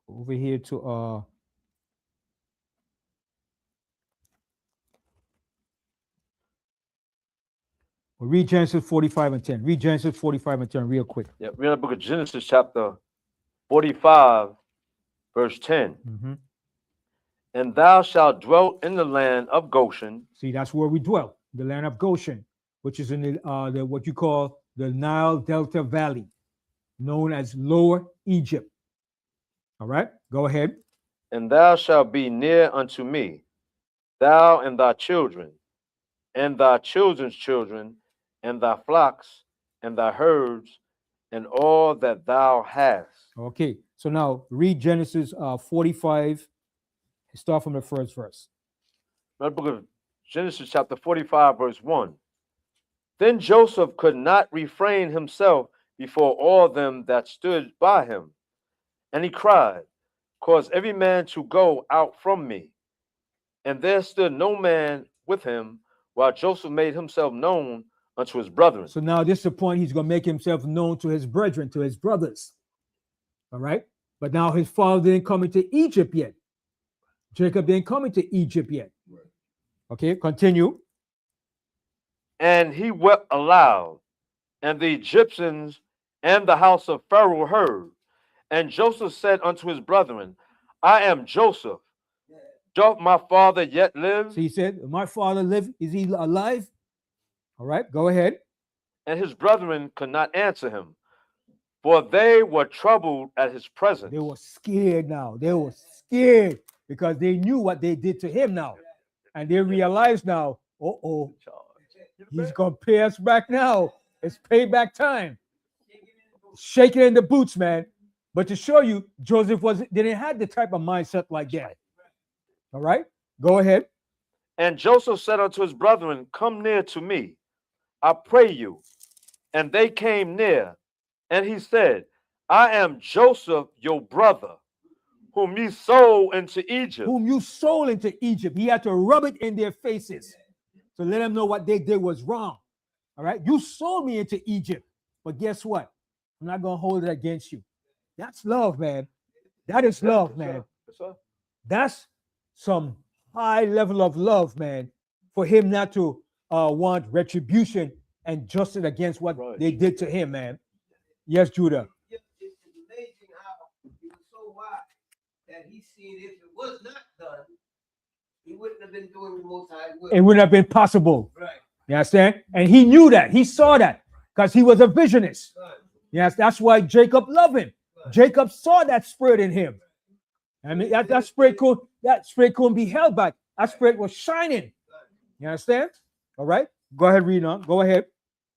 Over here to read Genesis 45 and 10. Read Genesis 45 and 10 real quick. Yeah, we're in the book of Genesis, chapter 45, verse 10. Mhm. And thou shalt dwell in the land of Goshen, See, that's where we dwell, the land of Goshen, which is in the what you call the Nile Delta Valley, known as Lower Egypt. All right, go ahead. and thou shalt be near unto me, thou and thy children, and thy children's children, and thy flocks, and thy herds, and all that thou hast. Okay, so now read Genesis 45. Start from the first verse. The book of Genesis, chapter 45, verse 1. Then Joseph could not refrain himself before all them that stood by him. And he cried, Cause every man to go out from me. And there stood no man with him, while Joseph made himself known unto his brethren. So now this is the point he's going to make himself known to his brethren, to his brothers. All right, but now his father didn't come into Egypt yet. Jacob didn't come into Egypt yet. Okay, continue. And he wept aloud, and the Egyptians and the house of Pharaoh heard. And Joseph said unto his brethren, I am Joseph. Doth my father yet live? So he said, my father live, is he alive? All right, go ahead. And his brethren could not answer him, for they were troubled at his presence. They were scared now. They were scared because they knew what they did to him now. And they realized now, he's going to pay us back now. It's payback time. Shaking in the boots, man. But to show you, Joseph didn't have the type of mindset like that. All right, go ahead. And Joseph said unto his brethren, Come near to me, I pray you. And they came near. And he said, I am Joseph, your brother, whom ye sold into Egypt. Whom you sold into Egypt. He had to rub it in their faces to let them know what they did was wrong. All right, you sold me into Egypt. But guess what? I'm not going to hold it against you. That's love, man. That is love, man. That's some high level of love, man, for him not to want retribution and justice against what they did to him, man. Yes, Judah. It's amazing how he was so wise that he seen if it was not done, he wouldn't have been doing the Most High will. It wouldn't have been possible. Right. You understand? And he knew that. He saw that because he was a visionist. Right. Yes, that's why Jacob loved him. Right. Jacob saw that spirit in him. I mean, that spirit couldn't be held back. That spirit was shining. You understand? All right. Go ahead, read on. Go ahead.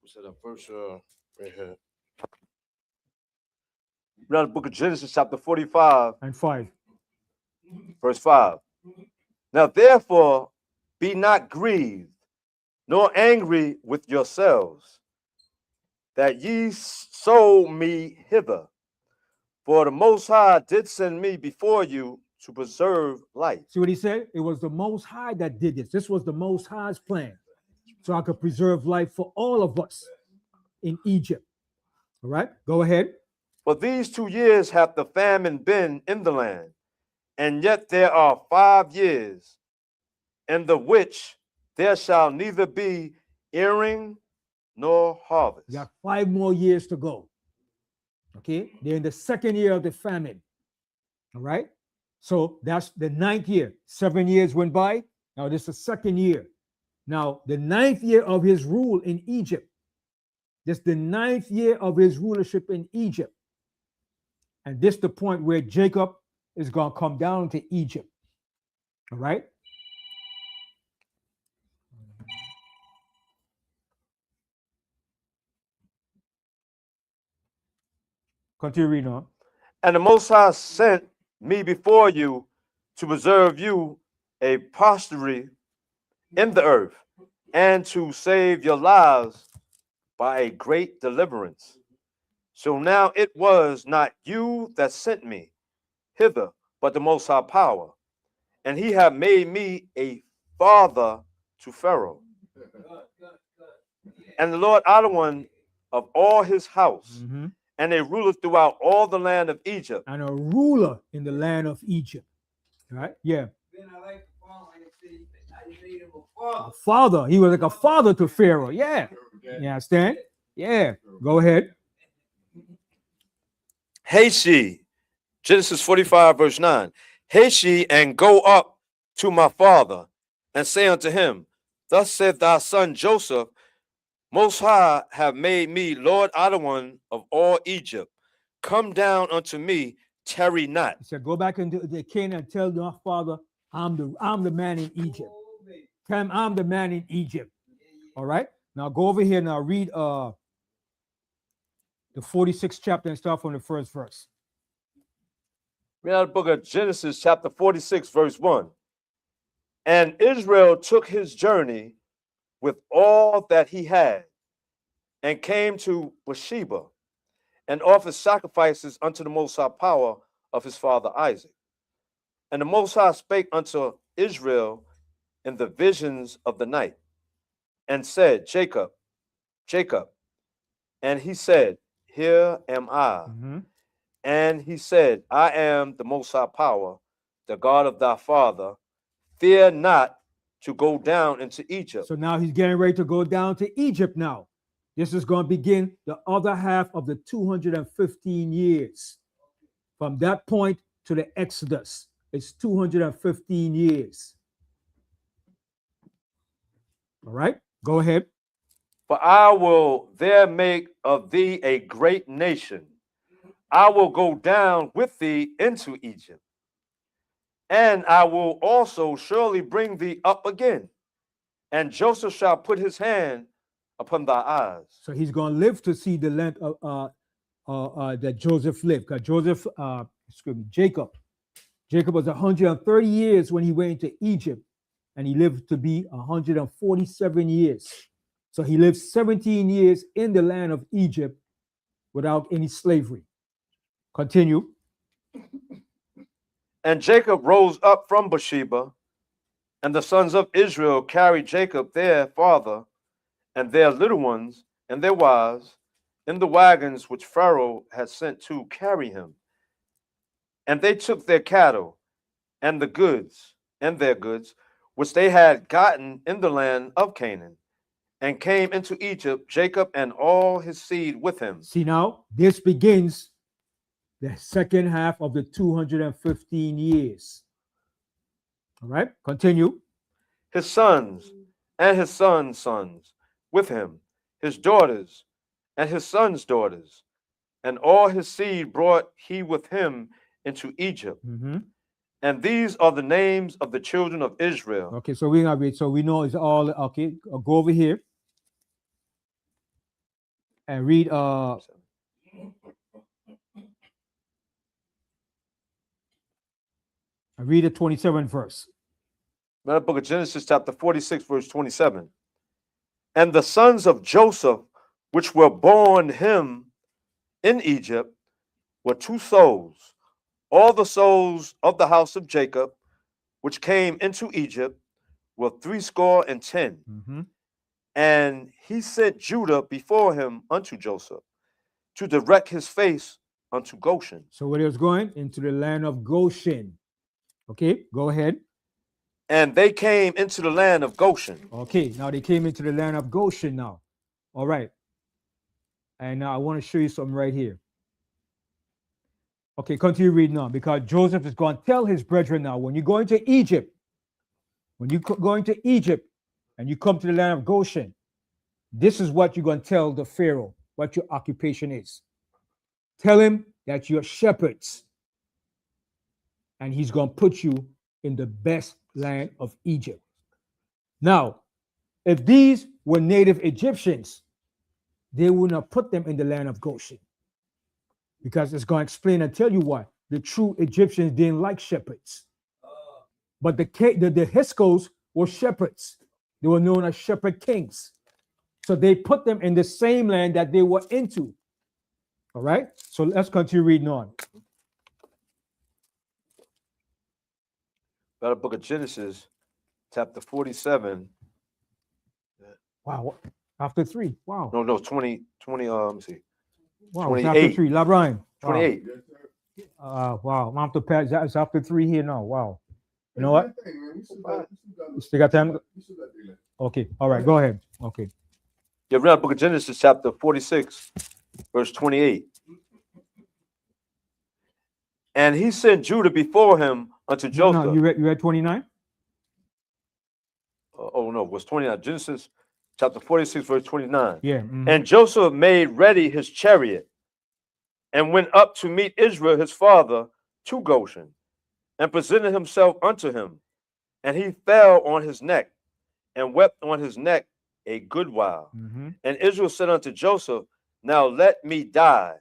So the first right here. Read the book of Genesis, chapter 45, and 5. Verse 5. Now therefore be not grieved, nor angry with yourselves, that ye sold me hither. For the Most High did send me before you to preserve life. See what he said? It was the Most High that did this. This was the Most High's plan. So I could preserve life for all of us in Egypt. All right, go ahead. For these 2 years hath the famine been in the land, and yet there are 5 years, in the which there shall neither be earing nor harvest. You got 5 more years to go. Okay, they're in the 2nd year of the famine. All right, so that's the 9th year. 7 years went by. Now this is the 2nd year. Now the 9th year of his rule in Egypt. This is the 9th year of his rulership in Egypt. And this is the point where Jacob is going to come down to Egypt. All right. Continue reading on. And the Most High sent me before you to preserve you a posterity in the earth, and to save your lives by a great deliverance. So now it was not you that sent me hither, but the Most High Power. And he have made me a father to Pharaoh, and the Lord Adawan of all his house, and a ruler throughout all the land of Egypt. And a ruler in the land of Egypt. Right? Yeah. Then I like the father, I say, I made him a father. A father. He was like a father to Pharaoh. Yeah. You understand? Yeah. Go ahead. Haste ye, Genesis 45, verse 9. Haste ye and go up to my father, and say unto him, Thus saith thy son Joseph, Most High have made me Lord Adawan of all Egypt. Come down unto me, tarry not. He said, go back into the Canaan and tell your father, I'm the man in Egypt. Tell him I'm the man in Egypt. All right. Now go over here now. Read the 46th chapter and start from the first verse. Read out the book of Genesis, chapter 46, verse 1. And Israel took his journey with all that he had, and came to Beersheba, and offered sacrifices unto the Most High Power of his father Isaac. And the Most High spake unto Israel in the visions of the night, and said, Jacob, Jacob. And he said, Here am I. And he said, I am the Most High Power, the God of thy father. Fear not to go down into Egypt. So now he's getting ready to go down to Egypt now. This is going to begin the other half of the 215 years. From that point to the Exodus, it's 215 years. All right, go ahead. For I will there make of thee a great nation. I will go down with thee into Egypt, and I will also surely bring thee up again. And Joseph shall put his hand upon thy eyes. So he's going to live to see the length of that Joseph lived. Because Jacob was 130 years when he went into Egypt, and he lived to be 147 years. So he lived 17 years in the land of Egypt without any slavery. Continue. And Jacob rose up from Beersheba, and the sons of Israel carried Jacob their father, and their little ones, and their wives, in the wagons which Pharaoh had sent to carry him. And they took their cattle, and the goods, and their goods, which they had gotten in the land of Canaan, and came into Egypt, Jacob and all his seed with him. See now, this begins the second half of the 215 years. All right, continue. His sons and his sons' sons with him, his daughters and his sons' daughters, and all his seed brought he with him into Egypt. And these are the names of the children of Israel. Okay, so we're gonna read. So we know it's all okay. Go over here and read. Read the 27th verse. The book of Genesis, chapter 46, verse 27. And the sons of Joseph, which were born him in Egypt, were 2 souls. All the souls of the house of Jacob, which came into Egypt, were 70. And he sent Judah before him unto Joseph, to direct his face unto Goshen. So where he was going? Into the land of Goshen. Okay, go ahead. And they came into the land of Goshen. Okay, now they came into the land of Goshen now. All right. And now I want to show you something right here. Okay, continue reading now, because Joseph is going to tell his brethren now, when you go into Egypt, when you go into Egypt and you come to the land of Goshen, this is what you're going to tell the Pharaoh, what your occupation is. Tell him that you're shepherds, and he's going to put you in the best land of Egypt. Now, if these were native Egyptians, they would not put them in the land of Goshen, because it's going to explain and tell you why. the true Egyptians didn't like shepherds. But the Hyksos were shepherds. They were known as shepherd kings. So they put them in the same land that they were into. All right? So let's continue reading on. By the book of Genesis, chapter 47. Wow. After 3. Wow. No, 20, let me see. Wow. It's 28. after 3. LaBrian. 28. Wow. I'm after pass. It's after 3 here now. Wow. You know what? You Still got time? Okay. All right. Go ahead. Okay. Yeah, read the book of Genesis, chapter 46, verse 28. And he sent Judah before him unto Joseph. No, you read 29? No, it was 29. Genesis chapter 46, verse 29. Yeah. And Joseph made ready his chariot and went up to meet Israel his father to Goshen and presented himself unto him. And he fell on his neck and wept on his neck a good while. And Israel said unto Joseph, now let me die,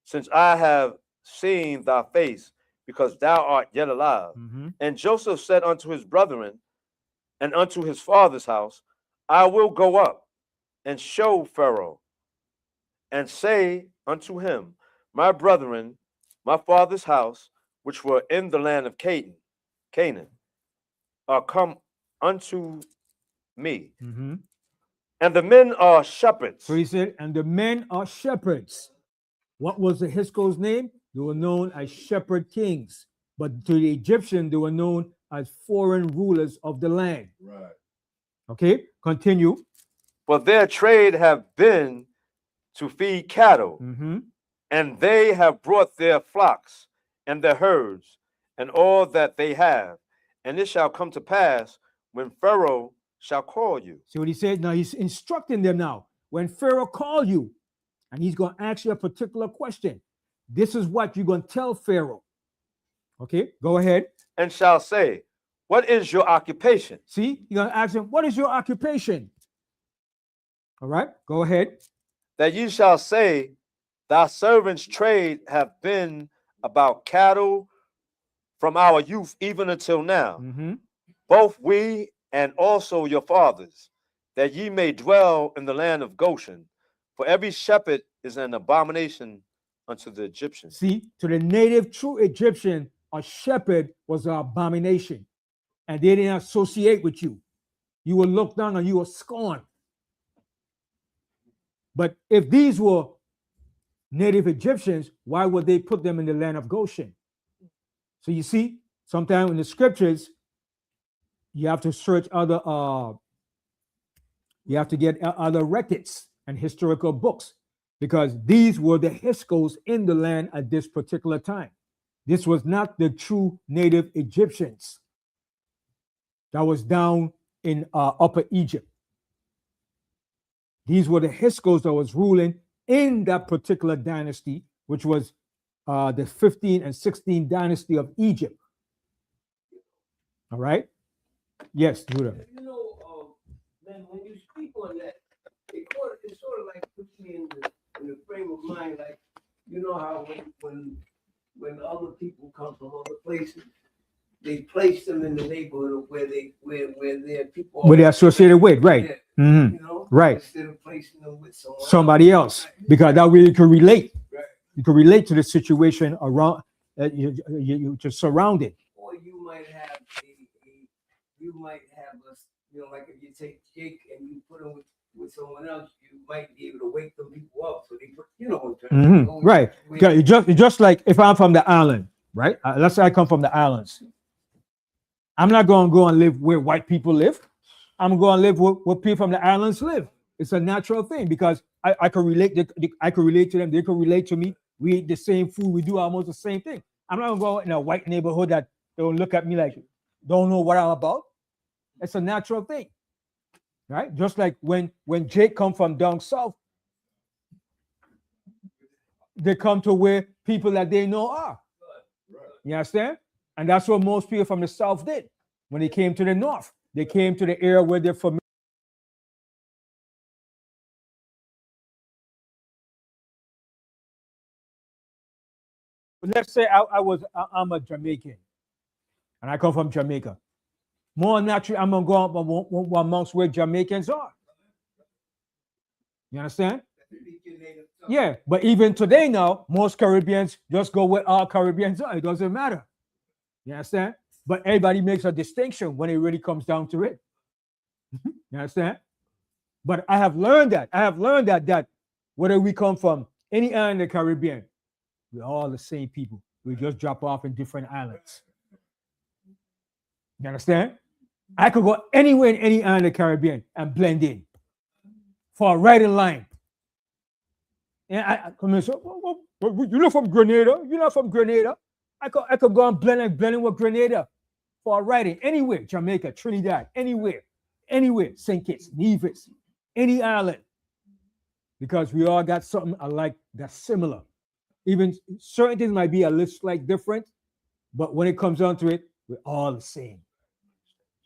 since I have seen thy face, because thou art yet alive. And Joseph said unto his brethren and unto his father's house, I will go up and show Pharaoh, and say unto him, my brethren, my father's house, which were in the land of Canaan, are come unto me. And the men are shepherds. So he said, and the men are shepherds. What was the Hyksos' name? They were known as shepherd kings. But to the Egyptian, they were known as foreign rulers of the land. Right. Okay, continue. For their trade have been to feed cattle, and they have brought their flocks and their herds and all that they have. And it shall come to pass when Pharaoh shall call you. See what he said? Now he's instructing them now. When Pharaoh call you, and he's going to ask you a particular question, this is what you're going to tell Pharaoh. Okay, go ahead. And shall say, what is your occupation? See, you're going to ask him, what is your occupation? All right, go ahead. That you shall say, thy servants' trade have been about cattle from our youth even until now, both we and also your fathers, that ye may dwell in the land of Goshen. For every shepherd is an abomination unto the Egyptians. See, to the native true Egyptian, a shepherd was an abomination, and they didn't associate with you. You were looked down and you were scorned. But if these were native Egyptians, why would they put them in the land of Goshen? So you see, sometimes in the scriptures, you have to search other, you have to get other records and historical books, because these were the Hyksos in the land at this particular time. This was not the true native Egyptians that was down in Upper Egypt. These were the Hyksos that was ruling in that particular dynasty, which was the 15 and 16 dynasty of Egypt. All right? Yes, Judah. You know, man, when you speak on that, it sort of like puts me in the frame of mind, like, you know how when other people come from other places, they place them in the neighborhood where their people Where they're associated with, right? Yeah, you know, right. Instead of placing them with somebody else, because that way you can relate. Right. You can relate to the situation around you just surrounded. Or you might have us, you know, like if you take Jake and you put him with someone else, you might be able to wake them people up. So they put, you know, right. Just like if I'm from the island, right? Let's say I come from the islands. I'm not going to go and live where white people live. I'm going to live where people from the islands live. It's a natural thing because I can relate. I can relate to them. They can relate to me. We eat the same food. We do almost the same thing. I'm not going to go in a white neighborhood that they'll look at me like, don't know what I'm about. It's a natural thing, right? Just like when Jake come from down south, they come to where people that they know are. You understand? And that's what most people from the south did when they came to the north. They came to the area where they're familiar. let's say I'm a Jamaican and I come from Jamaica. More naturally, I'm gonna go amongst where Jamaicans are. You understand? Yeah, but even today now, most Caribbeans just go where all Caribbeans are. It doesn't matter. You understand? But everybody makes a distinction when it really comes down to it. You understand? But I have learned that whether we come from any island in the Caribbean, we're all the same people. We just drop off in different islands. You understand? I could go anywhere in any island in the Caribbean and blend in for a right in line. And I come and say, you're not from Grenada. You're not from Grenada. I could go and blend in with Grenada for a writing anywhere. Jamaica, Trinidad, anywhere, St. Kitts, Nevis, any island, because we all got something alike that's similar. Even certain things might be a little slight different, but when it comes down to it, we're all the same.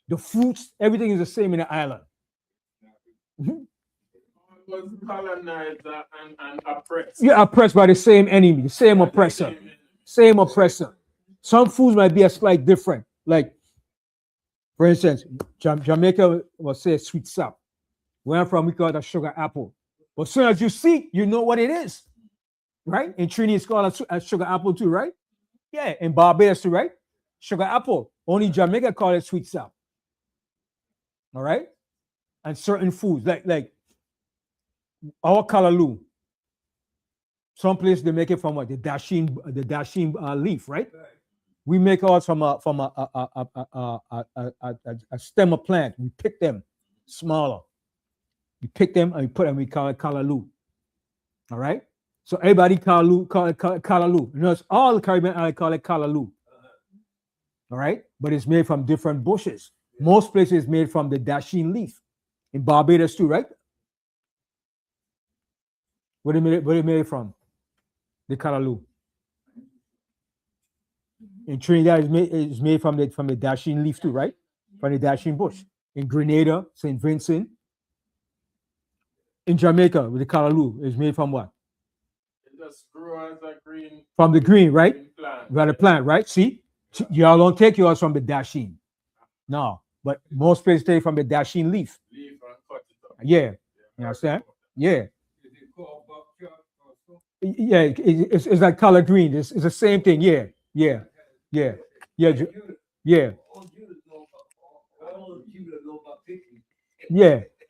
The fruits, everything is the same in the island. Was colonized and oppressed. You're oppressed by the same enemy, the same oppressor. Same oppressor. Some foods might be a slight different. Like, for instance, Jamaica will say sweet sap. Where I'm from, we call it a sugar apple. But as soon as you see, you know what it is. Right? In Trinidad, it's called a sugar apple too, right? Yeah, in Barbados too, right? Sugar apple. Only Jamaica call it sweet sap. All right? And certain foods, like our kalaloo. Some places they make it from what? The dasheen leaf, right? We make ours from a stem of plant. We pick them smaller. We pick them and we put them. We call it kalaloo. All right. So everybody call it kalaloo. You know, it's all the Caribbean I call it kalaloo. All right, but it's made from different bushes. Most places it's made from the dasheen leaf. In Barbados too, right? What they made it from? The kalaloo. In Trinidad, it's made from the dasheen leaf too, right? From the dasheen bush. In Grenada, St. Vincent. In Jamaica, with the kalaloo, it's made from what? It just grew as a green. From the green, right? Green plant. You got a plant, right? See, y'all don't take yours from the dasheen. No, but most places take from the dasheen leaf. Leaf and cut it up. Yeah, you understand? Yeah. Yeah, it's like collard green. It's the same thing. Yeah. Yeah.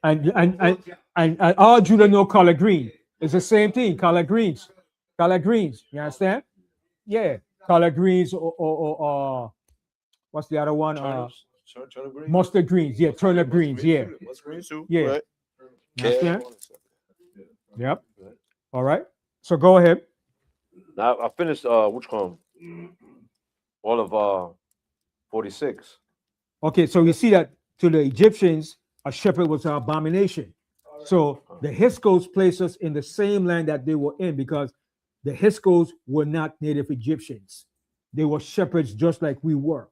And all Judah know collard green. It's the same thing. Collard greens. You understand? Yeah. Collard greens or what's the other one? Turnip greens? Mustard greens. Yeah, turnip greens. Yeah. Mustard greens too. Yeah. Right. You understand? Yep. All right. So go ahead. Now I finished which one? All of 46. Okay, so we see that to the Egyptians, a shepherd was an abomination. So the Hyksos placed us in the same land that they were in because the Hyksos were not native Egyptians. They were shepherds just like we were.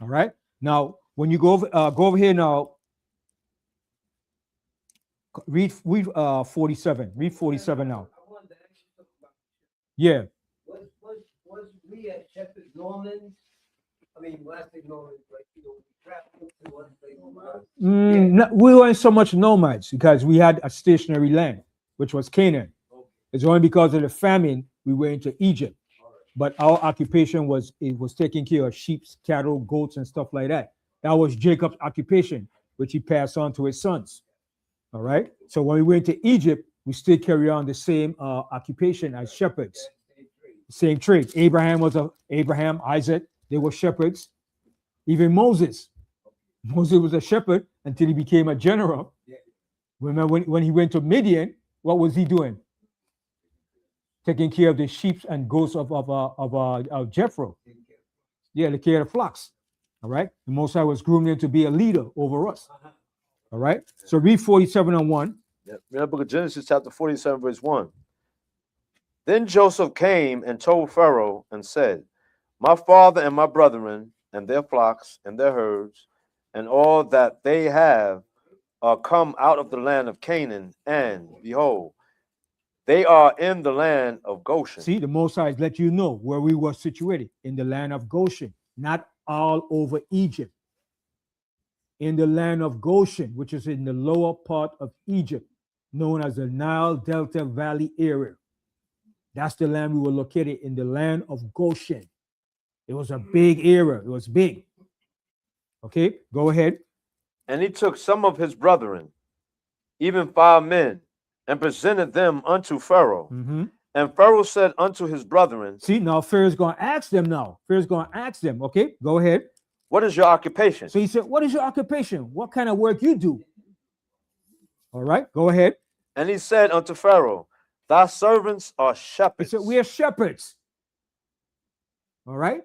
All right. Now, when you go over here now, read 47. Read 47 now. Yeah. Was we as shepherds Normans? I mean, when I say Normans, like, you know, we traveled to one place. We weren't so much nomads because we had a stationary land, which was Canaan. It's only because of the famine we went into Egypt. But our occupation was taking care of sheep, cattle, goats, and stuff like that. That was Jacob's occupation, which he passed on to his sons. All right. So when we went to Egypt, we still carry on the same occupation as shepherds. Same trade. Abraham, Isaac, they were shepherds. Even Moses was a shepherd until he became a general. Remember when he went to Midian, what was he doing? Taking care of the sheep and goats of Jethro. Yeah, the care of the flocks. All right. The Most High was grooming him to be a leader over us. All right. So read 47 and 1. Yeah. In the book of Genesis, chapter 47, verse 1. Then Joseph came and told Pharaoh and said, my father and my brethren and their flocks and their herds and all that they have are come out of the land of Canaan, and behold, They are in the land of Goshen. See, the Most High let you know where we were situated in the land of Goshen, not all over Egypt. In the land of Goshen, which is in the lower part of Egypt, known as the Nile Delta Valley area. That's the land we were located in, the land of Goshen. It was a big area. It was big. Okay, go ahead. And he took some of his brethren, even 5 men, and presented them unto Pharaoh. Mm-hmm. And Pharaoh said unto his brethren, See, now Pharaoh's going to ask them now. Pharaoh's going to ask them. Okay, go ahead. what is your occupation? So he said, what is your occupation? What kind of work you do? All right, go ahead. And he said unto Pharaoh, thy servants are He shepherds. said, we are shepherds. All right,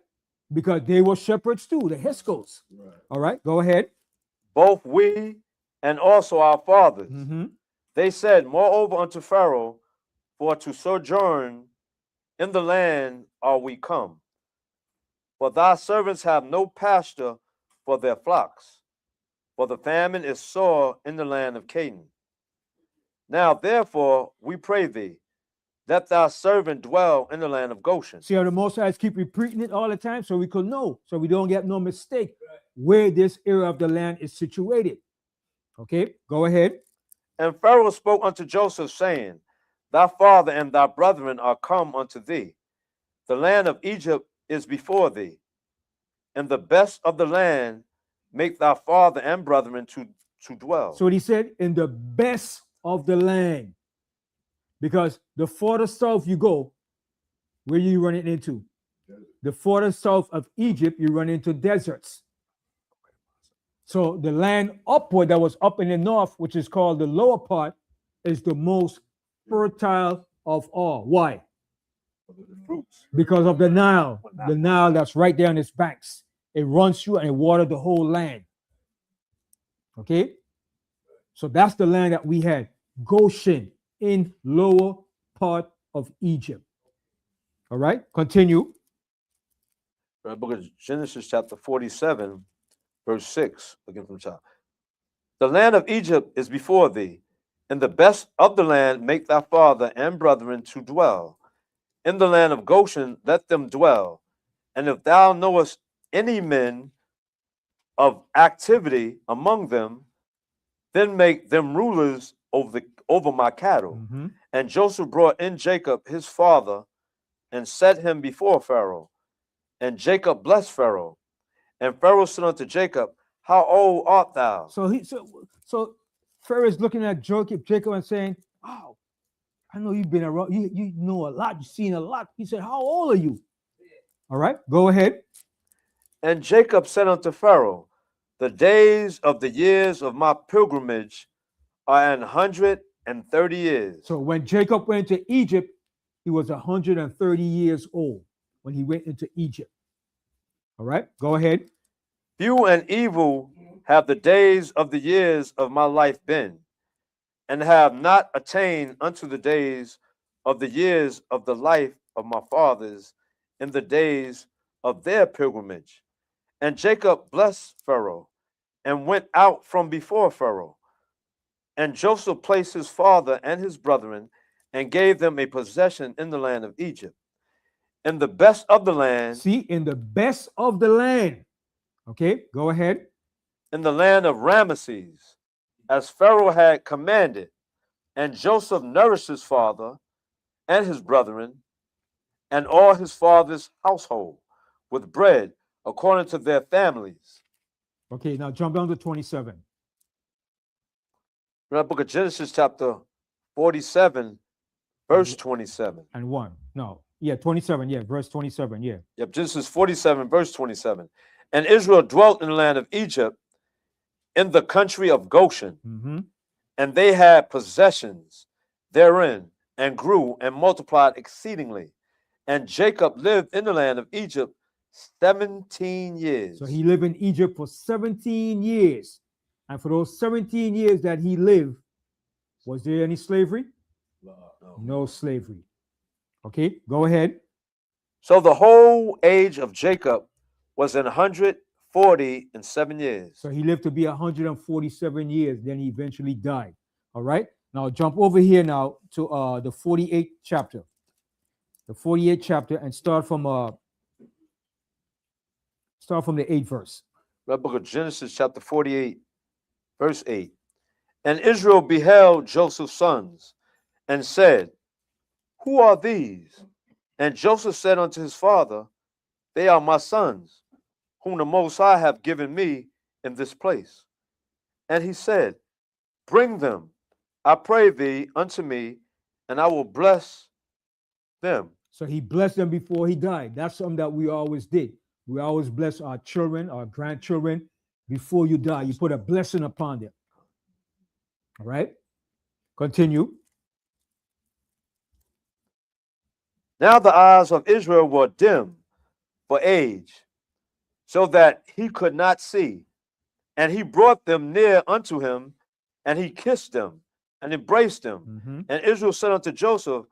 because they were shepherds too, the Hiscos. All right, go ahead. Both we and also our fathers. Mm-hmm. They said, moreover unto Pharaoh, for to sojourn in the land are we come. For thy servants have no pasture for their flocks, for the famine is sore in the land of Canaan. Now therefore we pray thee, let thy servant dwell in the land of Goshen. See how the Most High keep repeating it all the time so we could know, so we don't get no mistake where this area of the land is situated. Okay, go ahead. And Pharaoh spoke unto Joseph, saying, thy father and thy brethren are come unto thee. The land of Egypt is before thee. And the best of the land make thy father and brethren to dwell. So he said, in the best of the land. Because the further south you go, where you run it into? The further south of Egypt, you run into deserts. So the land upward that was up in the north, which is called the lower part, is the most fertile of all. Why? Because of the Nile. The Nile that's right there on its banks. It runs through and it waters the whole land. Okay? So that's the land that we had. Goshen in lower part of Egypt. All right? Continue. Book of Genesis chapter 47, verse 6, again from the top. The land of Egypt is before thee, and the best of the land make thy father and brethren to dwell. In the land of Goshen let them dwell. And if thou knowest any men of activity among them, then make them rulers over my cattle. Mm-hmm. And Joseph brought in Jacob his father, and set him before Pharaoh. And Jacob blessed Pharaoh. And Pharaoh said unto Jacob, how old art thou? So Pharaoh is looking at Jacob and saying, "Oh, I know you've been around. You know a lot. You've seen a lot." He said, "How old are you?" All right, go ahead. And Jacob said unto Pharaoh, the days of the years of my pilgrimage are 130 years. So when Jacob went to Egypt, he was 130 years old when he went into Egypt. All right, go ahead. Few and evil have the days of the years of my life been, and have not attained unto the days of the years of the life of my fathers in the days of their pilgrimage. And Jacob blessed Pharaoh, and went out from before Pharaoh. And Joseph placed his father and his brethren, and gave them a possession in the land of Egypt. In the best of the land. See, in the best of the land. Okay, go ahead. In the land of Ramesses, as Pharaoh had commanded. And Joseph nourished his father and his brethren, and all his father's household with bread according to their families. Okay, now jump down to 27. In the book of Genesis, chapter 47, verse 27. And 1. No, yeah, 27. Yeah, verse 27. Yeah. Yep, Genesis 47, verse 27. And Israel dwelt in the land of Egypt, in the country of Goshen, Mm-hmm. and they had possessions therein, and grew and multiplied exceedingly. And Jacob lived in the land of Egypt 17 years. So he lived in Egypt for 17 years. And for those 17 years that he lived, was there any slavery? No slavery. Okay, go ahead. So the whole age of Jacob was 147 years. So he lived to be 147 years, then he eventually died. All right, Now jump over here now to the 48th chapter. The 48th chapter, and start from the 8th verse. The book of Genesis, chapter 48, verse 8. And Israel beheld Joseph's sons and said, Who are these? And Joseph said unto his father, They are my sons, whom the Most High have given me in this place. And he said, Bring them, I pray thee, unto me, and I will bless them. So he blessed them before he died. That's something that we always did. We always bless our children, our grandchildren, before you die. You put a blessing upon them. All right? Continue. Now the eyes of Israel were dim for age, so that he could not see. And he brought them near unto him, and he kissed them and embraced them. And Israel said unto Joseph,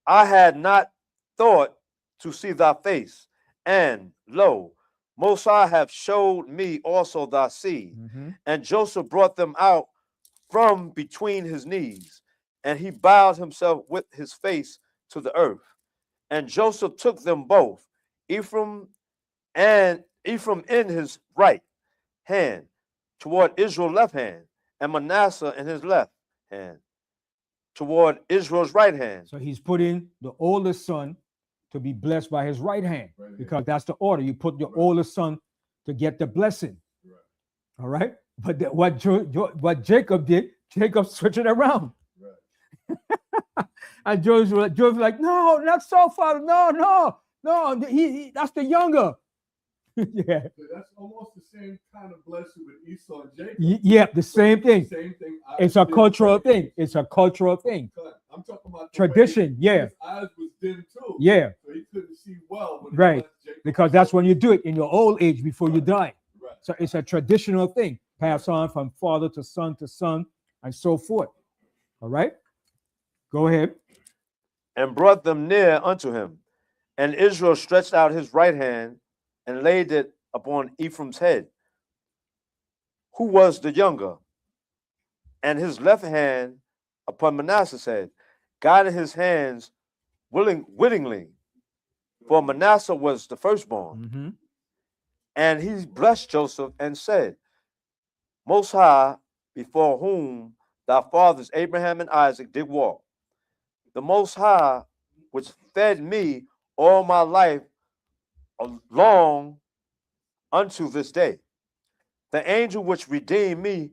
I had not thought to see thy face, and lo, Most High have showed me also thy seed. And Joseph brought them out from between his knees, and he bowed himself with his face to the earth. And Joseph took them both, Ephraim in his right hand, toward Israel's left hand, and Manasseh in his left hand, toward Israel's right hand. So he's putting the oldest son to be blessed by his right hand, because that's the order. You put your oldest son to get the blessing. All right? But what Jacob did, Jacob switched it around. And Joseph was like, no, not so, father. No. That's the younger. Yeah. So that's almost the same kind of blessing with Esau and Jacob. Yeah, the same thing. Same thing. It's a cultural thing. It's a cultural thing. I'm talking about Tradition. Yeah. His eyes was dim too. Yeah. So he couldn't see well. When Right. Because that's when you do it in your old age before you die. Right. So it's a traditional thing, passed on from father to son, and so forth. All right. Go ahead. And brought them near unto him. And Israel stretched out his right hand and laid it upon Ephraim's head, who was the younger, and his left hand upon Manasseh's head, guiding his hands wittingly, for Manasseh was the firstborn. And he blessed Joseph and said, Most High, before whom thy fathers Abraham and Isaac did walk, the Most High, which fed me all my life long unto this day, the angel which redeemed me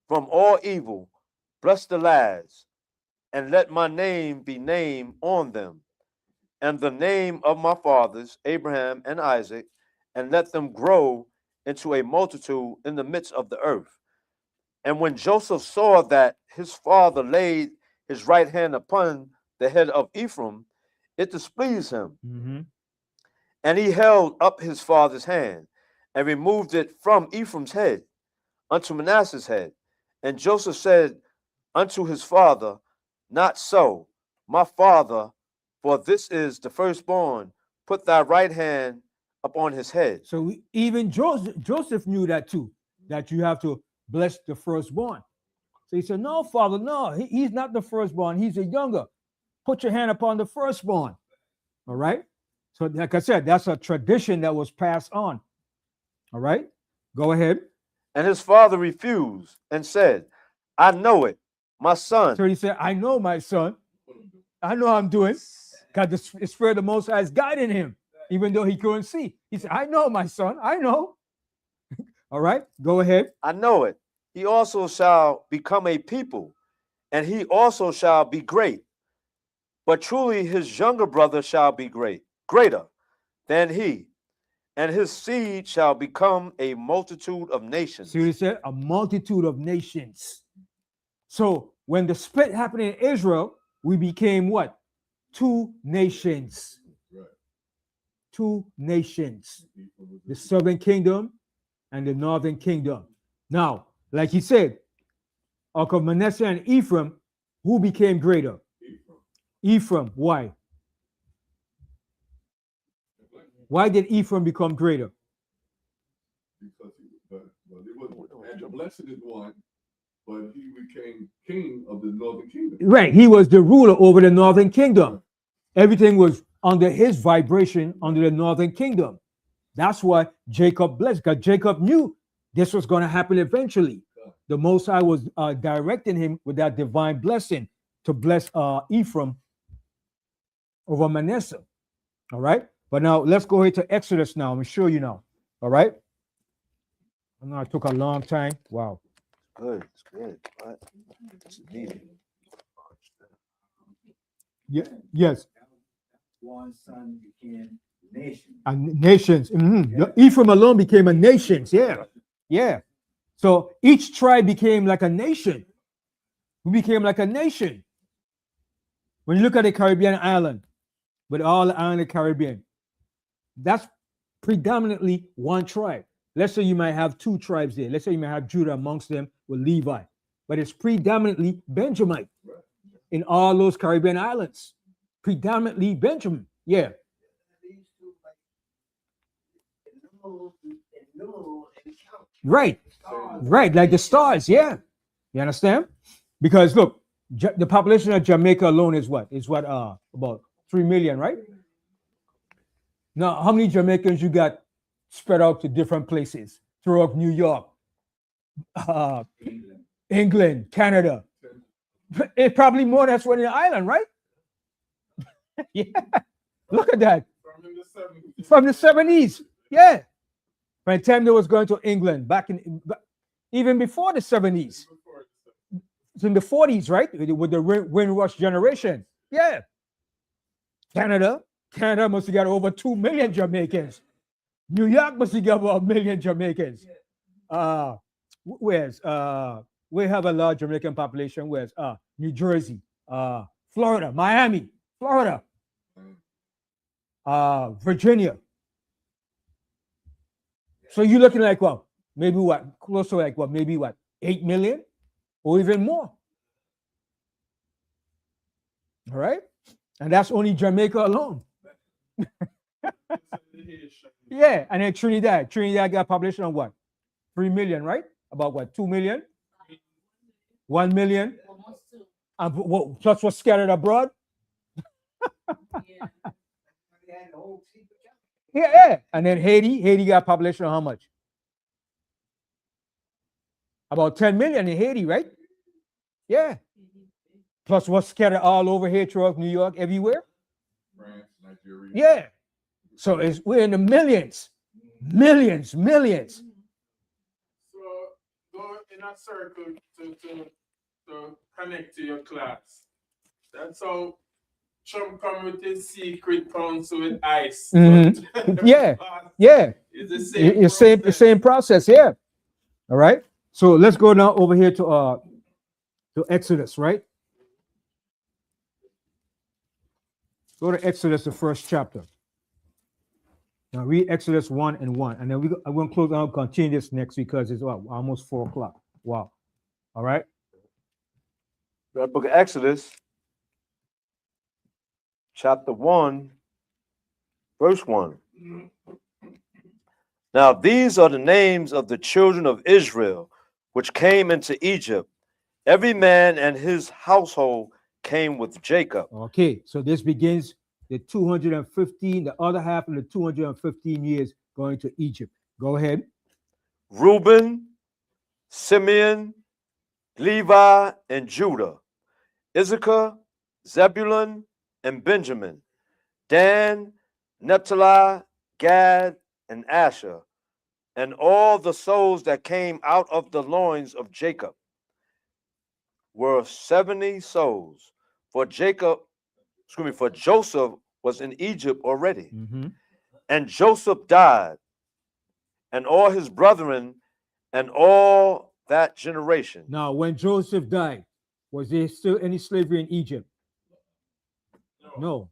from all evil, bless the lads, and let my name be named on them, and the name of my fathers Abraham and Isaac, and let them grow into a multitude in the midst of the earth. And when Joseph saw that his father laid his right hand upon the head of Ephraim, it displeased him. And he held up his father's hand and removed it from Ephraim's head unto Manasseh's head. And Joseph said unto his father, Not so, my father, for this is the firstborn. Put thy right hand upon his head. So even Joseph knew that too, that you have to bless the firstborn. So he said, no, father, no, he's not the firstborn. He's the younger. Put your hand upon the firstborn. All right. So like I said, that's a tradition that was passed on. All right. Go ahead. And his father refused and said, I know it, my son. So he said, I know, my son. I know I'm doing. Because the Spirit of the Most High is guiding him, even though he couldn't see. He said, I know, my son. I know. All right. Go ahead. I know it. He also shall become a people, and he also shall be great. But truly his younger brother shall be greater than he, and his seed shall become a multitude of nations. See what he said? A multitude of nations. So when the split happened in Israel, we became what? 2 nations. Right. 2 nations. The southern kingdom and the northern kingdom. Now, like he said, Uncle Manasseh and Ephraim, who became greater? Ephraim. Why? Why did Ephraim become greater? Because and the blessing is one, but he became king of the northern kingdom. Right. He was the ruler over the northern kingdom. Everything was under his vibration under the northern kingdom. That's why Jacob blessed, because Jacob knew this was going to happen eventually. The Most High was directing him with that divine blessing to bless Ephraim over Manasseh. All right. But now let's go ahead to Exodus now. I'm going to show you now. All right. I know it took a long time. Wow. Good. It's good. Right. It's needed. Yeah. Yes. One son became nation. And nations. Ephraim alone became a nation. Yeah. Yeah. So each tribe became like a nation. We became like a nation. When you look at the Caribbean island, with all the island of the Caribbean, that's predominantly one tribe. Let's say you might have two tribes there. Let's say you might have Judah amongst them with Levi, but it's predominantly Benjamin in all those Caribbean islands. Predominantly Benjamin. Yeah. Right. Right. Like the stars. Yeah. You understand? Because look, the population of Jamaica alone is what? Is what? About 3 million, right? Now, how many Jamaicans you got spread out to different places throughout New York, England, Canada? It's probably more than one in the island, right? Yeah. Look at that. From the 70s. Yeah. By the time they was going to England, back in even before the 70s. It's in the 40s, right? With the Windrush generation. Yeah. Canada must have got over 2 million Jamaicans. New York must have got about 1 million Jamaicans. We have a large Jamaican population. Where's New Jersey, Florida, Miami, Florida, Virginia. So you're looking like what? Maybe what? Close to like what? Maybe what? 8 million or even more. All right. And that's only Jamaica alone. Yeah. And then Trinidad got a population of what? 3 million, right? About what? 2 million? 1 million? Almost two. And plus what's scattered abroad? Yeah. Yeah. And then Haiti got a population of how much? About 10 million in Haiti, right? Yeah. Plus what's scattered all over here throughout New York, everywhere. France, Nigeria. Yeah. So we're in the millions. Millions. So go in a circle to connect to your class. That's how Trump come with his secret council with ICE. Mhm. Yeah. It's The same process. Yeah. All right. So let's go now over here to Exodus, right? Go to Exodus, the first chapter. Now read Exodus 1 and 1. And then I'm going to close out, continue this next week because it's almost 4 o'clock. Wow. All right. The book of Exodus, chapter 1, verse 1. Now these are the names of the children of Israel, which came into Egypt. Every man and his household came with Jacob. Okay, so this begins the 215, the other half of the 215 years going to Egypt. Go ahead. Reuben, Simeon, Levi, and Judah. Issachar, Zebulun, and Benjamin. Dan, Naphtali, Gad, and Asher. And all the souls that came out of the loins of Jacob were 70 souls. For Joseph was in Egypt already. Mm-hmm. And Joseph died, and all his brethren, and all that generation. Now, when Joseph died, was there still any slavery in Egypt? No.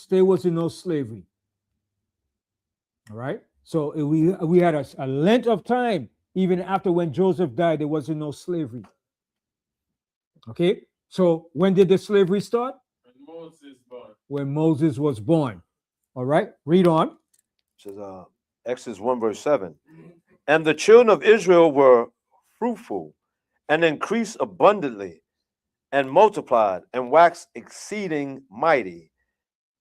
There wasn't no slavery. All right. So we had a length of time, even after when Joseph died, there wasn't no slavery. Okay. So when did the slavery start? When Moses was born. All right. Read on. It says, Exodus 1 verse 7. And the children of Israel were fruitful, and increased abundantly, and multiplied, and waxed exceeding mighty,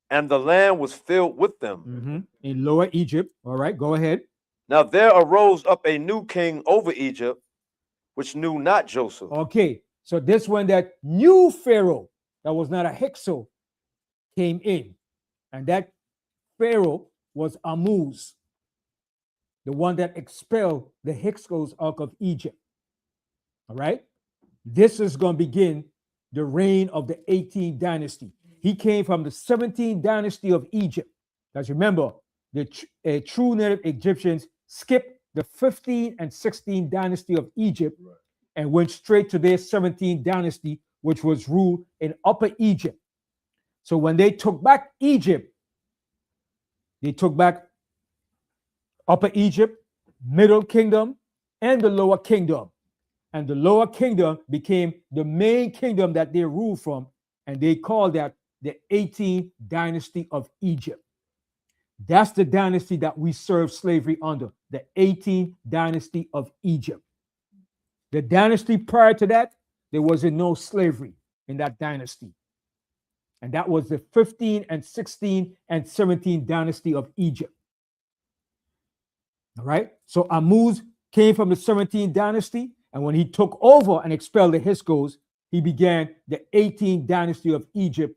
and the land was filled with them. In Lower Egypt. All right, go ahead. Now there arose up a new king over Egypt, which knew not Joseph. Okay, so this one, that new Pharaoh that was not a Hyksos, came in, and that Pharaoh was Amuz, the one that expelled the Hyksos out of Egypt. All right, this is going to begin the reign of the 18th dynasty. He came from the 17th dynasty of Egypt. Because remember, the true native Egyptians skipped the 15th and 16th dynasty of Egypt and went straight to their 17th dynasty, which was ruled in Upper Egypt. So when they took back Egypt, they took back Upper Egypt, Middle Kingdom, and the Lower Kingdom. And the Lower Kingdom became the main kingdom that they ruled from, and they called that the 18th dynasty of Egypt. That's the dynasty that we serve slavery under, the 18th dynasty of Egypt. The dynasty prior to that, there wasn't no slavery in that dynasty. And that was the 15th and 16th and 17th dynasty of Egypt. All right. So Amuz came from the 17th dynasty. And when he took over and expelled the Hyksos, he began the 18th dynasty of Egypt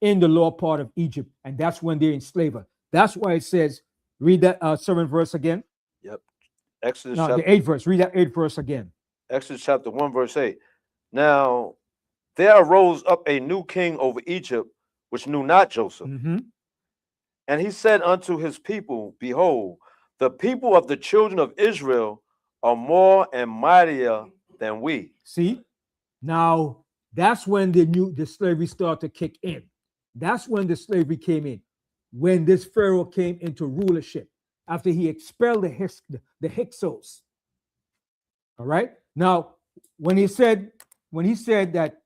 in the lower part of Egypt. And that's when they're enslaved. That's why it says, read that 7th verse again. Yep. Exodus No, chapter, the 8th verse. Read that 8th verse again. Exodus chapter 1, verse 8. Now there arose up a new king over Egypt, which knew not Joseph. And he said unto his people, behold, the people of the children of Israel are more and mightier than we. See, now that's when the slavery started to kick in. That's when the slavery came in. When this Pharaoh came into rulership after he expelled the Hyksos. All right. Now, when he said that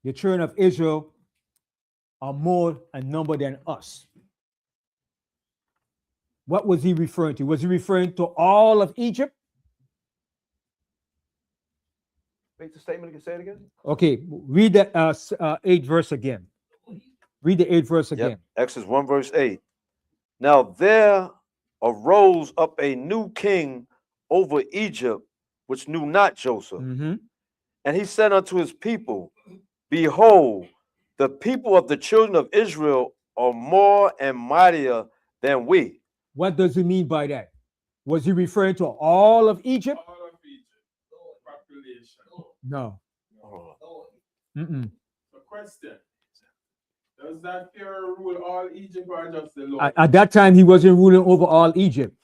the children of Israel are more in number than us, what was he referring to? Was he referring to all of Egypt? Make the statement again. Say it again. Okay, read the 8th verse again. Read the 8th verse again. Yep. Exodus 1, verse 8. Now there arose up a new king over Egypt, which knew not Joseph. And he said unto his people, behold, the people of the children of Israel are more and mightier than we. What does he mean by that? Was he referring to all of Egypt? All of Egypt, population. No. The question, does that Pharaoh rule all Egypt or just the Lord? At that time, he wasn't ruling over all Egypt.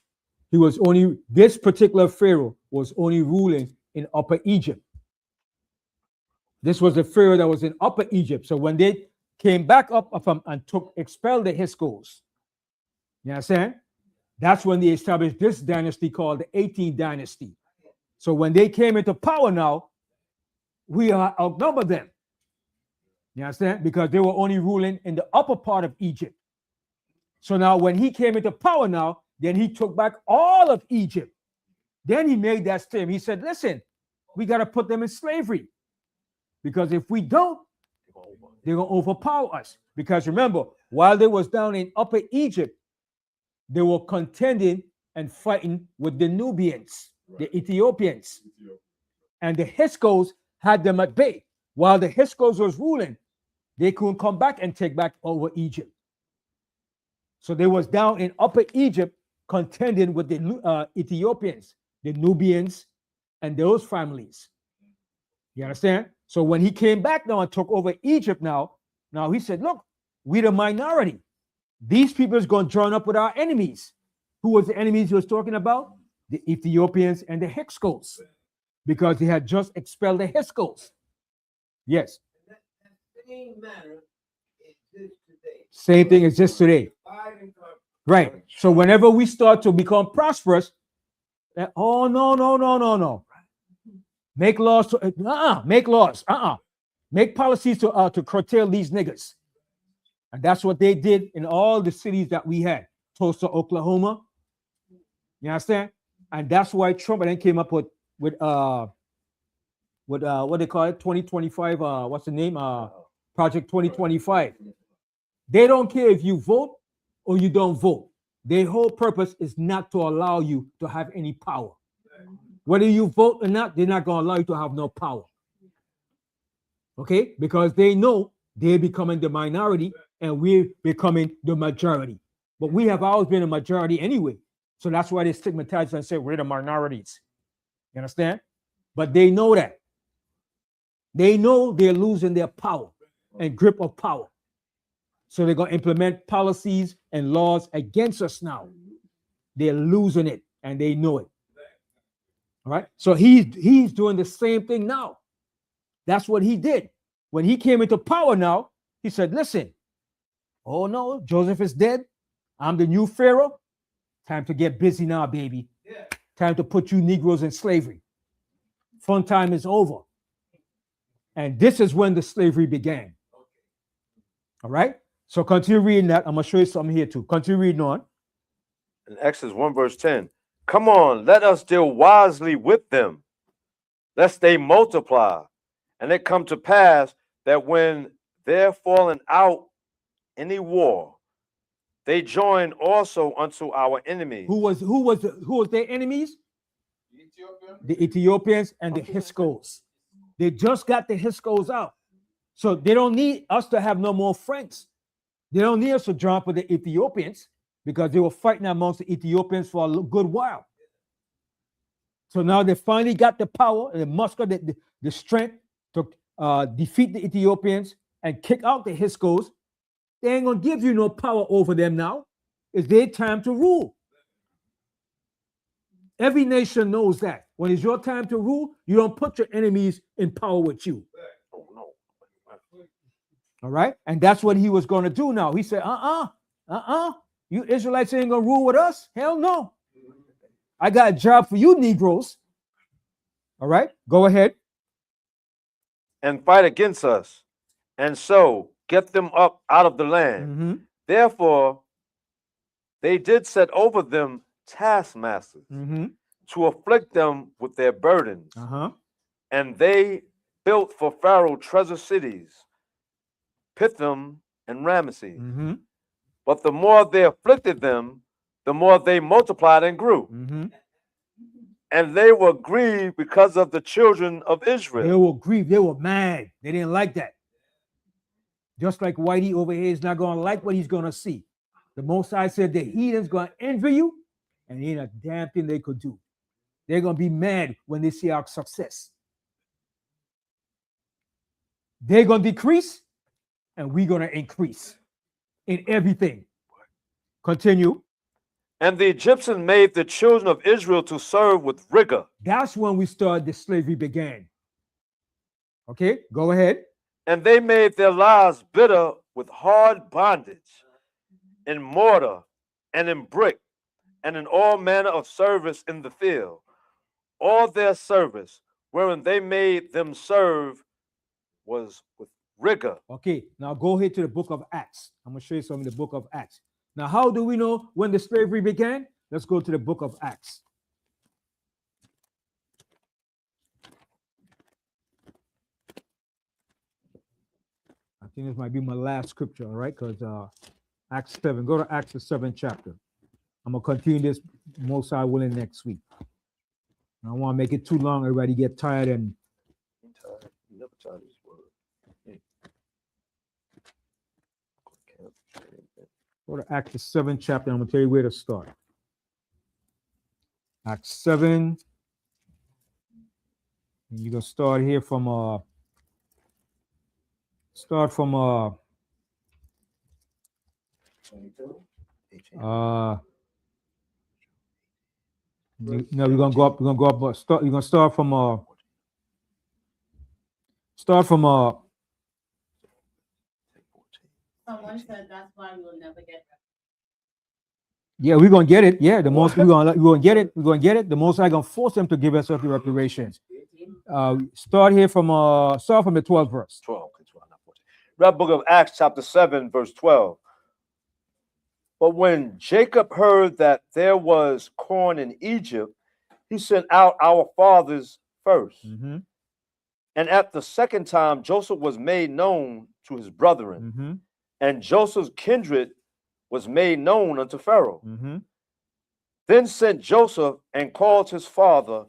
He was only, this particular Pharaoh was only ruling in Upper Egypt. This was the Pharaoh that was in Upper Egypt. So when they came back up from and expelled the Hyksos, you understand? That's when they established this dynasty called the 18th dynasty. So when they came into power now, we outnumber them. You understand? Because they were only ruling in the upper part of Egypt. So now when he came into power now, then he took back all of Egypt. Then he made that statement. He said, listen, we got to put them in slavery. Because if we don't, they're going to overpower us. Because remember, while they was down in Upper Egypt, they were contending and fighting with the Nubians, the Ethiopians. And the Hyksos had them at bay. While the Hyksos was ruling, they couldn't come back and take back over Egypt. So they was down in Upper Egypt contending with the Ethiopians, the Nubians, and those families. You understand? So when he came back now and took over Egypt now he said, look, we're the minority. These people is going to join up with our enemies. Who was the enemies he was talking about? The Ethiopians and the Hyksos, because they had just expelled the Hyksos. Yes. That same manner exists today. Same thing exists today. Right. So whenever we start to become prosperous, oh, no. Make laws to make laws. Make policies to curtail these niggas. And that's what they did in all the cities that we had. Tulsa, Oklahoma. You understand? And that's why Trump then came up with what they call it, 2025, what's the name? Project 2025. They don't care if you vote or you don't vote. Their whole purpose is not to allow you to have any power. Whether you vote or not, they're not going to allow you to have no power. Okay? Because they know they're becoming the minority and we're becoming the majority. But we have always been a majority anyway. So that's why they stigmatize and say we're the minorities. You understand? But they know that. They know they're losing their power and grip of power. So they're going to implement policies and laws against us now. They're losing it and they know it. All right. So he's doing the same thing now. That's what he did. When he came into power now, he said, listen, oh no, Joseph is dead. I'm the new Pharaoh. Time to get busy now, baby. Yeah. Time to put you Negroes in slavery. Fun time is over. And this is when the slavery began. All right. So continue reading that. I'm going to show you something here too. Continue reading on. In Exodus 1 verse 10, come on, let us deal wisely with them, lest they multiply. And it come to pass that when they're fallen out any war, they join also unto our enemies. Who was their enemies? The Ethiopians and the Hyksos. They just got the Hyksos out. So they don't need us to have no more friends. They don't need us to jump with the Ethiopians because they were fighting amongst the Ethiopians for a good while. So now they finally got the power and the muscle, the strength to defeat the Ethiopians and kick out the Hyksos. They ain't going to give you no power over them now. It's their time to rule. Every nation knows that. When it's your time to rule, you don't put your enemies in power with you. All right? And that's what he was going to do now. He said, you Israelites ain't going to rule with us? Hell no. I got a job for you Negroes. All right? Go ahead. And fight against us, and so get them up out of the land. Mm-hmm. Therefore, they did set over them taskmasters to afflict them with their burdens. And they built for Pharaoh treasure cities, Pithom and Ramesses. But the more they afflicted them, the more they multiplied and grew. And they were grieved because of the children of Israel. They were grieved. They were mad. They didn't like that. Just like Whitey over here is not going to like what he's going to see. The Most High said the heathen's going to envy you, and ain't a damn thing they could do. They're going to be mad when they see our success. They're going to decrease, and we're going to increase in everything. Continue. And the Egyptians made the children of Israel to serve with rigor. That's when we started the slavery began. Okay, go ahead. And they made their lives bitter with hard bondage, in mortar and in brick, and in all manner of service in the field. All their service, wherein they made them serve, was with rigor. Okay, now go ahead to the book of Acts. I'm going to show you something in the book of Acts. Now, how do we know when the slavery began? Let's go to the book of Acts. I think this might be my last scripture, all right? Because Acts 7. Go to Acts the 7th chapter. I'm going to continue this most I willing next week. I don't want to make it too long. Everybody get tired and Never tired of this word. go to Acts the 7th chapter. I'm going to tell you where to start. Acts 7. And you're going to start here from now we're gonna go up. We're gonna go up. You're gonna start from Someone said that's why we'll never get that. Yeah, we're gonna get it. Yeah, the most we're gonna get it. We're gonna get it. The most I'm gonna force them to give us the reparations. Start here from the 12th verse. 12. Read book of Acts chapter 7 verse 12. But when Jacob heard that there was corn in Egypt, he sent out our fathers first. Mhm. And at the second time, Joseph was made known to his brethren, Mhm. and Joseph's kindred was made known unto Pharaoh. Mhm. Then sent Joseph and called his father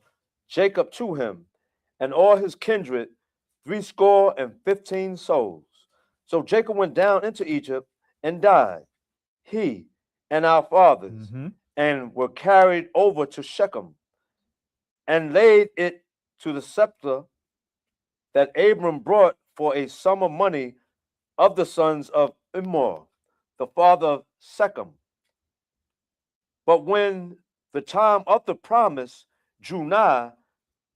Jacob to him, and all his kindred, 75 souls. So Jacob went down into Egypt and died, he and our fathers, Mhm. and were carried over to Shechem, and laid it to the scepter that Abram brought for a sum of money of the sons of Emor, the father of Shechem. But when the time of the promise drew nigh,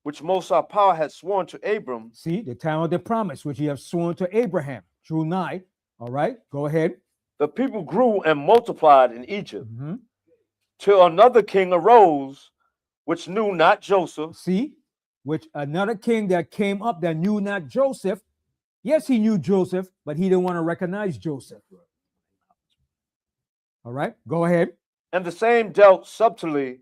which Most High Power had sworn to Abram, See, the time of the promise, which he have sworn to Abraham, drew nigh. All right, go ahead. the people grew and multiplied in Egypt, Mhm. till another king arose, which knew not Joseph, See, which another king that came up that knew not Joseph. Yes, he knew Joseph, but he didn't want to recognize Joseph. All right, go ahead. and the same dealt subtly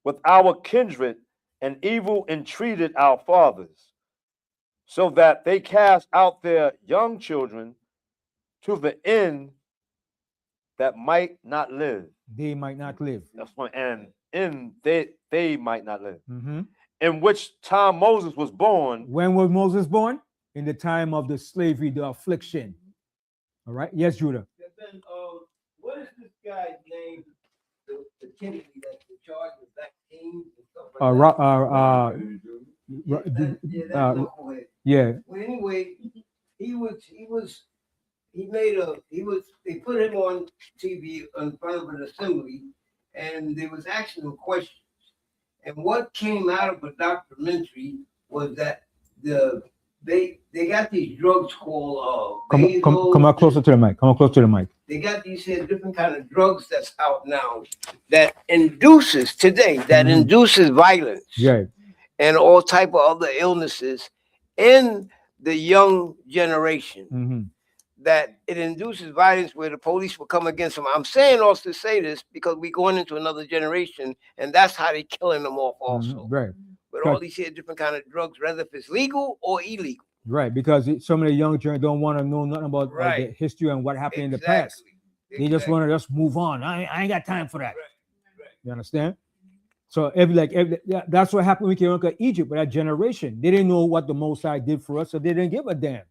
with our kindred, and evil entreated our fathers, so that they cast out their young children to the end that might not live. They might not live. That's one, and in they might not live. Mhm. In which time Moses was born, When was Moses born? In the time of the slavery, the affliction. All right, yes, Judah. And then, what is this guy's name? The Kennedy that's in charge of vaccines and stuff like that. Yeah, that knucklehead. Yeah. Well, anyway, they put him on TV in front of an assembly, and they was asking him questions. And what came out of a documentary was that they got these drugs called Come out closer to the mic. Come on closer to the mic. They got these here different kind of drugs that's out now that induces today, that Mhm. induces violence Yeah. and all type of other illnesses in the young generation. Mhm. That it induces violence where the police will come against them. I'm saying also to say this because we're going into another generation, and that's how they're killing them off also. Mhm. Right. With all these here different kind of drugs, whether if it's legal or illegal. Right. Because some of the young children don't want to know nothing about the Right. history and what happened in the past. They just want to just move on. I ain't got time for that. You understand? So that's what happened when we came to Egypt with that generation. They didn't know what the Most High did for us, so they didn't give a damn. Right.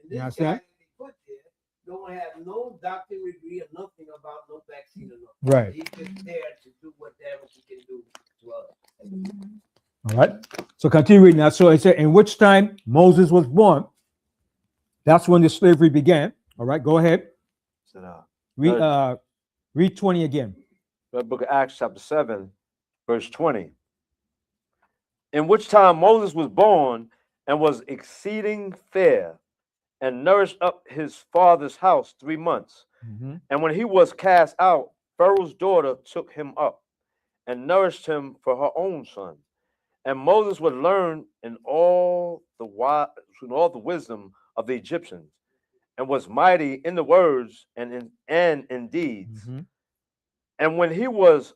And this You guy understand? they put there don't have no doctorate degree or nothing about no vaccine or nothing. Right. He's just there to do what damage he can do to us. All right. So continue reading that. So it said, in which time Moses was born, that's when the slavery began. All right, go ahead. Read 20 again. The book of Acts, chapter 7, verse 20. In which time Moses was born and was exceeding fair, and nourished up his father's house 3 months. Mhm. And when he was cast out, Pharaoh's daughter took him up and nourished him for her own son. And Moses would learn in all the wisdom of the Egyptians, and was mighty in the words and in deeds. Mhm. And when he was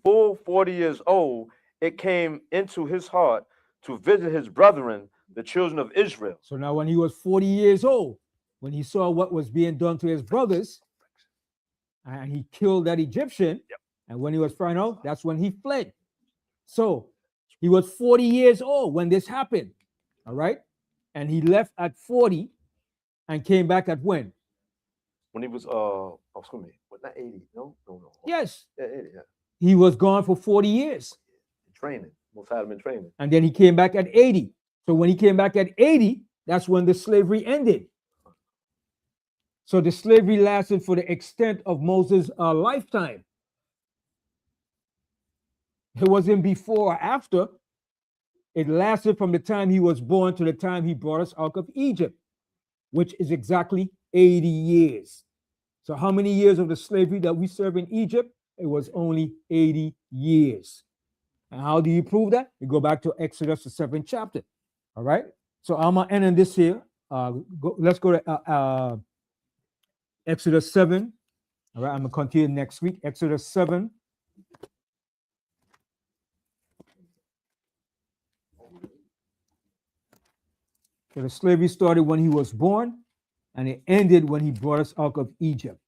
full 40 years old, it came into his heart to visit his brethren, the children of Israel. So now when he was 40 years old, when he saw what was being done to his brothers, and he killed that Egyptian, and when he was found out, that's when he fled. So he was 40 years old when this happened. All right. And he left at 40 and came back at when? When he was excuse me, what, not 80? No. Yes. Yeah, 80, yeah. He was gone for 40 years. Training. Most had him in training. And then he came back at 80. So when he came back at 80, that's when the slavery ended. So the slavery lasted for the extent of Moses' lifetime. It wasn't before or after. It lasted from the time he was born to the time he brought us out of Egypt, which is exactly 80 years. So how many years of the slavery that we serve in Egypt? It was only 80 years. And how do you prove that? You go back to Exodus, the 7th chapter. All right. So I'm going to end on this here. Let's go to Exodus 7. All right. I'm going to continue next week. Exodus 7. So the slavery started when he was born, and it ended when he brought us out of Egypt.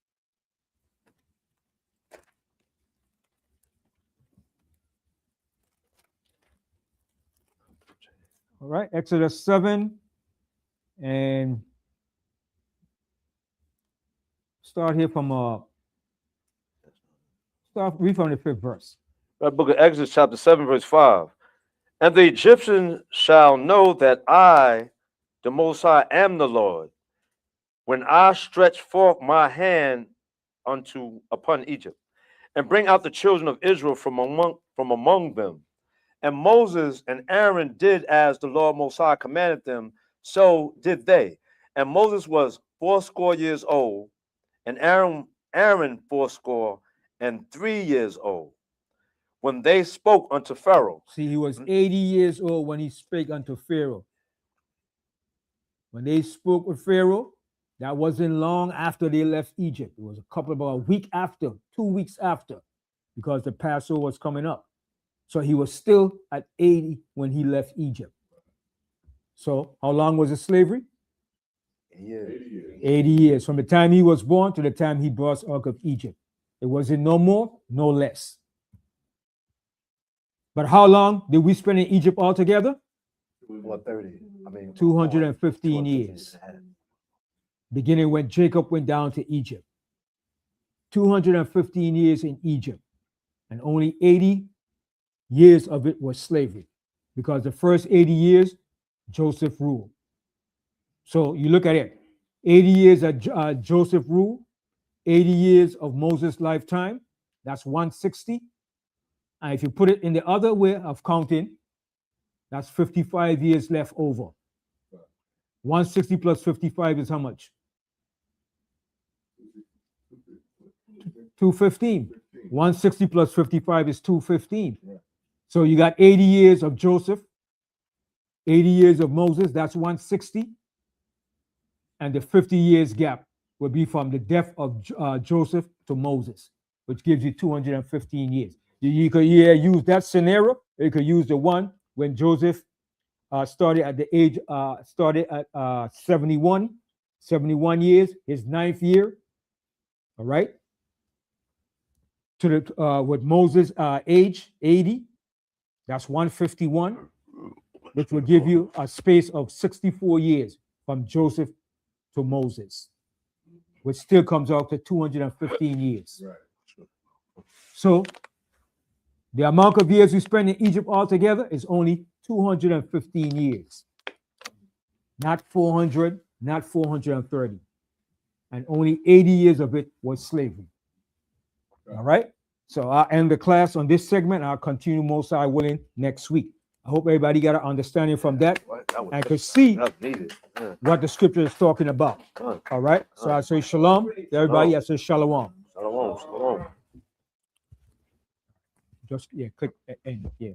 All right, Exodus 7, and start here from read from the 5th verse. The book of Exodus, chapter 7, verse 5. And the Egyptians shall know that I, the Most High, am the Lord, when I stretch forth my hand upon Egypt, and bring out the children of Israel from among them. And Moses and Aaron did as the Lord Most High commanded them, so did they. And Moses was 80 years old, and Aaron 83 years old, when they spoke unto Pharaoh. See, he was 80 years old when he spake unto Pharaoh. When they spoke with Pharaoh, that wasn't long after they left Egypt. It was about a week after, 2 weeks after, because the Passover was coming up. So he was still at 80 when he left Egypt. So how long was the slavery? 80 years. From the time he was born to the time he brought us out of Egypt. It wasn't no more, no less. But how long did we spend in Egypt altogether? 215 years. Beginning when Jacob went down to Egypt. 215 years in Egypt. And only 80 years of it was slavery. Because the first 80 years, Joseph ruled. So you look at it. 80 years of Joseph ruled. 80 years of Moses' lifetime. That's 160. And if you put it in the other way of counting, that's 55 years left over. 160 plus 55 is how much? 215. 160 plus 55 is 215. So you got 80 years of Joseph, 80 years of Moses, that's 160. And the 50 years gap would be from the death of Joseph to Moses, which gives you 215 years. You could use that scenario. You could use the one when Joseph started at 71 years, his 9th year. All right. To the with Moses' age 80, that's 151, which will give you a space of 64 years from Joseph to Moses, which still comes out to 215 years. Right. So the amount of years we spend in Egypt altogether is only 215 years. Not 400, not 430. And only 80 years of it was slavery. All right? So I'll end the class on this segment. I'll continue most I willing next week. I hope everybody got an understanding from that and could see what the scripture is talking about. All right? So I say shalom to everybody. I say shalom. Shalom. Just, click end. Yeah.